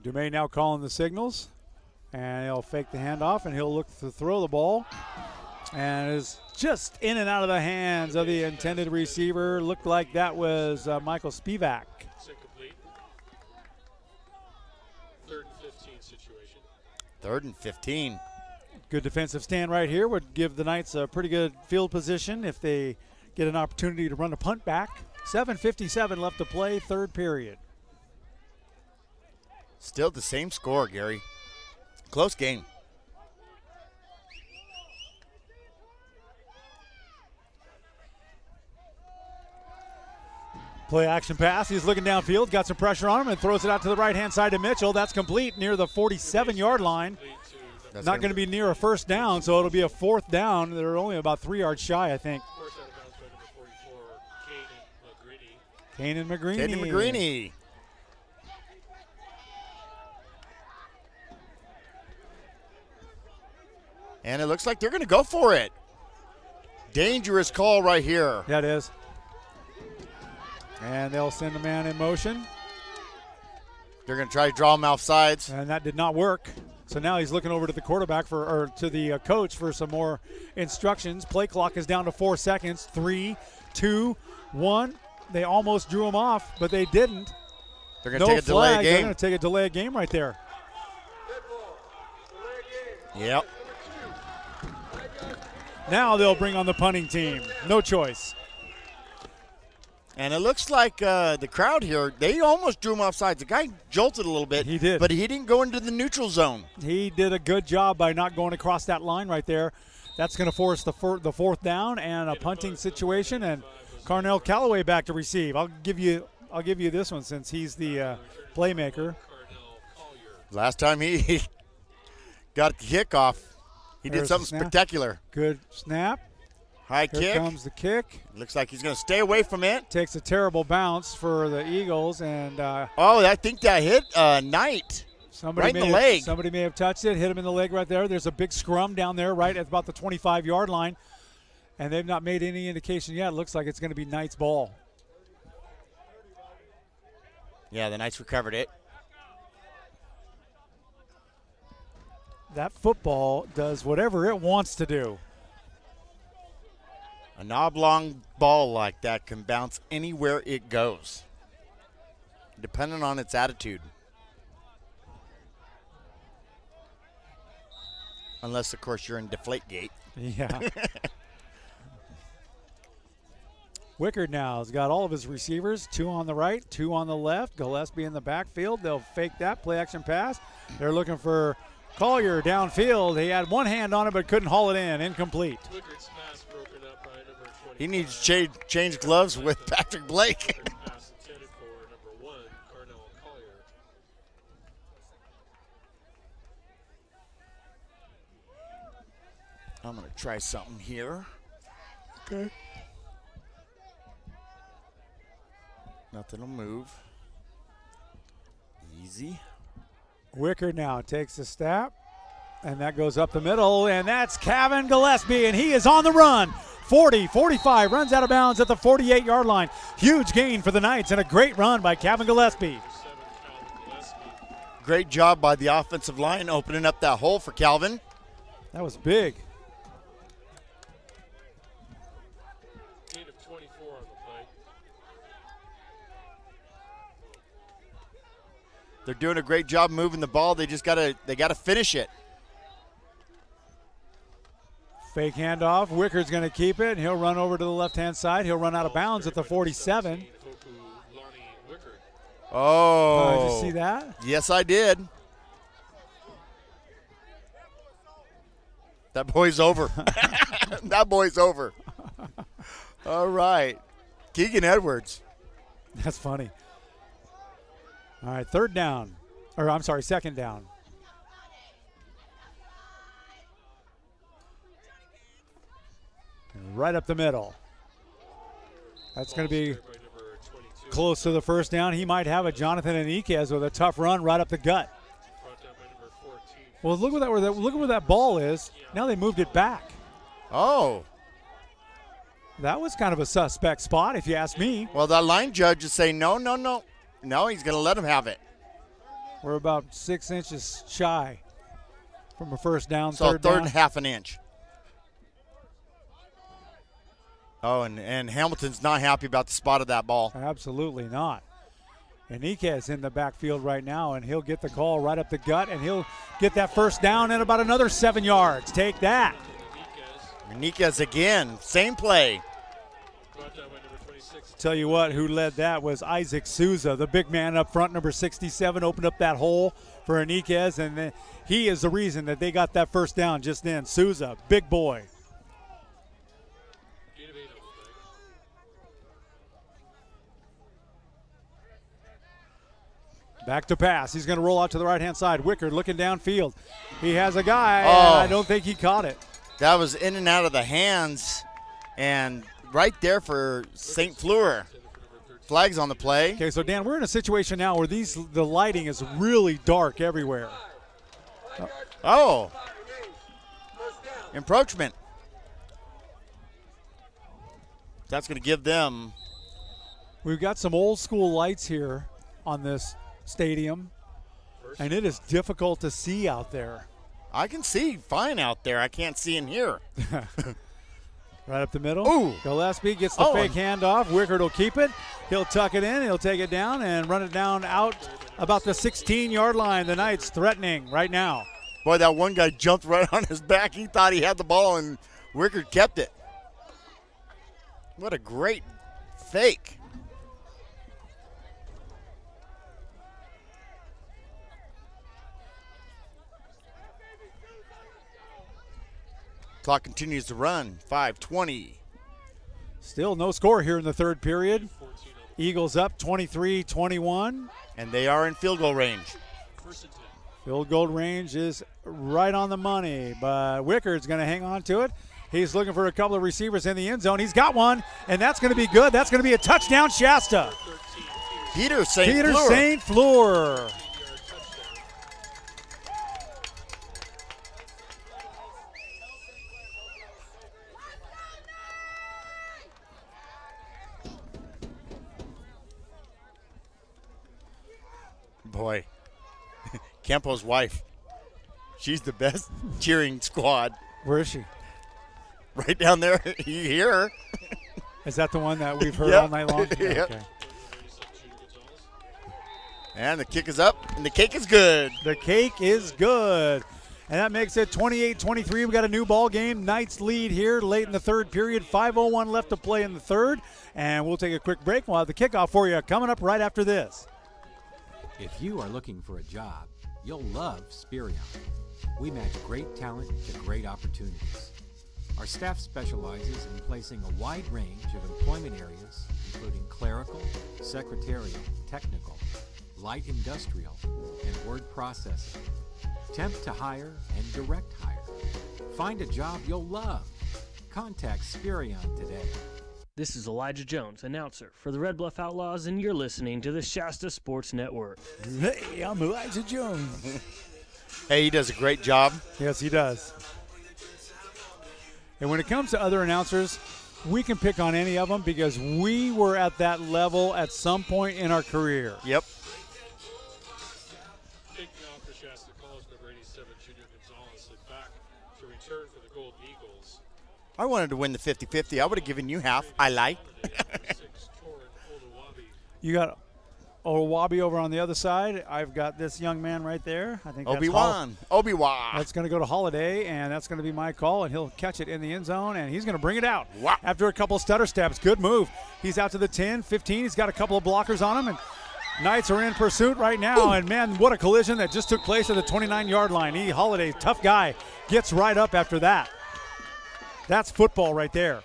Dumais now calling the signals, and he'll fake the handoff, and he'll look to throw the ball. And is just in and out of the hands of the intended receiver. Looked like that was Michael Spivak. Incomplete. 3rd and 15 situation. 3rd and 15. Good defensive stand right here would give the Knights a pretty good field position if they get an opportunity to run a punt back. 7:57 left to play, 3rd period. Still the same score, Gary. Close game. Play action pass. He's looking downfield, got some pressure on him, and throws it out to the right-hand side to Mitchell. That's complete near the 47-yard line. That's not going to be near a 1st down, so it'll be a 4th down. They're only about 3 yards shy, I think. Kanan McGreeny. And it looks like they're going to go for it. Dangerous call right here. That is. And they'll send a man in motion. They're going to try to draw him off sides. And that did not work. So now he's looking over to the quarterback or to the coach for some more instructions. Play clock is down to 4 seconds. 3, 2, 1. They almost drew him off, but they didn't. They're going to take a delay game. They're going to take a delay game right there. Yep. Now they'll bring on the punting team. No choice. And it looks like the crowd here, they almost drew him off sides. The guy jolted a little bit. He did. But he didn't go into the neutral zone. He did a good job by not going across that line right there. That's going to force the 4th down and a punting situation, and Carnell Callaway back to receive. I'll give you this one since he's the playmaker. Last time he got the kickoff, he did something spectacular. Good snap. High kick. Here comes the kick. Looks like he's going to stay away from it. Takes a terrible bounce for the Eagles. And I think that hit Knight right in the leg. Somebody may have touched it, hit him in the leg right there. There's a big scrum down there right at about the 25-yard line. And they've not made any indication yet. It looks like it's going to be Knight's ball. Yeah, the Knights recovered it. that football does whatever it wants to do. An oblong ball like that can bounce anywhere it goes, depending on its attitude. Unless, of course, you're in Deflategate. Yeah. Wickard now has got all of his receivers, 2 on the right, 2 on the left. Gillespie in the backfield. They'll fake that play action pass. They're looking for Collier downfield. He had one hand on it but couldn't haul it in. Incomplete. He needs to change gloves with Patrick Blake. I'm going to try something here. Okay. Nothing will move. Easy. Wickard now takes a step, and that goes up the middle, and that's Kevin Gillespie, and he is on the run. 40, 45, runs out of bounds at the 48-yard line. Huge gain for the Knights, and a great run by Kevin Gillespie. Great job by the offensive line opening up that hole for Calvin. That was big. Gain of 24 on the play. They're doing a great job moving the ball. They gotta finish it. Fake handoff. Wickard's going to keep it, and he'll run over to the left-hand side. He'll run out of bounds at the 47. Oh. Did you see that? Yes, I did. That boy's over. That boy's over. All right. Keegan Edwards. That's funny. All right, second down. Right up the middle. That's going to be close to the first down. He might have a Jonathan Enriquez with a tough run right up the gut. Well, look at where that ball is. Now they moved it back. Oh. That was kind of a suspect spot, if you ask me. Well, that line judge is saying no. No, he's going to let him have it. We're about 6 inches shy from a first down, so third down. And half an inch. Oh, and Hamilton's not happy about the spot of that ball. Absolutely not. Enriquez in the backfield right now, and he'll get the call right up the gut, and he'll get that first down and about another 7 yards. Take that. Enriquez again, same play. Tell you what, who led that was Isaac Souza, the big man up front, number 67, opened up that hole for Enriquez, and then he is the reason that they got that first down just then. Souza, big boy. Back to pass. He's going to roll out to the right-hand side. Wickard looking downfield. He has a guy, and I don't think he caught it. That was in and out of the hands, and right there for St. Fleur. Flags on the play. Okay, so, Dan, we're in a situation now where the lighting is really dark everywhere. Oh. Encroachment. That's going to give them. We've got some old-school lights here on this stadium, and it is difficult to see out there. I can see fine out there. I can't see in here. Right up the middle. Ooh. Gillespie gets the fake handoff. Wickard will keep it. He'll tuck it in. He'll take it down and run it down out about the 16-yard line. The Knights threatening right now. Boy, that one guy jumped right on his back. He thought he had the ball, and Wickard kept it. What a great fake. Clock continues to run. 5:20. Still no score here in the third period. Eagles up 23-21. And they are in field goal range. Field goal range is right on the money, but Wickard's going to hang on to it. He's looking for a couple of receivers in the end zone. He's got one, and that's going to be good. That's going to be a touchdown, Shasta. Peter St. Fleur. Boy, Campo's wife, She's the best cheering squad. Where is she? Right down there. You hear her. Is that the one that we've heard all night long? Yeah, Yep. okay. And the kick is up, and the cake is good. The cake is good. And that makes it 28-23. We've got a new ball game. Knights lead here late in the third period. 5:01 left to play in the third. And we'll take a quick break. We'll have the kickoff for you coming up right after this. If you are looking for a job, you'll love Spirion. We match great talent to great opportunities. Our staff specializes in placing a wide range of employment areas, including clerical, secretarial, technical, light industrial, and word processing. Temp to hire and direct hire. Find a job you'll love. Contact Spirion today. This is Elijah Jones, announcer for the Red Bluff Outlaws, and you're listening to the Shasta Sports Network. Hey, I'm Elijah Jones. Hey, he does a great job. Yes, he does. And when it comes to other announcers, we can pick on any of them because we were at that level at some point in our career. Yep. Taking off for Shasta College, number 87, Junior Gonzalez, and back to return for the Golden Eagles. I wanted to win the 50-50. I would have given you half. I like. You got Owabi over on the other side. I've got this young man right there. I think Obi-Wan. Obi-Wan. That's going to go to Holiday, and that's going to be my call, and he'll catch it in the end zone, and he's going to bring it out. Wow. After a couple of stutter steps. Good move. He's out to the 10, 15. He's got a couple of blockers on him, and Knights are in pursuit right now. Ooh. And, man, what a collision that just took place at the 29-yard line. Holiday, tough guy, gets right up after that. That's football right there.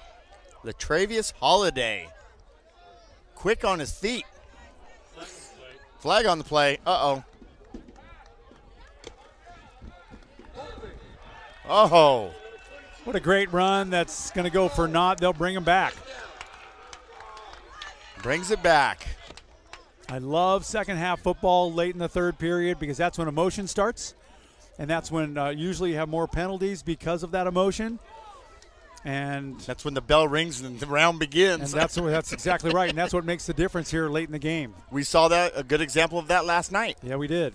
Latravius Holiday. Quick on his feet. Flag on the play. Uh-oh. Oh. What a great run. That's going to go for naught. They'll bring him back. Brings it back. I love second half football late in the third period because that's when emotion starts. And that's when usually you have more penalties because of that emotion. And that's when the bell rings and the round begins. And that's exactly right. And that's what makes the difference here late in the game. We saw a good example of that last night. Yeah, we did.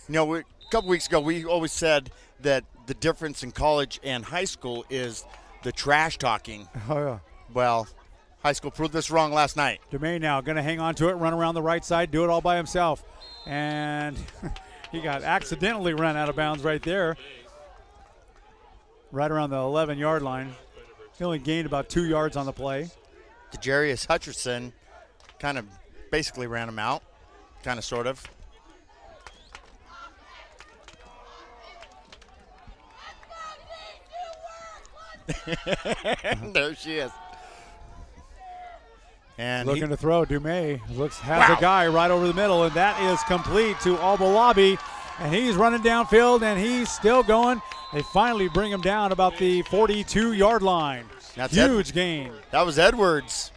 You know, a couple weeks ago, we always said that the difference in college and high school is the trash talking. Oh, yeah. Well, high school proved this wrong last night. DeMay now going to hang on to it, run around the right side, do it all by himself. And he got accidentally run out of bounds right there. Right around the 11-yard line. He only gained about 2 yards on the play. DeJarius Hutcherson kind of basically ran him out, kind of, sort of. There she is. And looking to throw. Dumais has a guy right over the middle, and that is complete to Albawabi. And he's running downfield, and he's still going. They finally bring him down about the 42-yard line. That's huge gain. That was Edwards.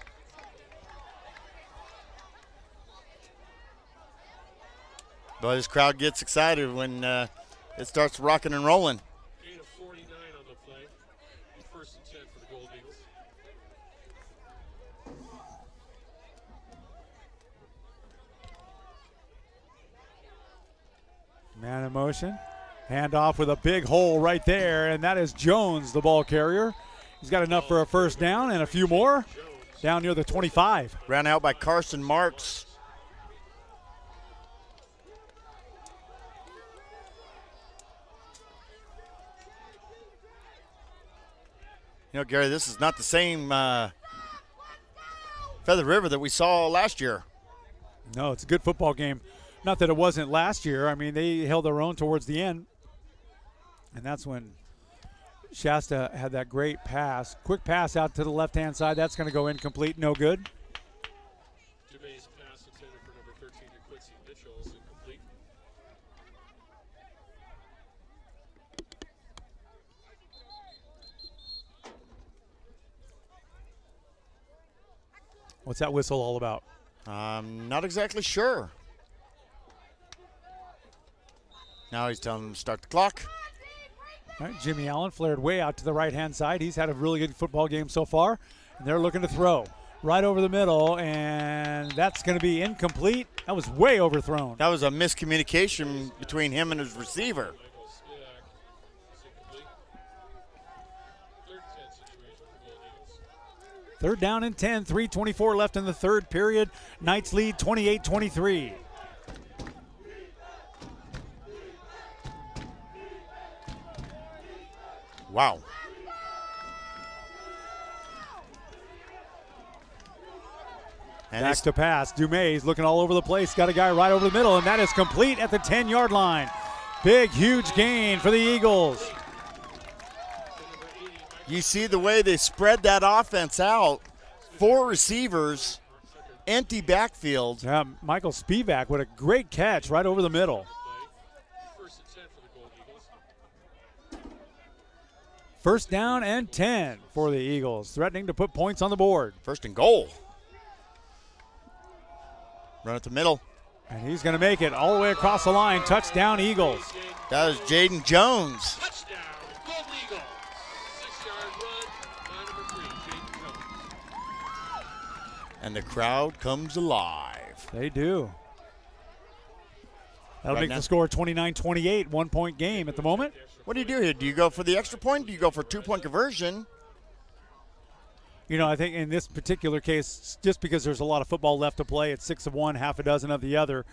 But this crowd gets excited when it starts rocking and rolling. Gain of 49 on the play. First and 10 for the Gold Eagles. Man in motion. Handoff with a big hole right there, and that is Jones, the ball carrier. He's got enough for a first down and a few more down near the 25. Ran out by Carson Marks. You know, Gary, this is not the same Feather River that we saw last year. No, it's a good football game. Not that it wasn't last year. I mean, they held their own towards the end. And that's when Shasta had that great pass. Quick pass out to the left-hand side. That's going to go incomplete. No good. Dumais' pass intended for number 13 to Quincy Mitchell is incomplete. What's that whistle all about? I'm not exactly sure. Now he's telling them to start the clock. All right, Jimmy Allen flared way out to the right-hand side. He's had a really good football game so far. And they're looking to throw right over the middle, and that's going to be incomplete. That was way overthrown. That was a miscommunication between him and his receiver. Third down and 10, 3:24 left in the third period. Knights lead 28-23. Wow. And back to pass. Dumais looking all over the place. Got a guy right over the middle, and that is complete at the 10-yard line. Big, huge gain for the Eagles. You see the way they spread that offense out. 4 receivers, empty backfield. Yeah, Michael Spivak with a great catch right over the middle. First down and 10 for the Eagles, threatening to put points on the board. First and goal. Run at the middle. And he's going to make it all the way across the line. Touchdown, Eagles. That was Jaden Jones. Touchdown, Golden Eagles. 6-yard run, number 3, Jaden Jones. And the crowd comes alive. They do. That'll Right make now. the score 29-28, 1-point game at the moment. What do you do here? Do you go for the extra point? Do you go for 2-point conversion? You know, I think in this particular case, just because there's a lot of football left to play, it's 6 of one, half a dozen of the other.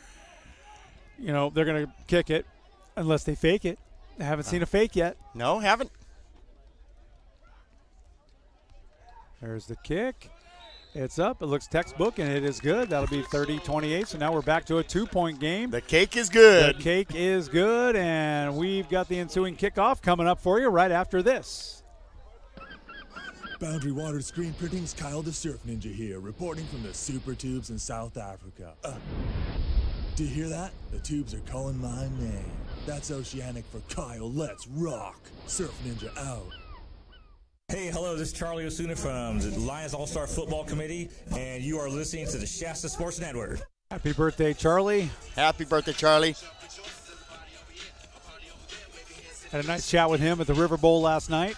You know, they're going to kick it unless they fake it. I haven't seen a fake yet. No, haven't. There's the kick. It's up. It looks textbook, and it is good. That'll be 30-28. So now we're back to a 2-point game. The cake is good. The cake is good, and we've got the ensuing kickoff coming up for you right after this. Boundary Water Screen Printing's Kyle the Surf Ninja here, reporting from the Super Tubes in South Africa. Do you hear that? The tubes are calling my name. That's Oceanic for Kyle. Let's rock. Surf Ninja out. Hey, hello, this is Charlie Osuna from the Lions All-Star Football Committee, and you are listening to the Shasta Sports Network. Happy birthday, Charlie. Happy birthday, Charlie. Had a nice chat with him at the River Bowl last night.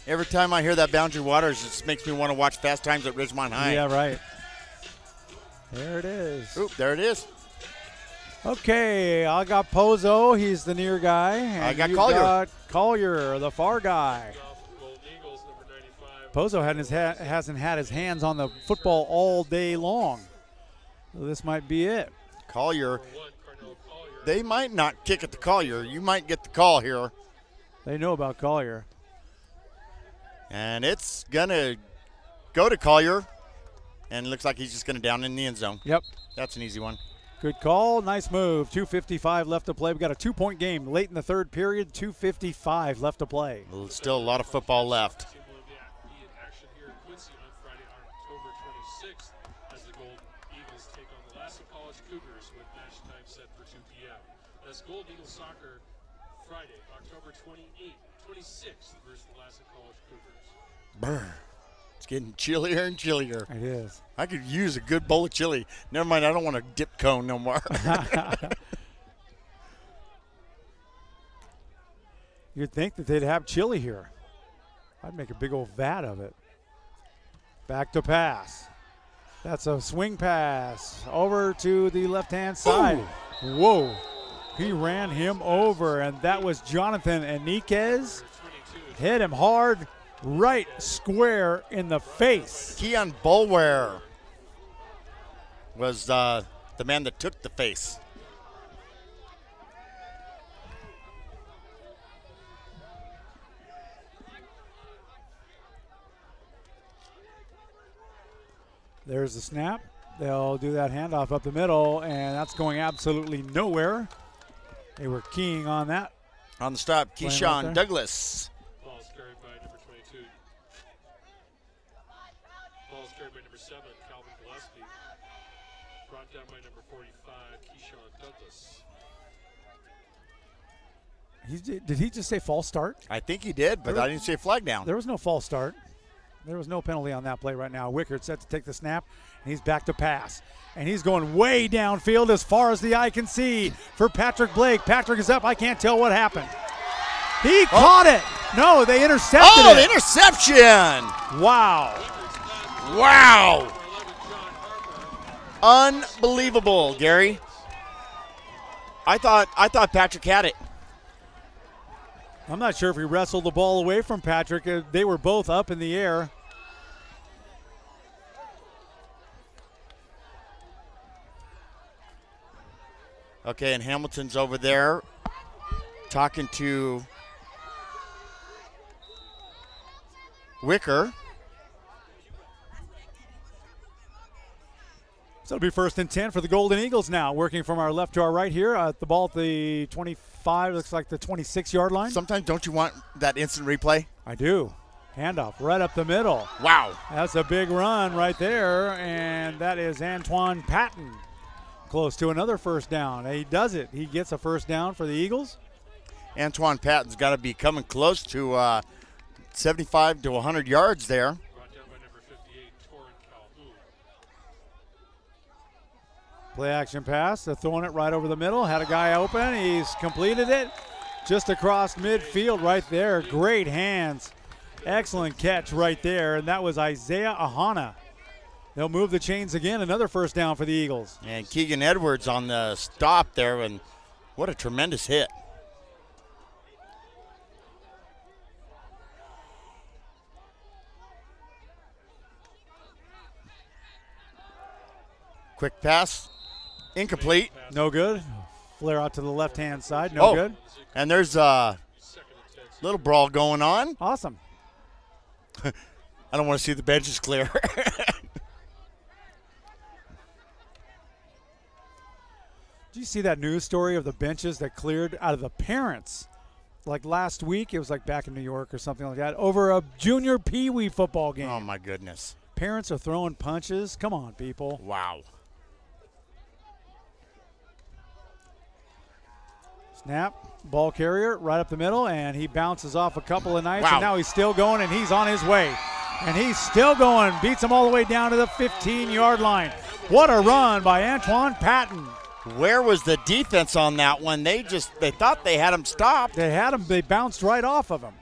Every time I hear that Boundary Waters, it just makes me want to watch Fast Times at Ridgemont High. Yeah, right. There it is. Oop, there it is. Okay, I got Pozo. He's the near guy. And I got you Collier. Got Collier, the far guy. Pozo hasn't had his hands on the football all day long. So this might be it. Collier. They might not kick at the Collier. You might get the call here. They know about Collier. And it's going to go to Collier. And it looks like he's just going to down in the end zone. Yep. That's an easy one. Good call. Nice move. 2:55 left to play. We've got a 2-point game late in the third period. 2:55 left to play. Still a lot of football left. That's Gold Eagles Soccer Friday, October 26th versus the Lassen College Cougars. Brr. It's getting chillier and chillier. It is. I could use a good bowl of chili. Never mind, I don't want a dip cone no more. You'd think that they'd have chili here. I'd make a big old vat of it. Back to pass. That's a swing pass over to the left-hand side. Ooh. Whoa. He ran him over, and that was Jonathan Enriquez. Hit him hard, right square in the face. Keon Bulware was the man that took the face. There's the snap. They'll do that handoff up the middle, and that's going absolutely nowhere. They were keying on that. On the stop, Keyshawn right Douglas. Ball's carried by number 22. Ball's carried by number 7, Calvin Gillespie. Brought down by number 45, Keyshawn Douglas. Did he just say false start? I think he did, but I didn't see a flag down. There was no false start. There was no penalty on that play right now. Wickard set to take the snap, and he's back to pass. And he's going way downfield as far as the eye can see for Patrick Blake. Patrick is up. I can't tell what happened. He caught it. No, they intercepted it. Oh, the interception. Wow. Wow. Unbelievable, Gary. I thought Patrick had it. I'm not sure if he wrestled the ball away from Patrick. They were both up in the air. Okay, and Hamilton's over there talking to Wickard. So it'll be 1st and 10 for the Golden Eagles now, working from our left to our right here. The ball at the 25, looks like the 26-yard line. Sometimes don't you want that instant replay? I do. Handoff right up the middle. Wow. That's a big run right there, and that is Antoine Patton. Close to another first down. He does it. He gets a first down for the Eagles. Antoine Patton's got to be coming close to 75 to 100 yards there. Play action pass. They're throwing it right over the middle. Had a guy open. He's completed it just across midfield right there. Great hands. Excellent catch right there. And that was Isaiah Ahana. They'll move the chains again. Another first down for the Eagles. And Keegan Edwards on the stop there. And what a tremendous hit. Quick pass. Incomplete. No good. Flare out to the left-hand side. No good. And there's a little brawl going on. Awesome. I don't want to see the benches clear. Did you see that news story of the benches that cleared out of the parents? Like last week, it was like back in New York or something like that, over a junior peewee football game. Oh, my goodness. Parents are throwing punches. Come on, people. Wow. Snap, ball carrier right up the middle, and he bounces off a couple of nights, Wow. and now he's still going, and he's on his way. And he's still going, beats him all the way down to the 15-yard line. What a run by Antoine Patton. Where was the defense on that one? They thought they had him stopped. They had him, they bounced right off of him.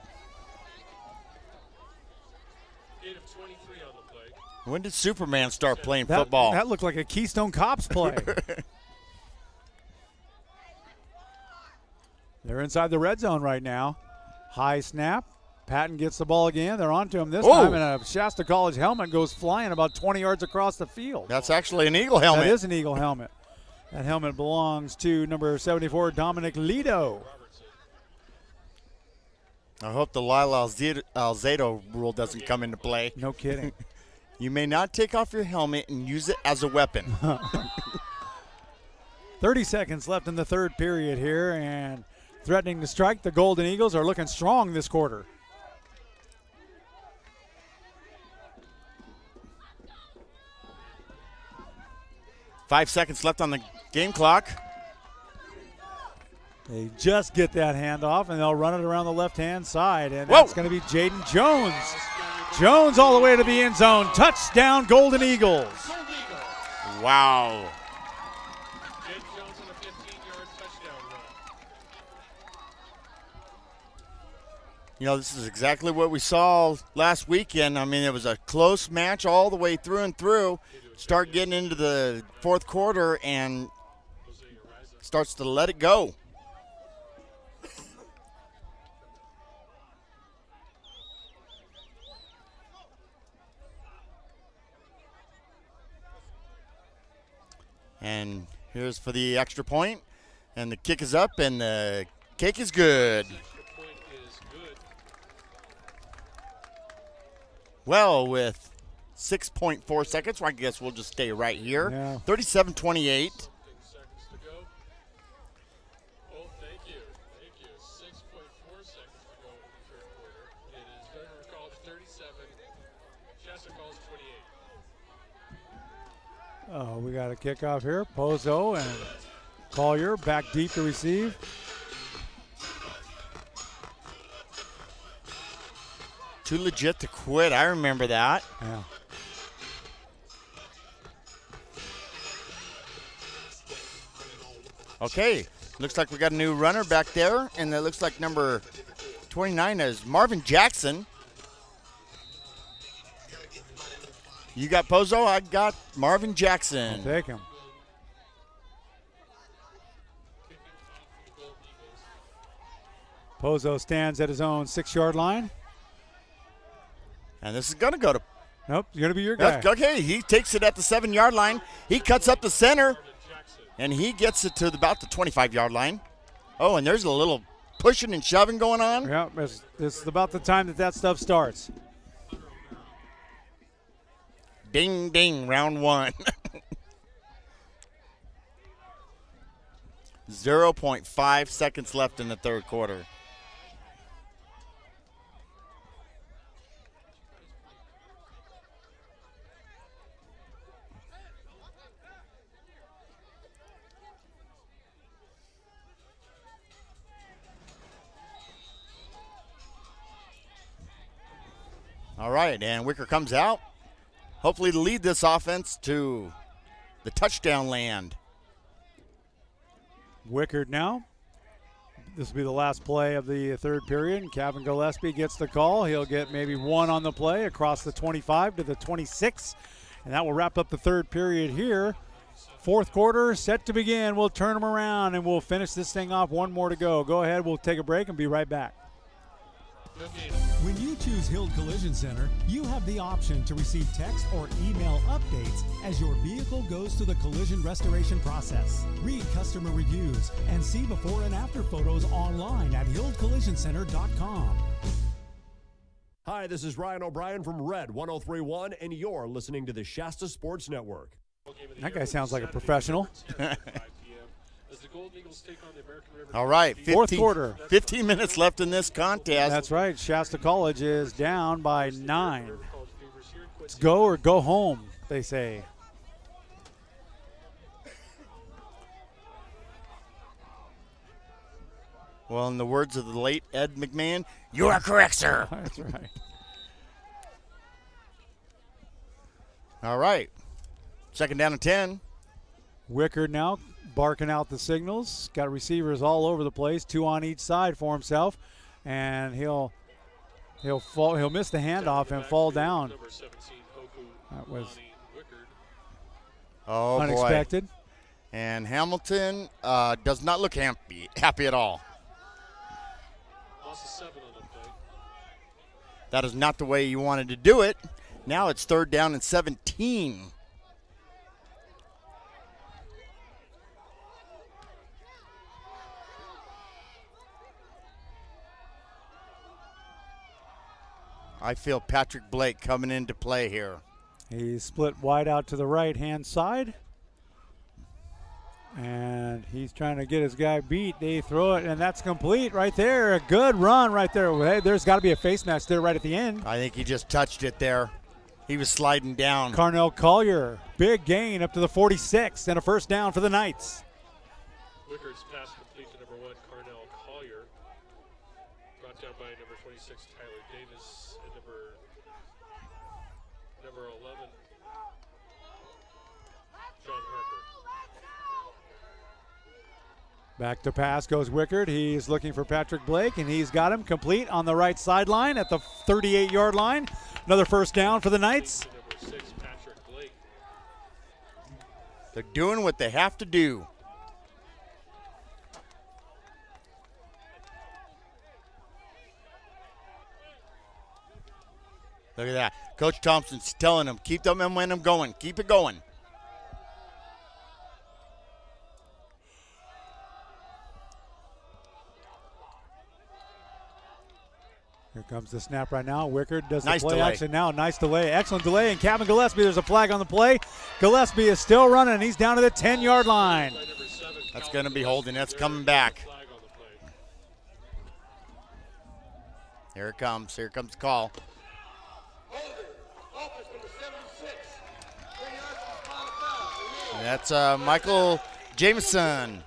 When did Superman start playing football? That looked like a Keystone Cops play. They're inside the red zone right now. High snap. Patton gets the ball again. They're onto him this time, and a Shasta College helmet goes flying about 20 yards across the field. That's actually an Eagle helmet. That is an Eagle helmet. That helmet belongs to number 74, Dominic Lido. I hope the Lyle Alzado rule doesn't come into play. No kidding. You may not take off your helmet and use it as a weapon. 30 seconds left in the third period here, and threatening to strike. The Golden Eagles are looking strong this quarter. Five seconds left on the game clock. They just get that handoff, and they'll run it around the left-hand side, and that's going to be Jaden Jones. Jones all the way to the end zone. Touchdown, Golden Eagles. Wow. You know, this is exactly what we saw last weekend. I mean, it was a close match all the way through and through. Start getting into the fourth quarter and starts to let it go. And here's for the extra point. And the kick is up, and the cake is good. Well, with 6.4 seconds, I guess we'll just stay right here. Yeah. 37-28. Oh, we got a kickoff here. Pozo and Collier back deep to receive. Too legit to quit. I remember that. Yeah. Okay. Looks like we got a new runner back there, and it looks like number 29 is Marvin Jackson. You got Pozo, I got Marvin Jackson. I'll take him. Pozo stands at his own 6-yard line. And this is going to go to... Nope, you're going to be your guy. Okay, he takes it at the 7-yard line. He cuts up the center, and he gets it to about the 25-yard line. Oh, and there's a little pushing and shoving going on. Yeah, this is about the time that stuff starts. Ding, ding, round 1. 0.5 seconds left in the third quarter. All right, and Wickard comes out, hopefully to lead this offense to the touchdown land. Wickard now. This will be the last play of the third period. Kevin Gillespie gets the call. He'll get maybe 1 on the play across the 25 to the 26, and that will wrap up the third period here. Fourth quarter set to begin. We'll turn them around, and we'll finish this thing off. 1 more to go. Go ahead. We'll take a break and be right back. When you choose Hild Collision Center, you have the option to receive text or email updates as your vehicle goes through the collision restoration process. Read customer reviews and see before and after photos online at hildcollisioncenter.com. Hi, this is Ryan O'Brien from Red 103.1, and you're listening to the Shasta Sports Network. That guy sounds like a professional. All right, fourth quarter. 15 minutes left in this contest. That's right. Shasta College is down by 9. It's go or go home, they say. Well, in the words of the late Ed McMahon, you are correct, sir. That's right. All right. Second down and 10. Wickard now barking out the signals. Got receivers all over the place, 2 on each side for himself, and he'll miss the handoff and fall down. That was unexpected. Boy. And Hamilton does not look happy at all. That is not the way you wanted to do it. Now it's third down and 17. I feel Patrick Blake coming into play here. He's split wide out to the right-hand side. And he's trying to get his guy beat. They throw it, and that's complete right there. A good run right there. Hey, there's got to be a face mask there right at the end. I think he just touched it there. He was sliding down. Carnell Collier, big gain up to the 46, and a first down for the Knights. Wickard's pass complete to number 1, Carnell Collier. Brought down by number 26, Tyler Davis, and number 11, John Harper. Back to pass goes Wickard. He's looking for Patrick Blake, and he's got him complete on the right sideline at the 38-yard line. Another first down for the Knights. Number 6, Patrick Blake. They're doing what they have to do. Look at that. Coach Thompson's telling them, keep the momentum going. Keep it going. Here comes the snap right now. Wickard does Nice the play delay. action now. Nice delay. Excellent delay. And Kevin Gillespie, there's a flag on the play. Gillespie is still running. He's down to the 10-yard line. That's going to be holding. That's coming back. Here it comes. Here comes the call. That's Michael Jameson.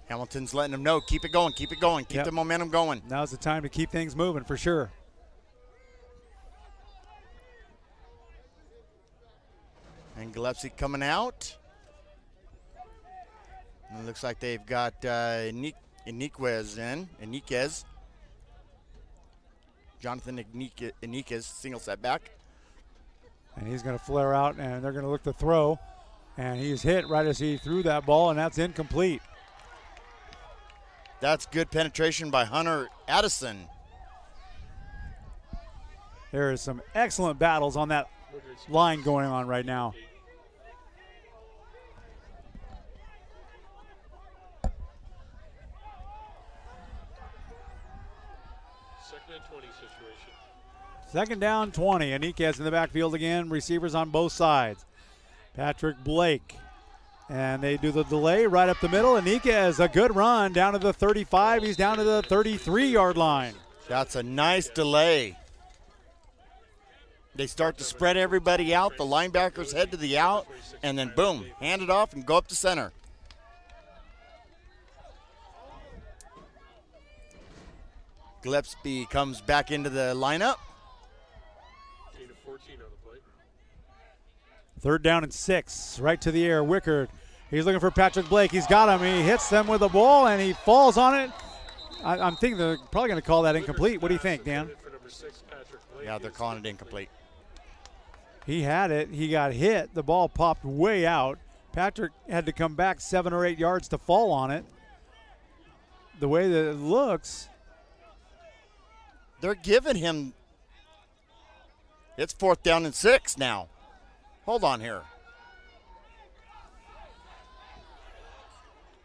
Hamilton's letting them know, keep it going, keep it going, keep the momentum going. Now's the time to keep things moving for sure. And Gillespie coming out. And it looks like they've got Iniquez. Jonathan Iniquez singles that back. And he's going to flare out, and they're going to look to throw. And he's hit right as he threw that ball, and that's incomplete. That's good penetration by Hunter Addison. There is some excellent battles on that line going on right now. Second and 20 situation. Second down, 20. Aniquez in the backfield again. Receivers on both sides. Patrick Blake. And they do the delay right up the middle. Aniquez, a good run down to the 35. He's down to the 33-yard line. That's a nice delay. They start to spread everybody out. The linebackers head to the out. And then, boom, hand it off and go up to center. Gillespie comes back into the lineup. 14 on the play. Third down and 6, right to the air. Wickard, he's looking for Patrick Blake. He's got him. He hits them with the ball, and he falls on it. I'm thinking they're probably going to call that incomplete. What do you think, Dan? Yeah, they're calling it incomplete. He had it. He got hit. The ball popped way out. Patrick had to come back 7 or 8 yards to fall on it. The way that it looks, they're giving him. It's 4th down and 6 now. Hold on here.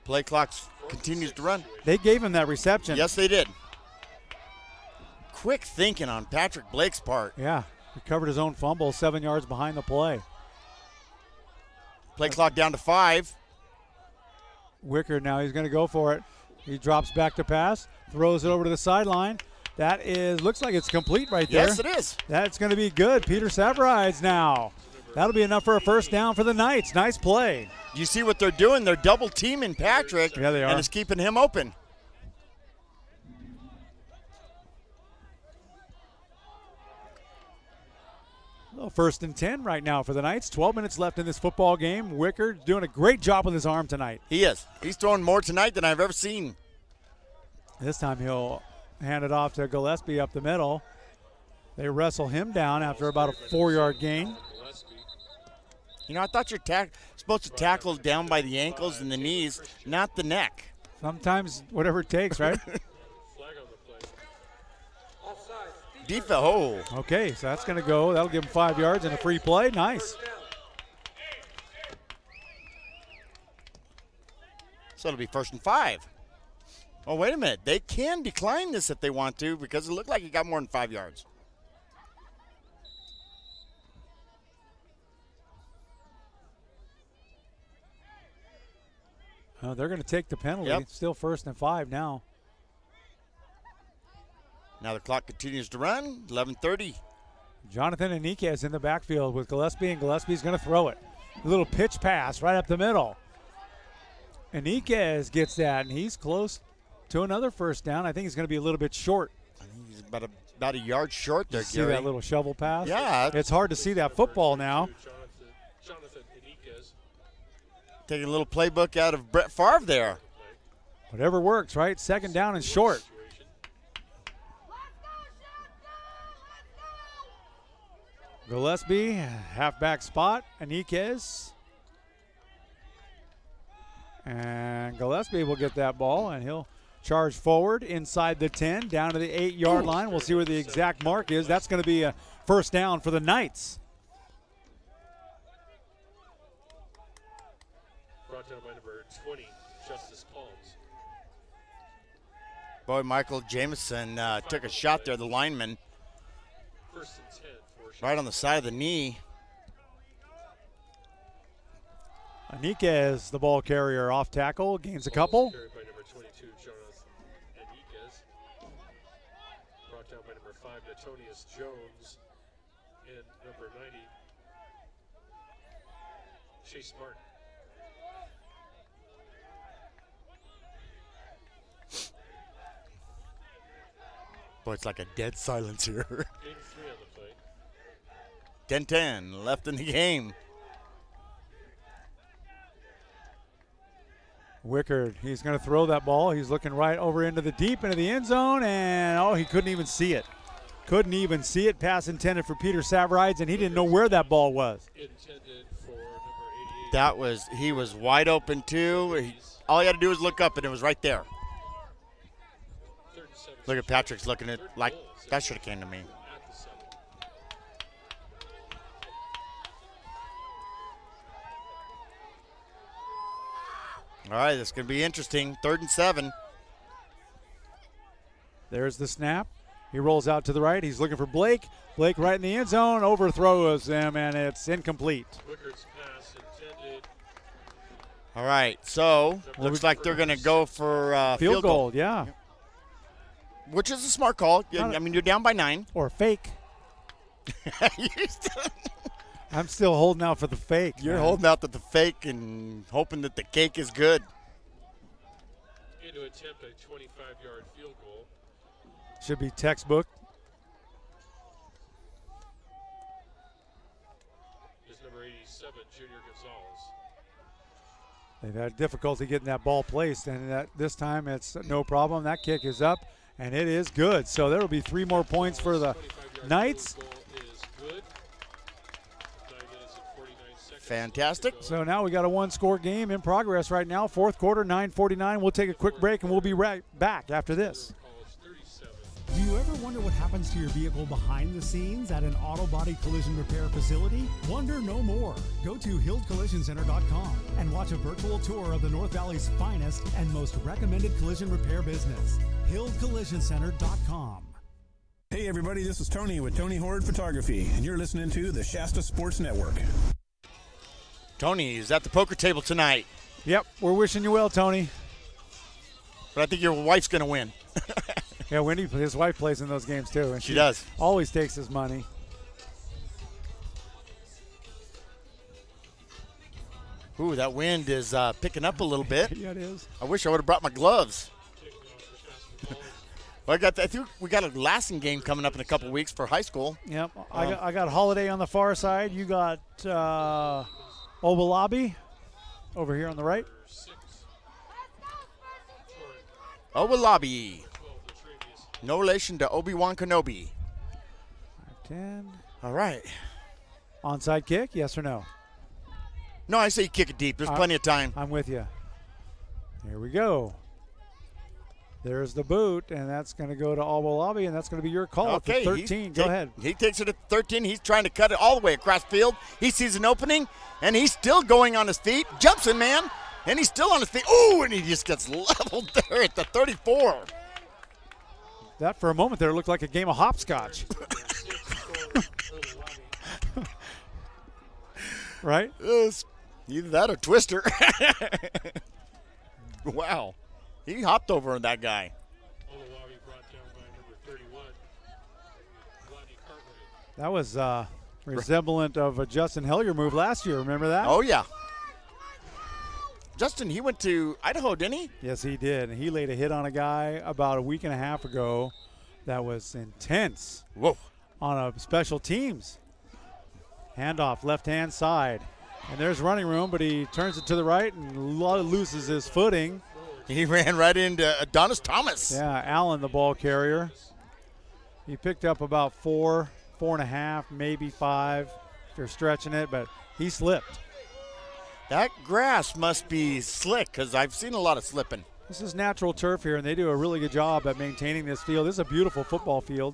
Play clock continues to run. They gave him that reception. Yes, they did. Quick thinking on Patrick Blake's part. Yeah, recovered his own fumble, 7 yards behind the play. Play clock down to 5. Wickard now, he's going to go for it. He drops back to pass, throws it over to the sideline. That looks like it's complete right there. Yes, it is. That's going to be good. Peter Savrides now. That'll be enough for a first down for the Knights. Nice play. You see what they're doing? They're double teaming Patrick. Yeah, they are. And it's keeping him open. Well, 1st and 10 right now for the Knights. 12 minutes left in this football game. Wickard doing a great job with his arm tonight. He is. He's throwing more tonight than I've ever seen. This time he'll hand it off to Gillespie up the middle. They wrestle him down after about a 4-yard gain. You know, I thought you're supposed to tackle down by the ankles and the knees, not the neck. Sometimes whatever it takes, right? Oh. Okay, so that's going to go. That'll give him 5 yards and a free play. Nice. So it'll be 1st and 5. Oh, wait a minute. They can decline this if they want to because it looked like he got more than 5 yards. They're going to take the penalty. Yep. Still 1st and 5 now. Now the clock continues to run. 11:30. Jonathan Aniquez in the backfield with Gillespie, and Gillespie's going to throw it. A little pitch pass right up the middle. Aniquez gets that, and he's close to another first down. I think he's going to be a little bit short. I think he's about a yard short there, See Gary. that little shovel pass? Yeah. It's hard to see that football now. Jonathan Iniquez. Taking a little playbook out of Brett Favre there. Whatever works, right? 2nd down and short. Gillespie, halfback spot. Aniquez. And Gillespie will get that ball, and he'll charge forward inside the 10, down to the 8-yard line. We'll see where the exact mark is. That's going to be a first down for the Knights. Brought down by number 20, Justice Palms. Boy, Michael Jameson took a shot there, the lineman. 1st and 10 for Right on the side of the knee. Aniquez, the ball carrier, off tackle, gains a couple. Carried by number 22, Jonas Aniquez. Brought down by number 5, Natonius Jones. And number 90, Chase Martin. Boy, it's like a dead silence here. Game 3 on the play. 10-10 left in the game. Wickard, he's going to throw that ball. He's looking right over into the deep, into the end zone, and oh, he couldn't even see it. Couldn't even see it. Pass intended for Peter Savrides, and he didn't know where that ball was. Intended for number 88. That was, he was wide open too. All he had to do was look up, and it was right there. Look at Patrick's looking at like that should have came to me. All right, this is going to be interesting. 3rd and 7. There's the snap. He rolls out to the right. He's looking for Blake. Blake right in the end zone, overthrows him, and it's incomplete. Wickard's pass intended. All right, so looks like they're going to go for field goal. Yeah. Which is a smart call. I mean, you're down by 9. Or fake. I'm still holding out for the fake. You're holding out for the fake and hoping that the cake is good. Going to attempt a 25-yard field goal. Should be textbook. Is number 87, Junior Gonzalez. They've had difficulty getting that ball placed, and this time it's no problem. That kick is up, and it is good. So there will be 3 more points for the Knights. Fantastic. So now we got a 1-score game in progress right now. 4th quarter, 9:49. We'll take a quick break, and we'll be right back after this. Do you ever wonder what happens to your vehicle behind the scenes at an auto body collision repair facility? Wonder no more. Go to HildCollisionCenter.com and watch a virtual tour of the North Valley's finest and most recommended collision repair business. HildCollisionCenter.com. Hey everybody, this is Tony with Tony Horde Photography, and you're listening to the Shasta Sports Network. Tony is at the poker table tonight. Yep, we're wishing you well, Tony. But I think your wife's going to win. Yeah, Wendy, his wife plays in those games too. And she does. Always takes his money. Ooh, that wind is picking up a little bit. Yeah, it is. I wish I would have brought my gloves. Well, I think we got a Lassen game coming up in a couple weeks for high school. Yep, I got Holiday on the far side. You got Obalabi over here on the right. Obalabi. No relation to Obi-Wan Kenobi. 5-10. All right. Onside kick, yes or no? No, I say kick it deep. There's plenty of time. I'm with you. Here we go. There's the boot, and that's going to go to Obalabi, and that's going to be your call Okay, at the 13. Go ahead. He takes it at 13. He's trying to cut it all the way across field. He sees an opening, and he's still going on his feet. Jumps in, man, and he's still on his feet. Ooh, and he just gets leveled there at the 34. That, for a moment there, looked like a game of hopscotch. Right? Either that or Twister. Wow. He hopped over on that guy. That was resemblant of a Justin Hellier move last year. Remember that? Oh, yeah. Justin, he went to Idaho, didn't he? Yes, he did. And he laid a hit on a guy about a week and a half ago that was intense. Whoa. On a special teams. Handoff, left-hand side. And there's running room, but he turns it to the right and loses his footing. He ran right into Adonis Thomas. Yeah, Allen, the ball carrier. He picked up about 4.5, maybe 5 if you're stretching it, but he slipped. That grass must be slick because I've seen a lot of slipping. This is natural turf here, and they do a really good job at maintaining this field. This is a beautiful football field.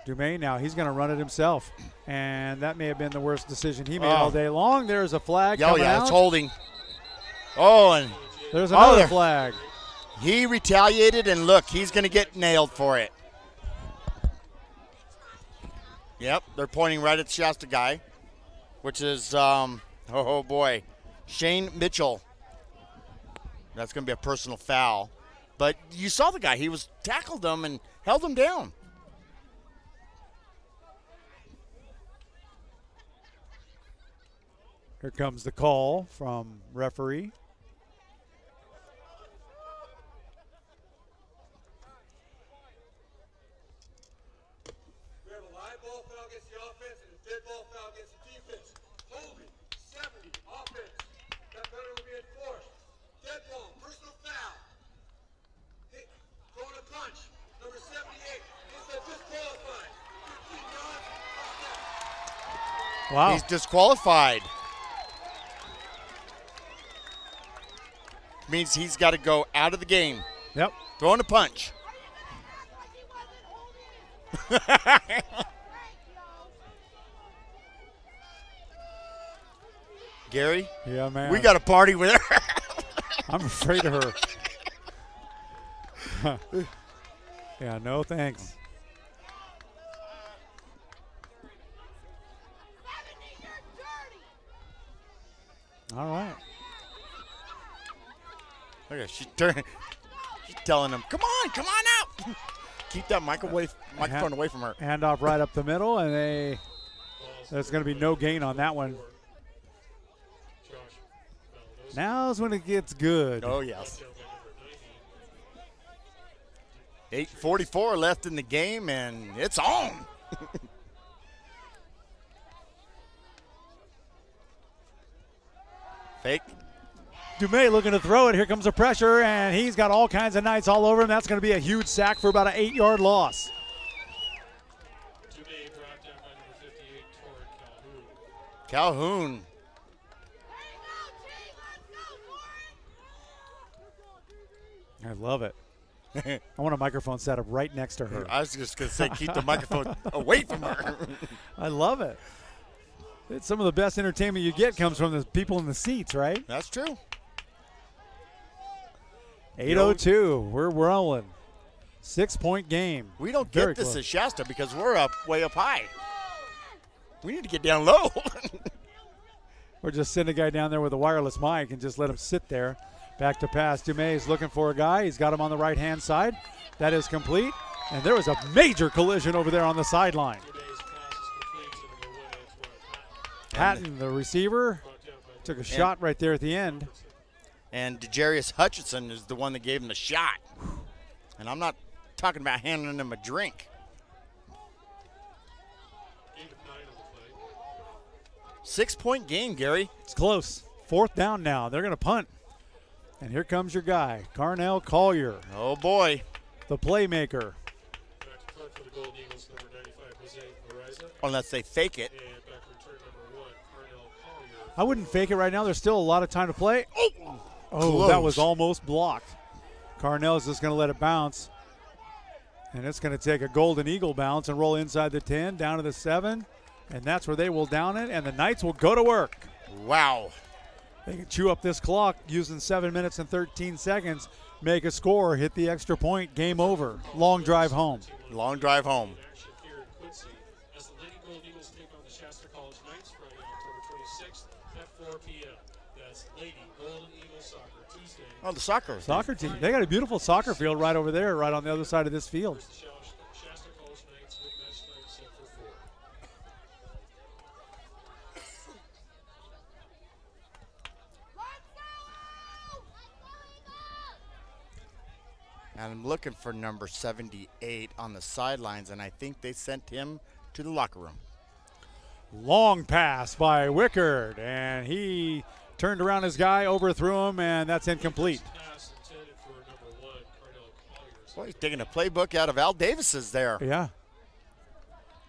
Dumaine now, he's going to run it himself, and that may have been the worst decision he made all day long. There's a flag coming out. It's holding. Oh, and there's another flag. He retaliated, and look, he's going to get nailed for it. Yep, they're pointing right at the Shasta guy, which is, oh boy, Shane Mitchell. That's going to be a personal foul. But you saw the guy. He was tackled him and held him down. Here comes the call from referee. We have a live ball foul against the offense and a dead ball foul against the defense. Holding, 70, offense. That penalty will be enforced. Dead ball, personal foul. Hit, throwing a punch. Number 78. He's disqualified. 15 yards. Wow. He's disqualified. Means he's got to go out of the game. Yep. Throwing a punch. Gary? Yeah, man. We got a party with her. I'm afraid of her. Yeah, no thanks. All right. Okay, she's telling him, come on out. Keep that microphone away from her. Hand off right up the middle, and there's going to be no gain on that one. Now's when it gets good. Oh, yes. 8:44 left in the game, and it's on. Fake. Dumais looking to throw it. Here comes the pressure, and he's got all kinds of Knights all over him. That's going to be a huge sack for about an 8-yard loss. Calhoun. I love it. I want a microphone set up right next to her. I was just going to say, keep the microphone away from her. I love it. It's some of the best entertainment you get comes from the people in the seats, right? That's true. 8:02. We're rolling. 6-point game. We don't Very get this close. at Shasta because we're way up high. We need to get down low. Or just send a guy down there with a wireless mic and just let him sit there. Back to pass. Dumais is looking for a guy. He's got him on the right-hand side. That is complete. And there was a major collision over there on the sideline. Patton, the receiver, took a shot right there at the end. And DeJarius Hutchinson is the one that gave him the shot. And I'm not talking about handing him a drink. 6-point game, Gary. It's close. 4th down now. They're going to punt. And here comes your guy, Carnell Collier. Oh, boy. The playmaker. Unless they fake it. I wouldn't fake it right now. There's still a lot of time to play. Oh, that was almost blocked. Carnell is just going to let it bounce. And it's going to take a Golden Eagle bounce and roll inside the 10, down to the 7. And that's where they will down it, and the Knights will go to work. Wow. They can chew up this clock using 7 minutes and 13 seconds, make a score, hit the extra point, game over. Long drive home. Long drive home. As the Lady Gold Eagles take on the Shasta College Knights Friday, October 26th at 4 p.m. That's Lady Golden Eagle Soccer Tuesday. Oh, the soccer team. They got a beautiful soccer field right over there, right on the other side of this field. Shasta College Knights with match time set for 4. And I'm looking for number 78 on the sidelines, and I think they sent him to the locker room. Long pass by Wickard, and he turned around his guy, overthrew him, and that's incomplete. Boy, he's taking a playbook out of Al Davis's there. Yeah.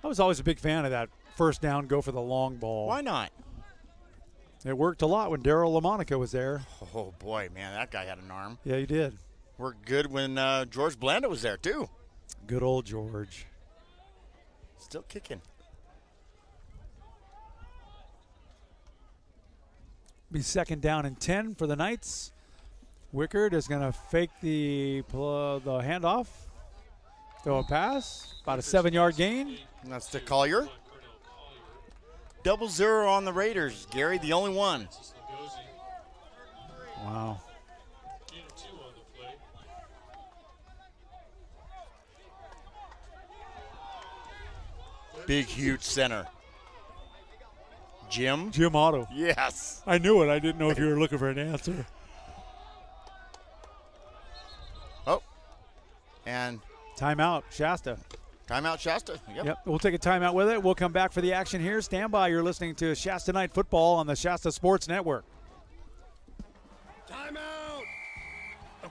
I was always a big fan of that first down, go for the long ball. Why not? It worked a lot when Daryl LaMonica was there. Oh, boy, man, that guy had an arm. Yeah, he did. Worked good when George Blanda was there, too. Good old George. Still kicking. Be 2nd down and 10 for the Knights. Wickard is going to fake the handoff. Throw a pass. About a 7-yard gain. And that's to Collier. 0-0 on the Raiders. Gary, the only one. Wow. Big, huge center. Jim Otto. Yes. I knew it. I didn't know if you were looking for an answer. Oh. And timeout, Shasta. Timeout, Shasta. Yep. We'll take a timeout with it. We'll come back for the action here. Stand by. You're listening to Shasta Night Football on the Shasta Sports Network. Timeout.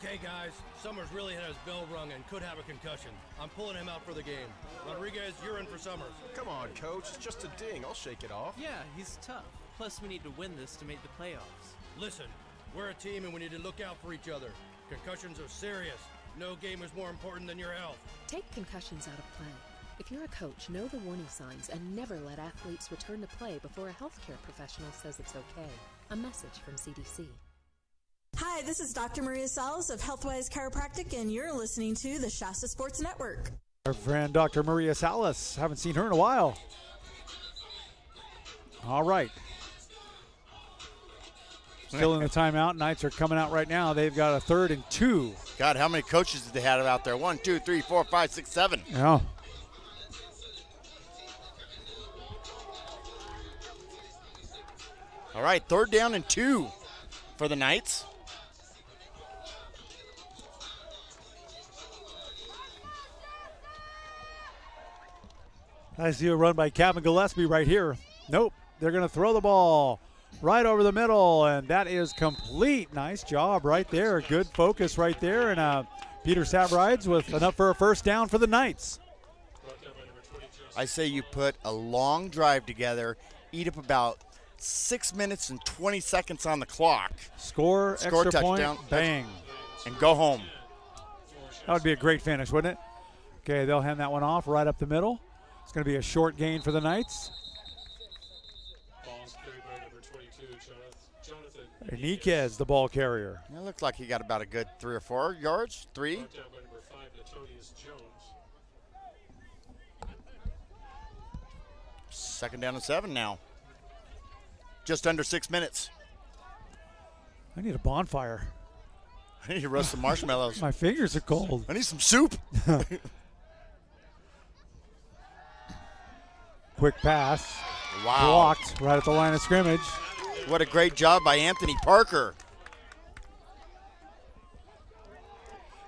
Okay, guys, Summers really had his bell rung and could have a concussion. I'm pulling him out for the game. Rodriguez, you're in for Summers. Come on, Coach. It's just a ding. I'll shake it off. Yeah, he's tough. Plus, we need to win this to make the playoffs. Listen, we're a team and we need to look out for each other. Concussions are serious. No game is more important than your health. Take concussions out of play. If you're a coach, know the warning signs and never let athletes return to play before a healthcare professional says it's okay. A message from CDC. Hi, this is Dr. Maria Salas of Healthwise Chiropractic, and you're listening to the Shasta Sports Network. Our friend Dr. Maria Salas. Haven't seen her in a while. All right. Still in the timeout. Knights are coming out right now. They've got a 3rd and 2. God, how many coaches did they have out there? 1, 2, 3, 4, 5, 6, 7. Yeah. All right, 3rd down and 2 for the Knights. I see a run by Kevin Gillespie right here. Nope, they're going to throw the ball right over the middle, and that is complete. Nice job right there. Good focus right there, and Peter Savrides with enough for a 1st down for the Knights. I say you put a long drive together, eat up about 6 minutes and 20 seconds on the clock. Score extra touchdown, point, bang. And go home. That would be a great finish, wouldn't it? Okay, they'll hand that one off right up the middle. It's going to be a short gain for the Knights. Ball's carried by number 22, Jonathan Enriquez, the ball carrier. It looked like he got about a good 3 or 4 yards. 3. Brought down by number 5, Natonius Jones. 2nd down and 7 now. Just under 6 minutes. I need a bonfire. I need to roast some marshmallows. My fingers are cold. I need some soup. Quick pass. Wow. Blocked right at the line of scrimmage. What a great job by Anthony Parker.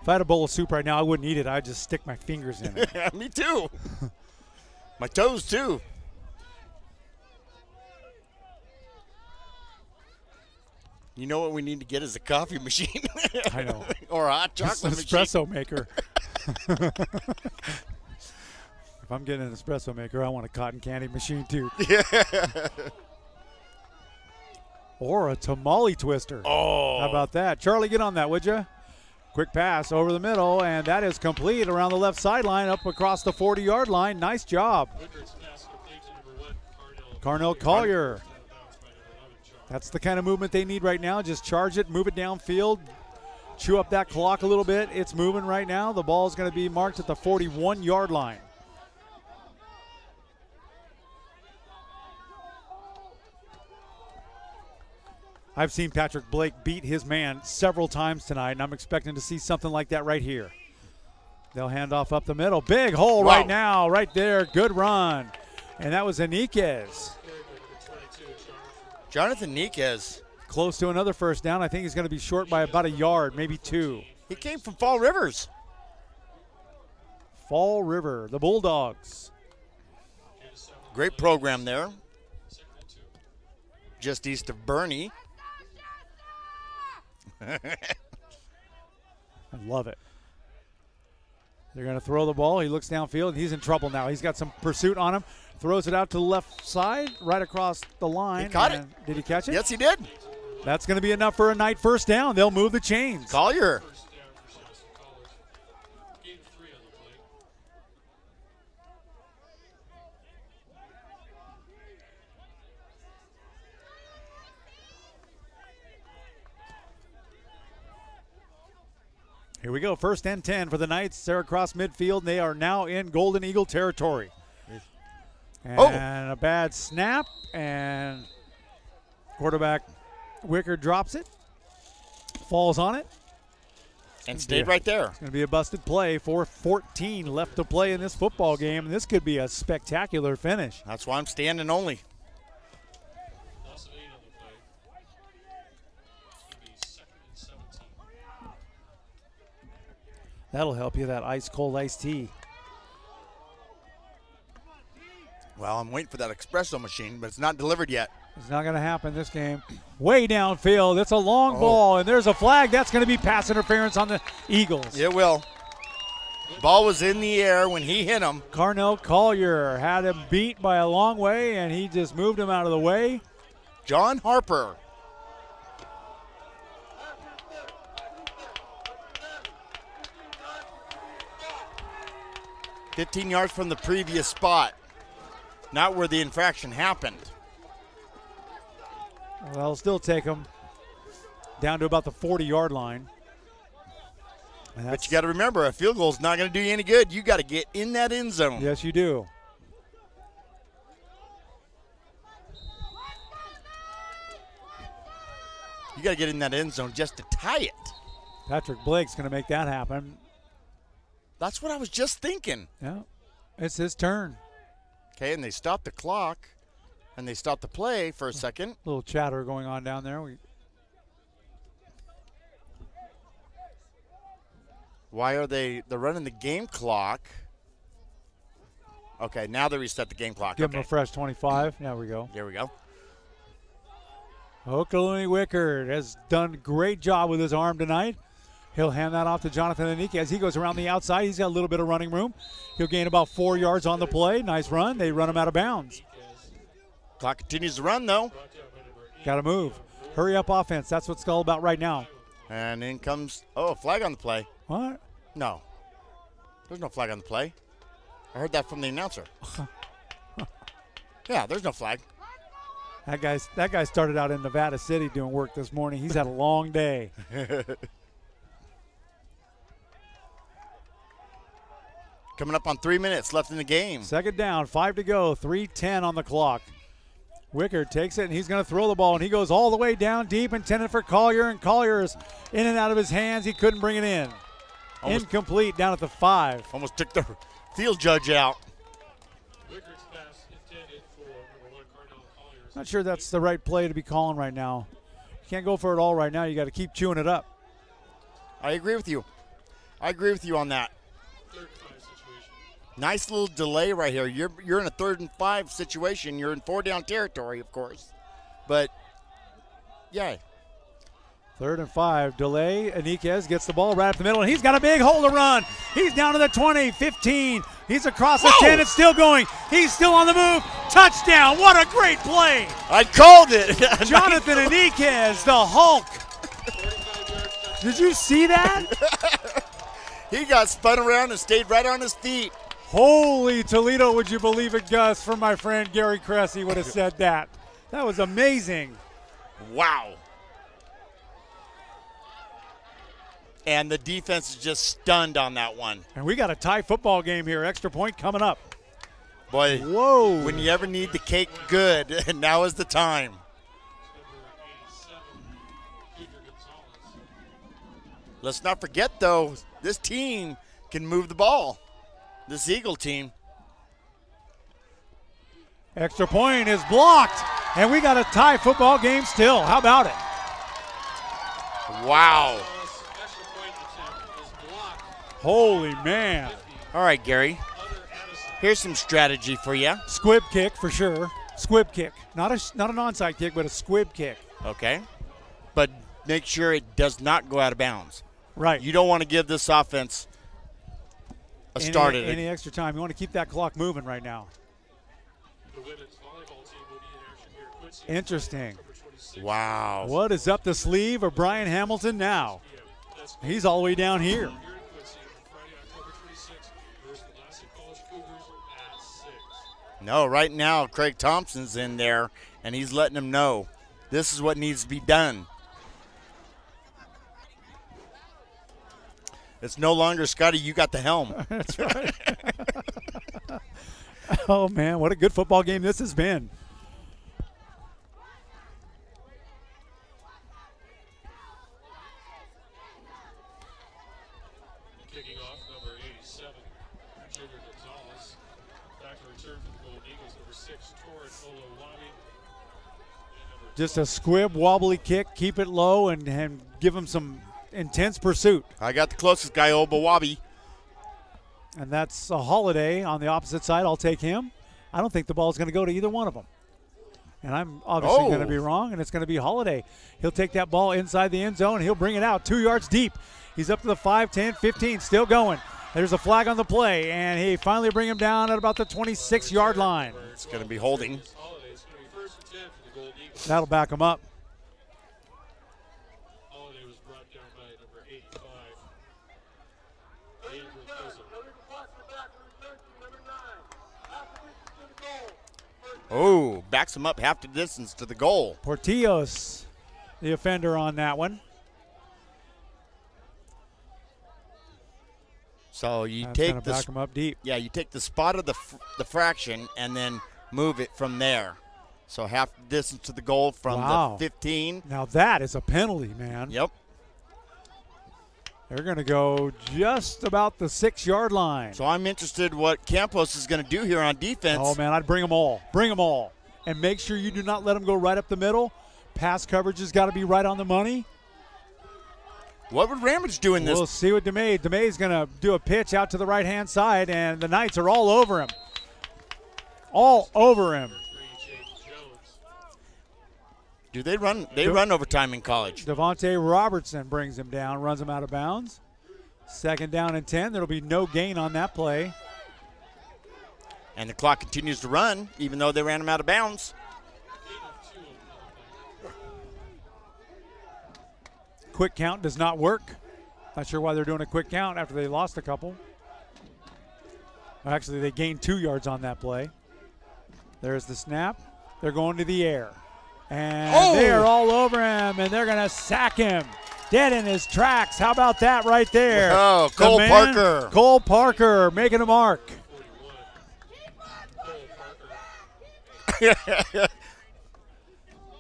If I had a bowl of soup right now, I wouldn't eat it. I'd just stick my fingers in it. Me too. My toes too. You know what we need to get is a coffee machine. I know. Or a hot chocolate machine. Espresso maker. If I'm getting an espresso maker, I want a cotton candy machine too. Yeah. Or a tamale twister. Oh. How about that? Charlie, get on that, would you? Quick pass over the middle, and that is complete around the left sideline up across the 40-yard line. Nice job. Carnell Collier. That's the kind of movement they need right now. Just charge it, move it downfield, chew up that clock a little bit. It's moving right now. The ball is going to be marked at the 41-yard line. I've seen Patrick Blake beat his man several times tonight, and I'm expecting to see something like that right here. They'll hand off up the middle. Big hole right now, right there. Good run. And that was Enriquez. Jonathan Enriquez. Close to another 1st down. I think he's going to be short by about a yard, maybe 2. He came from Fall Rivers. Fall River, the Bulldogs. Great program there. Just east of Bernie. I love it. They're going to throw the ball. He looks downfield, and he's in trouble now. He's got some pursuit on him. Throws it out to the left side, right across the line. He caught it. Did he catch it? Yes, he did. That's going to be enough for a Knight 1st down. They'll move the chains. Collier. Here we go. 1st and 10 for the Knights. They're across midfield. They are now in Golden Eagle territory. And a bad snap, and quarterback Wickard drops it, falls on it. And stayed right there. It's going to be a busted play. 4:14 left to play in this football game, and this could be a spectacular finish. That's why I'm standing only. That'll help you, that ice-cold iced tea. Well, I'm waiting for that espresso machine, but it's not delivered yet. It's not going to happen this game. Way downfield. It's a long ball, and there's a flag. That's going to be pass interference on the Eagles. It will. Ball was in the air when he hit him. Carnell Collier had him beat by a long way, and he just moved him out of the way. John Harper. "15 yards from the previous spot, not where the infraction happened." Well, they'll still take him down to about the 40-yard line. But you got to remember, a field goal is not going to do you any good. You got to get in that end zone. Yes, you do. You got to get in that end zone just to tie it. Patrick Blake's going to make that happen. That's what I was just thinking. Yeah, it's his turn. Okay, and they stopped the clock, and they stopped the play for a second. A little chatter going on down there. Why are they're running the game clock? Okay, now they reset the game clock. Give him a fresh 25. There we go. There we go. Okaloonie Wickard has done a great job with his arm tonight. He'll hand that off to Jonathan Anike as he goes around the outside. He's got a little bit of running room. He'll gain about 4 yards on the play. Nice run. They run him out of bounds. Clock continues to run, though. Got to move. Hurry up offense. That's what's all about right now. And in comes, a flag on the play. What? No. There's no flag on the play. I heard that from the announcer. Yeah, there's no flag. That guy started out in Nevada City doing work this morning. He's had a long day. Coming up on 3 minutes left in the game. Second down, 5 to go, 3:10 on the clock. Wickard takes it, and he's going to throw the ball, and he goes all the way down deep, intended for Collier, and Collier is in and out of his hands. He couldn't bring it in. Incomplete down at the 5. Almost took the field judge out. Wickard's pass intended for number 1, Carnell Collier. Not sure that's the right play to be calling right now. You can't go for it all right now. You got to keep chewing it up. I agree with you. I agree with you on that. Third and 5 situation. Nice little delay right here. You're in a 3rd and 5 situation. You're in 4-down territory, of course. But, yeah. 3rd and 5. Delay. Aniquez gets the ball right up the middle, and he's got a big hole to run. He's down to the 20, 15. He's across the 10. It's still going. He's still on the move. Touchdown. What a great play. I called it. Jonathan Aniquez, the Hulk. Did you see that? He got spun around and stayed right on his feet. Holy Toledo, would you believe it, Gus? From my friend Gary Cressy would have said that. That was amazing. Wow. And the defense is just stunned on that one. And we got a tie football game here. Extra point coming up. Boy, whoa. When you ever need the cake good, now is the time. Let's not forget, though, this team can move the ball. This Eagle team. Extra point is blocked, and we got a tie football game still. How about it? Wow. Holy man. All right, Gary. Here's some strategy for you. Squib kick for sure. Squib kick. Not an onside kick, but a squib kick. Okay. But make sure it does not go out of bounds. Right. You don't want to give this offense a start at it. Any extra time. You want to keep that clock moving right now. The women's volleyball team will be in action here at Quincy. Interesting. Wow. What is up the sleeve of Brian Hamilton now? He's all the way down here. No, right now Craig Thompson's in there, and he's letting them know this is what needs to be done. It's no longer, Scotty, you got the helm. That's right. Oh, man, what a good football game this has been. Kicking off, number 87, Junior Gonzalez. Back to return for the Golden Eagles, number 6, Torrin Olowabi. Just a squib, wobbly kick, keep it low, and give him some intense pursuit. I got the closest guy, Obawabi. And that's a Holiday on the opposite side. I'll take him. I don't think the ball's going to go to either one of them. And I'm obviously going to be wrong, and it's going to be Holiday. He'll take that ball inside the end zone, and he'll bring it out 2 yards deep. He's up to the 5, 10, 15, still going. There's a flag on the play, and he finally bring him down at about the 26-yard line. It's going to be holding. That'll back him up. Holiday was brought down by number 85. Oh, backs him up half the distance to the goal. Portillo's the offender on that one. So you That's take gonna back him up deep. Yeah, you take the spot of the fraction and then move it from there. So half the distance to the goal from the 15. Now that is a penalty, man. Yep. They're going to go just about the 6-yard line. So I'm interested what Campos is going to do here on defense. Oh, man, I'd bring them all. Bring them all. And make sure you do not let them go right up the middle. Pass coverage has got to be right on the money. What would Ramage do in this? We'll see what DeMay. DeMay's going to do a pitch out to the right-hand side, and the Knights are all over him. All over him. Do they run? They run overtime in college. Devontae Robertson brings him down, runs him out of bounds. 2nd down and 10. There'll be no gain on that play. And the clock continues to run, even though they ran him out of bounds. Quick count does not work. Not sure why they're doing a quick count after they lost a couple. Actually, they gained 2 yards on that play. There's the snap. They're going to the air. And they are all over him, and they're going to sack him. Dead in his tracks. How about that right there? Oh, Cole Parker. Cole Parker making a mark.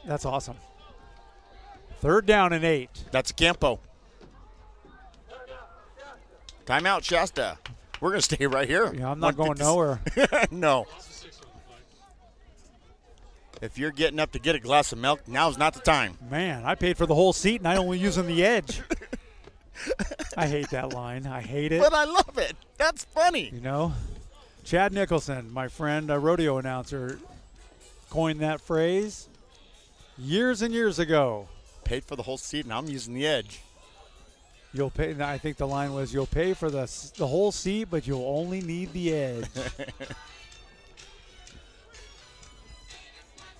That's awesome. 3rd down and 8. That's a Campo. Timeout, Shasta. We're going to stay right here. Yeah, I'm not going nowhere. No. If you're getting up to get a glass of milk, now's not the time. Man, I paid for the whole seat, and I only using the edge. I hate that line. I hate it. But I love it. That's funny. You know, Chad Nicholson, my friend, a rodeo announcer, coined that phrase years and years ago. Paid for the whole seat, and I'm using the edge. You'll pay. I think the line was, "You'll pay for the whole seat, but you'll only need the edge."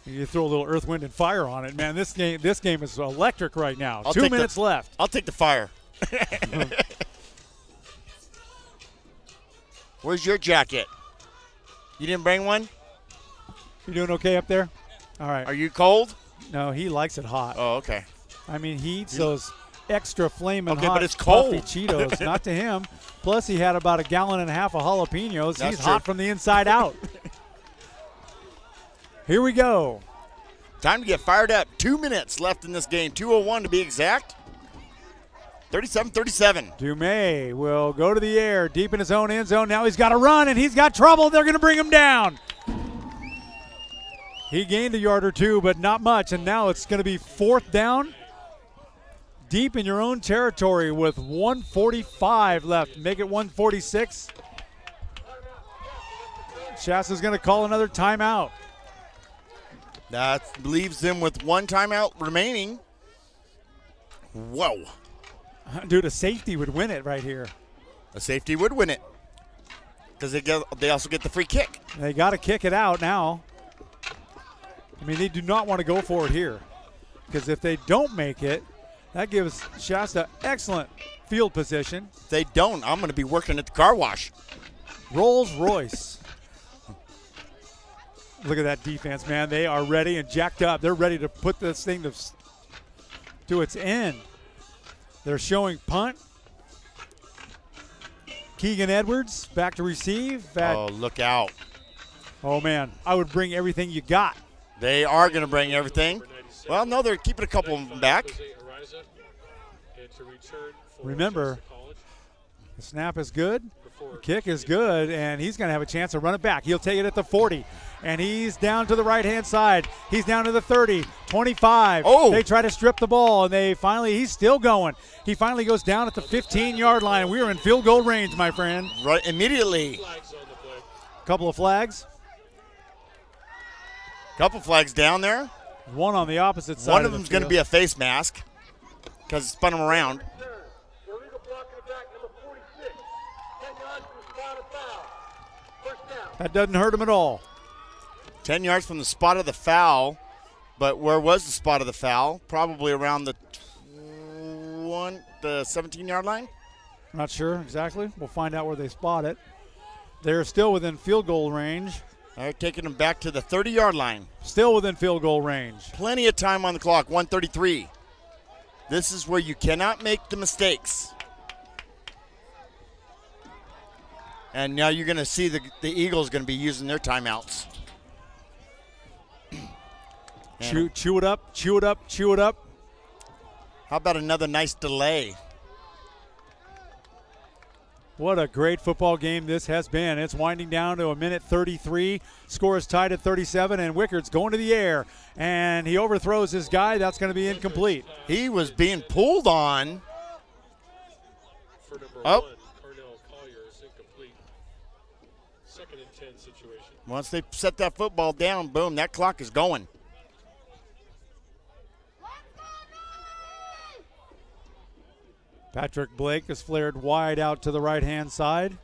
You throw a little Earth, Wind, and Fire on it, man. This game is electric right now. 2 minutes left. I'll take the fire. Where's your jacket? You didn't bring one? You doing okay up there? All right. Are you cold? No, he likes it hot. Oh, okay. I mean, he eats those extra flaming hot but it's cold. puffy Cheetos. Not to him. Plus, he had about 1.5 gallons of jalapenos. That's He's true. hot from the inside out. Here we go. Time to get fired up. 2 minutes left in this game. 2:01 to be exact. 37-37. Dumais will go to the air, deep in his own end zone. Now he's got to run, and he's got trouble. They're going to bring him down. He gained a yard or two, but not much, and now it's going to be 4th down. Deep in your own territory with 1:45 left. Make it 1:46. Shasta's going to call another timeout. That leaves them with 1 timeout remaining. Whoa. Dude, a safety would win it right here. A safety would win it because they also get the free kick. They got to kick it out now. I mean, they do not want to go for it here because if they don't make it, that gives Shasta excellent field position. If they don't, I'm going to be working at the car wash. Rolls Royce. Look at that defense, man. They are ready and jacked up. They're ready to put this thing to its end. They're showing punt. Keegan Edwards back to receive. Oh, look out. Oh, man. I would bring everything you got. They are going to bring everything. Well, no, they're keeping a couple of them back. Remember, the snap is good. The kick is good, and he's going to have a chance to run it back. He'll take it at the 40, and he's down to the right-hand side. He's down to the 30, 25. Oh! They try to strip the ball, and he's still going. He finally goes down at the 15-yard line. We are in field goal range, my friend. Right, immediately. Couple of flags. Couple flags down there. One on the opposite side. One of them's going to be a face mask because it spun him around. That doesn't hurt him at all. 10 yards from the spot of the foul. But where was the spot of the foul? Probably around the 17-yard line. Not sure exactly. We'll find out where they spot it. They're still within field goal range. They're taking them back to the 30-yard line. Still within field goal range. Plenty of time on the clock, 1:33. This is where you cannot make the mistakes. And now you're going to see the Eagles going to be using their timeouts. Chew it up, chew it up, chew it up. How about another nice delay? What a great football game this has been. It's winding down to 1:33. Score is tied at 37, and Wickard's going to the air. And he overthrows his guy. That's going to be incomplete. He was being pulled on. Oh. Second and 10 situation. Once they set that football down, boom, that clock is going. Patrick Blake is flared wide out to the right-hand side.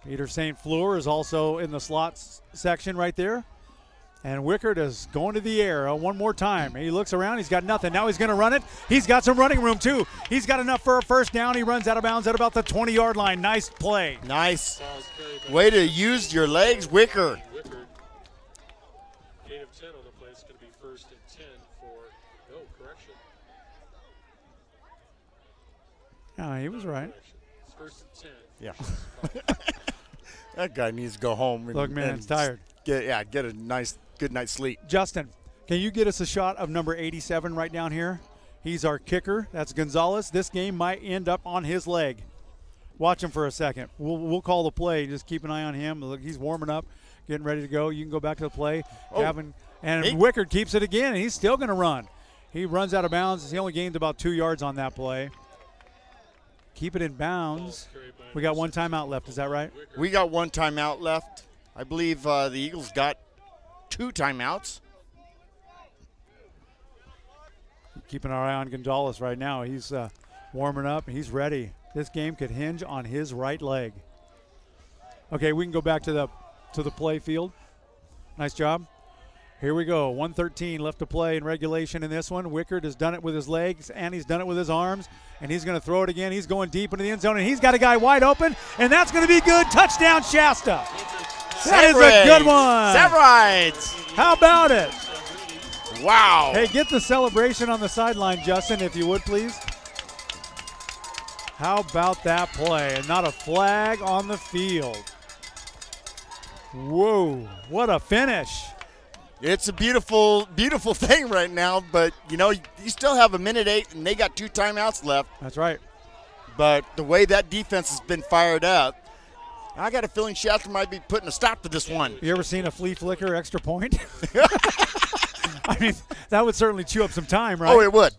Peter St. Fleur is also in the slots section right there. And Wickard is going to the air one more time. He looks around. He's got nothing. Now he's going to run it. He's got some running room, too. He's got enough for a first down. He runs out of bounds at about the 20-yard line. Nice play. Nice. Way to use your legs, Wickard. Gain of 10 on the play. It's going to be first and 10 for no correction. Yeah, he was right. First and 10. Yeah. That guy needs to go home. Look, man, he's tired. Get a nice, good night's sleep. Justin, can you get us a shot of number 87 right down here? He's our kicker. That's Gonzalez. This game might end up on his leg. Watch him for a second. We'll call the play. Just keep an eye on him. Look, he's warming up, getting ready to go. You can go back to the play. Wickard keeps it again, and he's still going to run. He runs out of bounds. He only gained about 2 yards on that play. Keep it in bounds. We got one timeout left. Is that right? We got one timeout left. I believe the Eagles got 2 timeouts. Keeping our eye on Gonzalez right now. He's warming up. He's ready. This game could hinge on his right leg. Okay, we can go back to the play field. Nice job. Here we go. 1:13 left to play in regulation in this one. Wickard has done it with his legs, and he's done it with his arms, and he's going to throw it again. He's going deep into the end zone, and he's got a guy wide open, and that's going to be good. Touchdown, Shasta. That is a good one. Severides. How about it? Wow. Hey, get the celebration on the sideline, Justin, if you would, please. How about that play? And not a flag on the field. Whoa, what a finish. It's a beautiful, beautiful thing right now, but, you know, you still have 1:08, and they got 2 timeouts left. That's right. But the way that defense has been fired up, I got a feeling Shasta might be putting a stop to this one. You ever seen a flea flicker extra point? I mean, that would certainly chew up some time, right? Oh, it would.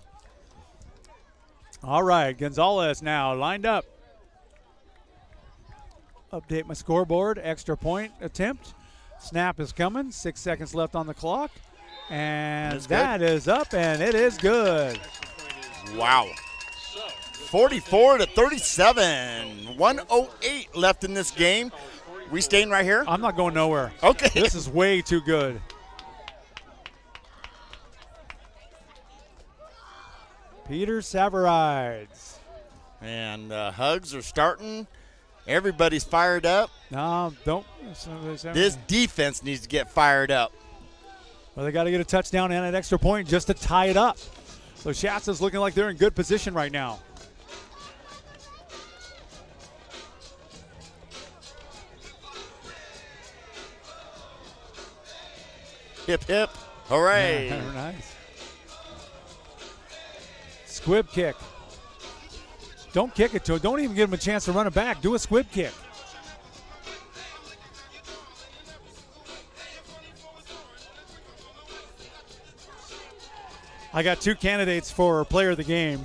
All right, Gonzalez now lined up. Update my scoreboard. Extra point attempt. Snap is coming. 6 seconds left on the clock. And that is up, and it is good. Wow. 44-37. 1:08 left in this game. We staying right here? I'm not going nowhere. Okay. This is way too good. Peter Severides. And hugs are starting. Everybody's fired up. No, don't. This defense needs to get fired up. Well, they got to get a touchdown and an extra point just to tie it up. So Shasta's looking like they're in good position right now. Hip, hip. Hooray. Yeah, nice. Squib kick. Don't kick it to him. Don't even give him a chance to run it back. Do a squib kick. I got 2 candidates for player of the game.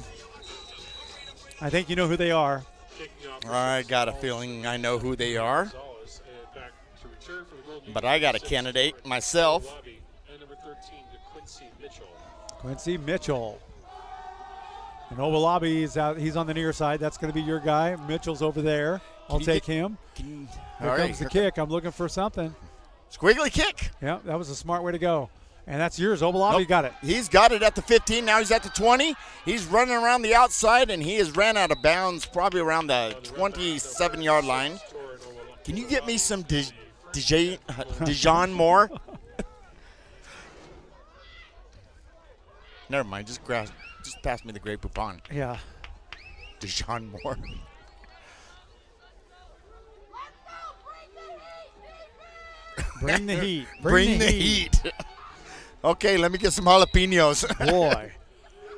I think you know who they are. I got a feeling I know who they are. But I got a candidate myself. And number 13 to Quincy Mitchell. Quincy Mitchell. And Obalabi is out. He's on the near side. That's going to be your guy. Mitchell's over there. I'll take him. Here comes the kick. I'm looking for something. Squiggly kick. Yeah, that was a smart way to go. And that's yours. Obalabi got it. He's got it at the 15. Now he's at the 20. He's running around the outside, and he has ran out of bounds probably around the 27-yard line. Can you get me some Dijon Moore? Never mind. Just pass me the Grey Poupon. Yeah. Dijon Moore. Bring the heat. Bring the heat. Okay, let me get some jalapenos. Boy.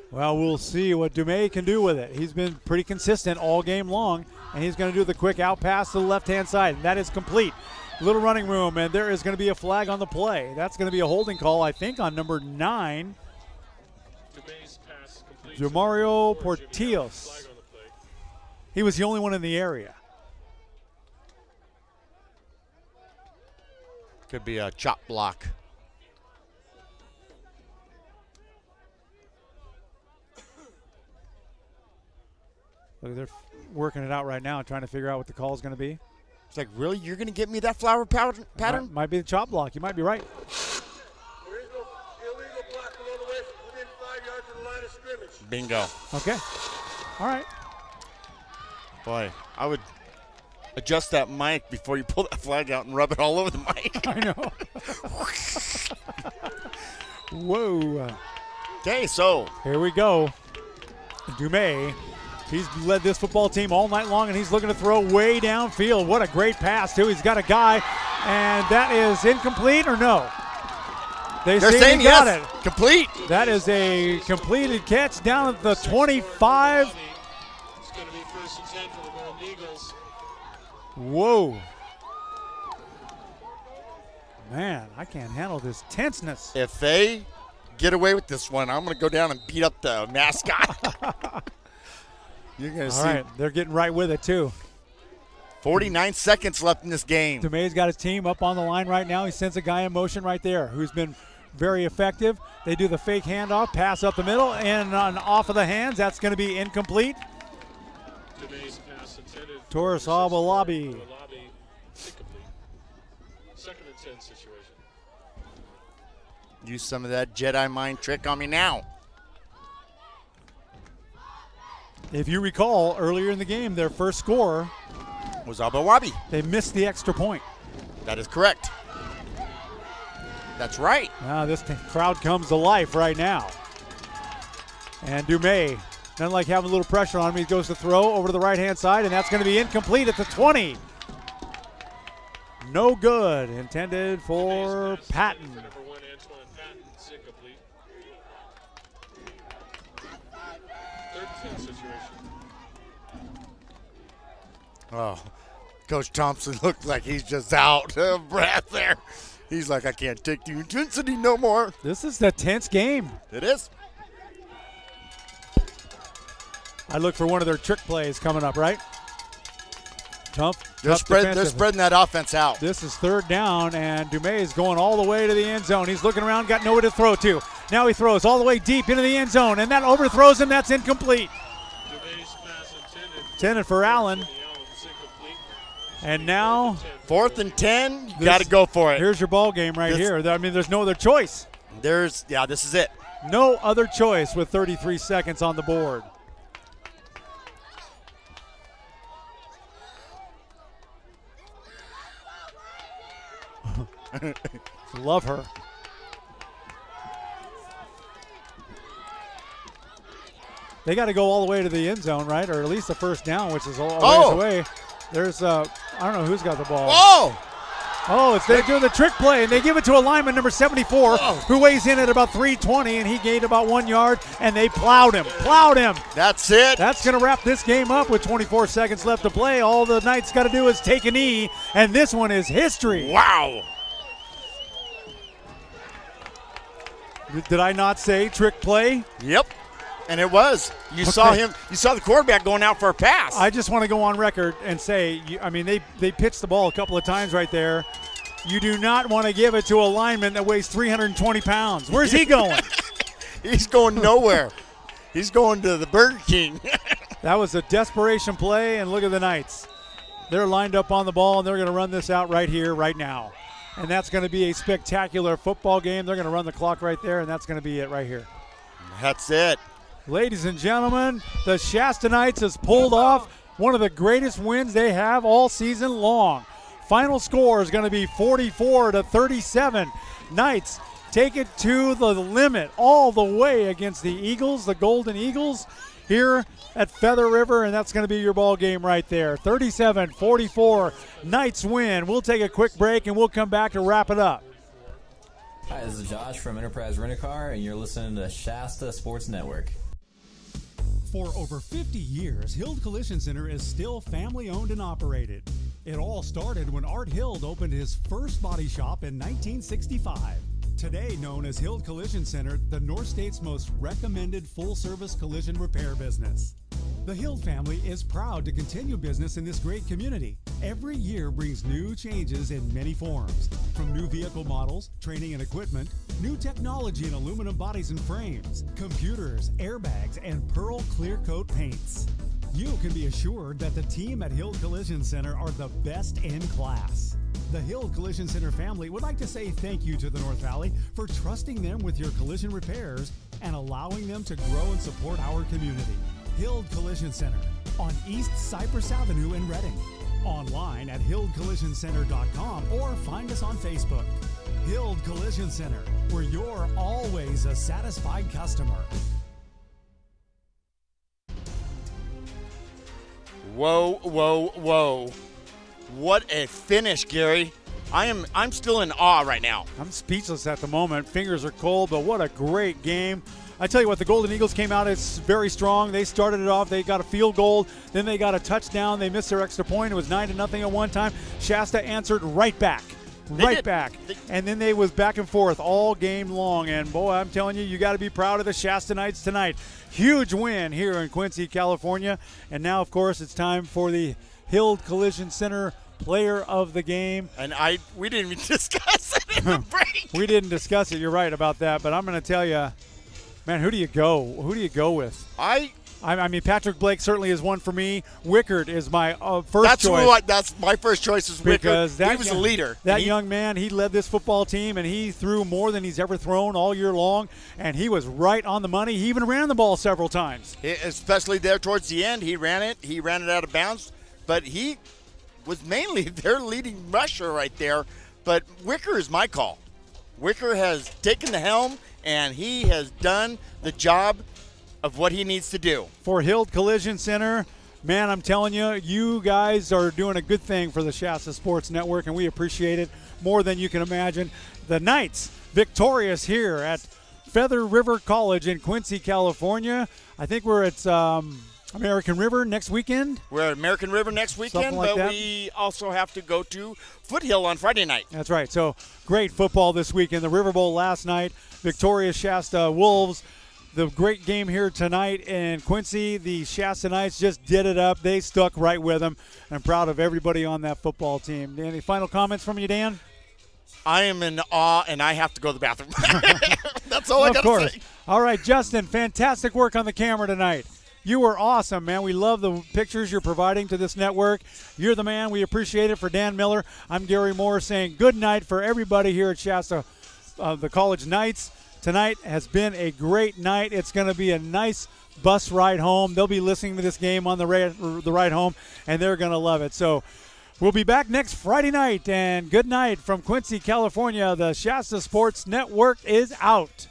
Well, we'll see what Dumais can do with it. He's been pretty consistent all game long, and he's going to do the quick out pass to the left-hand side, and that is complete. Little running room, and there is going to be a flag on the play. That's going to be a holding call, I think, on number 9. Jamario Portillos. He was the only one in the area. Could be a chop block. Look, they're working it out right now, trying to figure out what the call is going to be. It's like, really? You're going to get me that flower pattern? Might be the chop block. You might be right. There is no illegal block below the waist within 5 yards of the line of scrimmage. Bingo. Okay. All right. Boy, I would adjust that mic before you pull that flag out and rub it all over the mic. I know. Whoa. Okay, so. Here we go. Dumais. He's led this football team all night long, and he's looking to throw way downfield. What a great pass, too. He's got a guy, and that is incomplete or no? They're saying he got yes, it. Complete. That is a completed catch down at the 25. It's going to be 1st and 10 for the Golden Eagles. Whoa. Man, I can't handle this tenseness. If they get away with this one, I'm going to go down and beat up the mascot. You're going to see. All right, they're getting right with it, too. 49 seconds left in this game. Dumais got his team up on the line right now. He sends a guy in motion right there who's been very effective. They do the fake handoff, pass up the middle, and off of the hands. That's going to be incomplete. Dumais pass intended. Torres Abalabi. 2nd and 10 situation. Use some of that Jedi mind trick on me now. If you recall, earlier in the game, their first score was Abawabi. They missed the extra point. That is correct. That's right. Now this crowd comes to life right now. And Dumais, doesn't like having a little pressure on him. He goes to throw over to the right-hand side, and that's going to be incomplete at the 20. No good. Intended for Patton. Oh, Coach Thompson looked like he's just out of breath there. He's like, I can't take the intensity no more. This is a tense game. It is. I look for one of their trick plays coming up, right? They're spreading that offense out. This is 3rd down, and Dumais is going all the way to the end zone. He's looking around, got nowhere to throw to. Now he throws all the way deep into the end zone, and that overthrows him. That's incomplete. Intended for Allen. And now 4th and 10, you got to go for it. Here's your ball game right here. I mean, there's no other choice. This is it. No other choice with 33 seconds on the board. Love her. They got to go all the way to the end zone, right? Or at least the 1st down, which is a ways away. There's, I don't know who's got the ball. Oh, they're doing the trick play, and they give it to a lineman, number 74, who weighs in at about 320, and he gained about 1 yard, and they plowed him. That's it. That's going to wrap this game up with 24 seconds left to play. All the Knights got to do is take a knee, and this one is history. Wow. Did I not say trick play? Yep. And it was. You saw the quarterback going out for a pass. I just want to go on record and say, I mean, they pitched the ball a couple of times right there. You do not want to give it to a lineman that weighs 320 pounds. Where's he going? He's going nowhere. He's going to the Burger King. That was a desperation play, and look at the Knights. They're lined up on the ball, and they're going to run this out right here, right now. And that's going to be a spectacular football game. They're going to run the clock right there, and that's going to be it right here. That's it. Ladies and gentlemen, the Shasta Knights has pulled off one of the greatest wins they have all season long. Final score is going to be 44-37. Knights take it to the limit all the way against the Eagles, the Golden Eagles, here at Feather River, and that's going to be your ball game right there. 37-44, Knights win. We'll take a quick break, and we'll come back to wrap it up. Hi, this is Josh from Enterprise Rent-A-Car, and you're listening to Shasta Sports Network. For over 50 years, Hild Collision Center is still family-owned and operated. It all started when Art Hild opened his first body shop in 1965. Today known as Hild Collision Center, the North State's most recommended full-service collision repair business. The Hild family is proud to continue business in this great community. Every year brings new changes in many forms, from new vehicle models, training and equipment, new technology in aluminum bodies and frames, computers, airbags, and Pearl Clear Coat paints. You can be assured that the team at Hild Collision Center are the best in class. The Hild Collision Center family would like to say thank you to the North Valley for trusting them with your collision repairs and allowing them to grow and support our community. Hild Collision Center on East Cypress Avenue in Reading. Online at hildcollisioncenter.com or find us on Facebook. Hild Collision Center, where you're always a satisfied customer. Whoa, whoa, whoa. What a finish, Gary. I'm still in awe right now. I'm speechless at the moment. Fingers are cold, but what a great game. I tell you what, the Golden Eagles came out as very strong. They started it off. They got a field goal. Then they got a touchdown. They missed their extra point. It was 9-0 at one time. Shasta answered right back. And then they was back and forth all game long. And, boy, I'm telling you, you got to be proud of the Shasta Knights tonight. Huge win here in Quincy, California. And now, of course, it's time for the Hild Collision Center player of the game. And we didn't even discuss it in the break. We didn't discuss it. You're right about that. But I'm going to tell you, man, who do you go? Who do you go with? I mean, Patrick Blake certainly is one for me. Wickard is my first choice. That's my first choice is Wickard. Because he was a leader. That young man, he led this football team, and he threw more than he's ever thrown all year long, and he was right on the money. He even ran the ball several times. Especially there towards the end. He ran it out of bounds, but he was mainly their leading rusher right there. But Wickard is my call. Wickard has taken the helm, and he has done the job of what he needs to do. For Hild Collision Center, man, I'm telling you, you guys are doing a good thing for the Shasta Sports Network, and we appreciate it more than you can imagine. The Knights victorious here at Feather River College in Quincy, California. I think we're at American River next weekend. We're at American River next weekend, but we also have to go to Foothill on Friday night. That's right. So great football this weekend. The River Bowl last night, victorious Shasta Wolves. The great game here tonight in Quincy. The Shasta Knights just did it up. They stuck right with them. I'm proud of everybody on that football team. Any final comments from you, Dan? I am in awe, and I have to go to the bathroom. That's all I got to say. All right, Justin, fantastic work on the camera tonight. You were awesome, man. We love the pictures you're providing to this network. You're the man. We appreciate it. For Dan Miller, I'm Gary Moore saying good night for everybody here at Shasta, the College Knights. Tonight has been a great night. It's going to be a nice bus ride home. They'll be listening to this game on the ride home, and they're going to love it. So we'll be back next Friday night, and good night from Quincy, California. The Shasta Sports Network is out.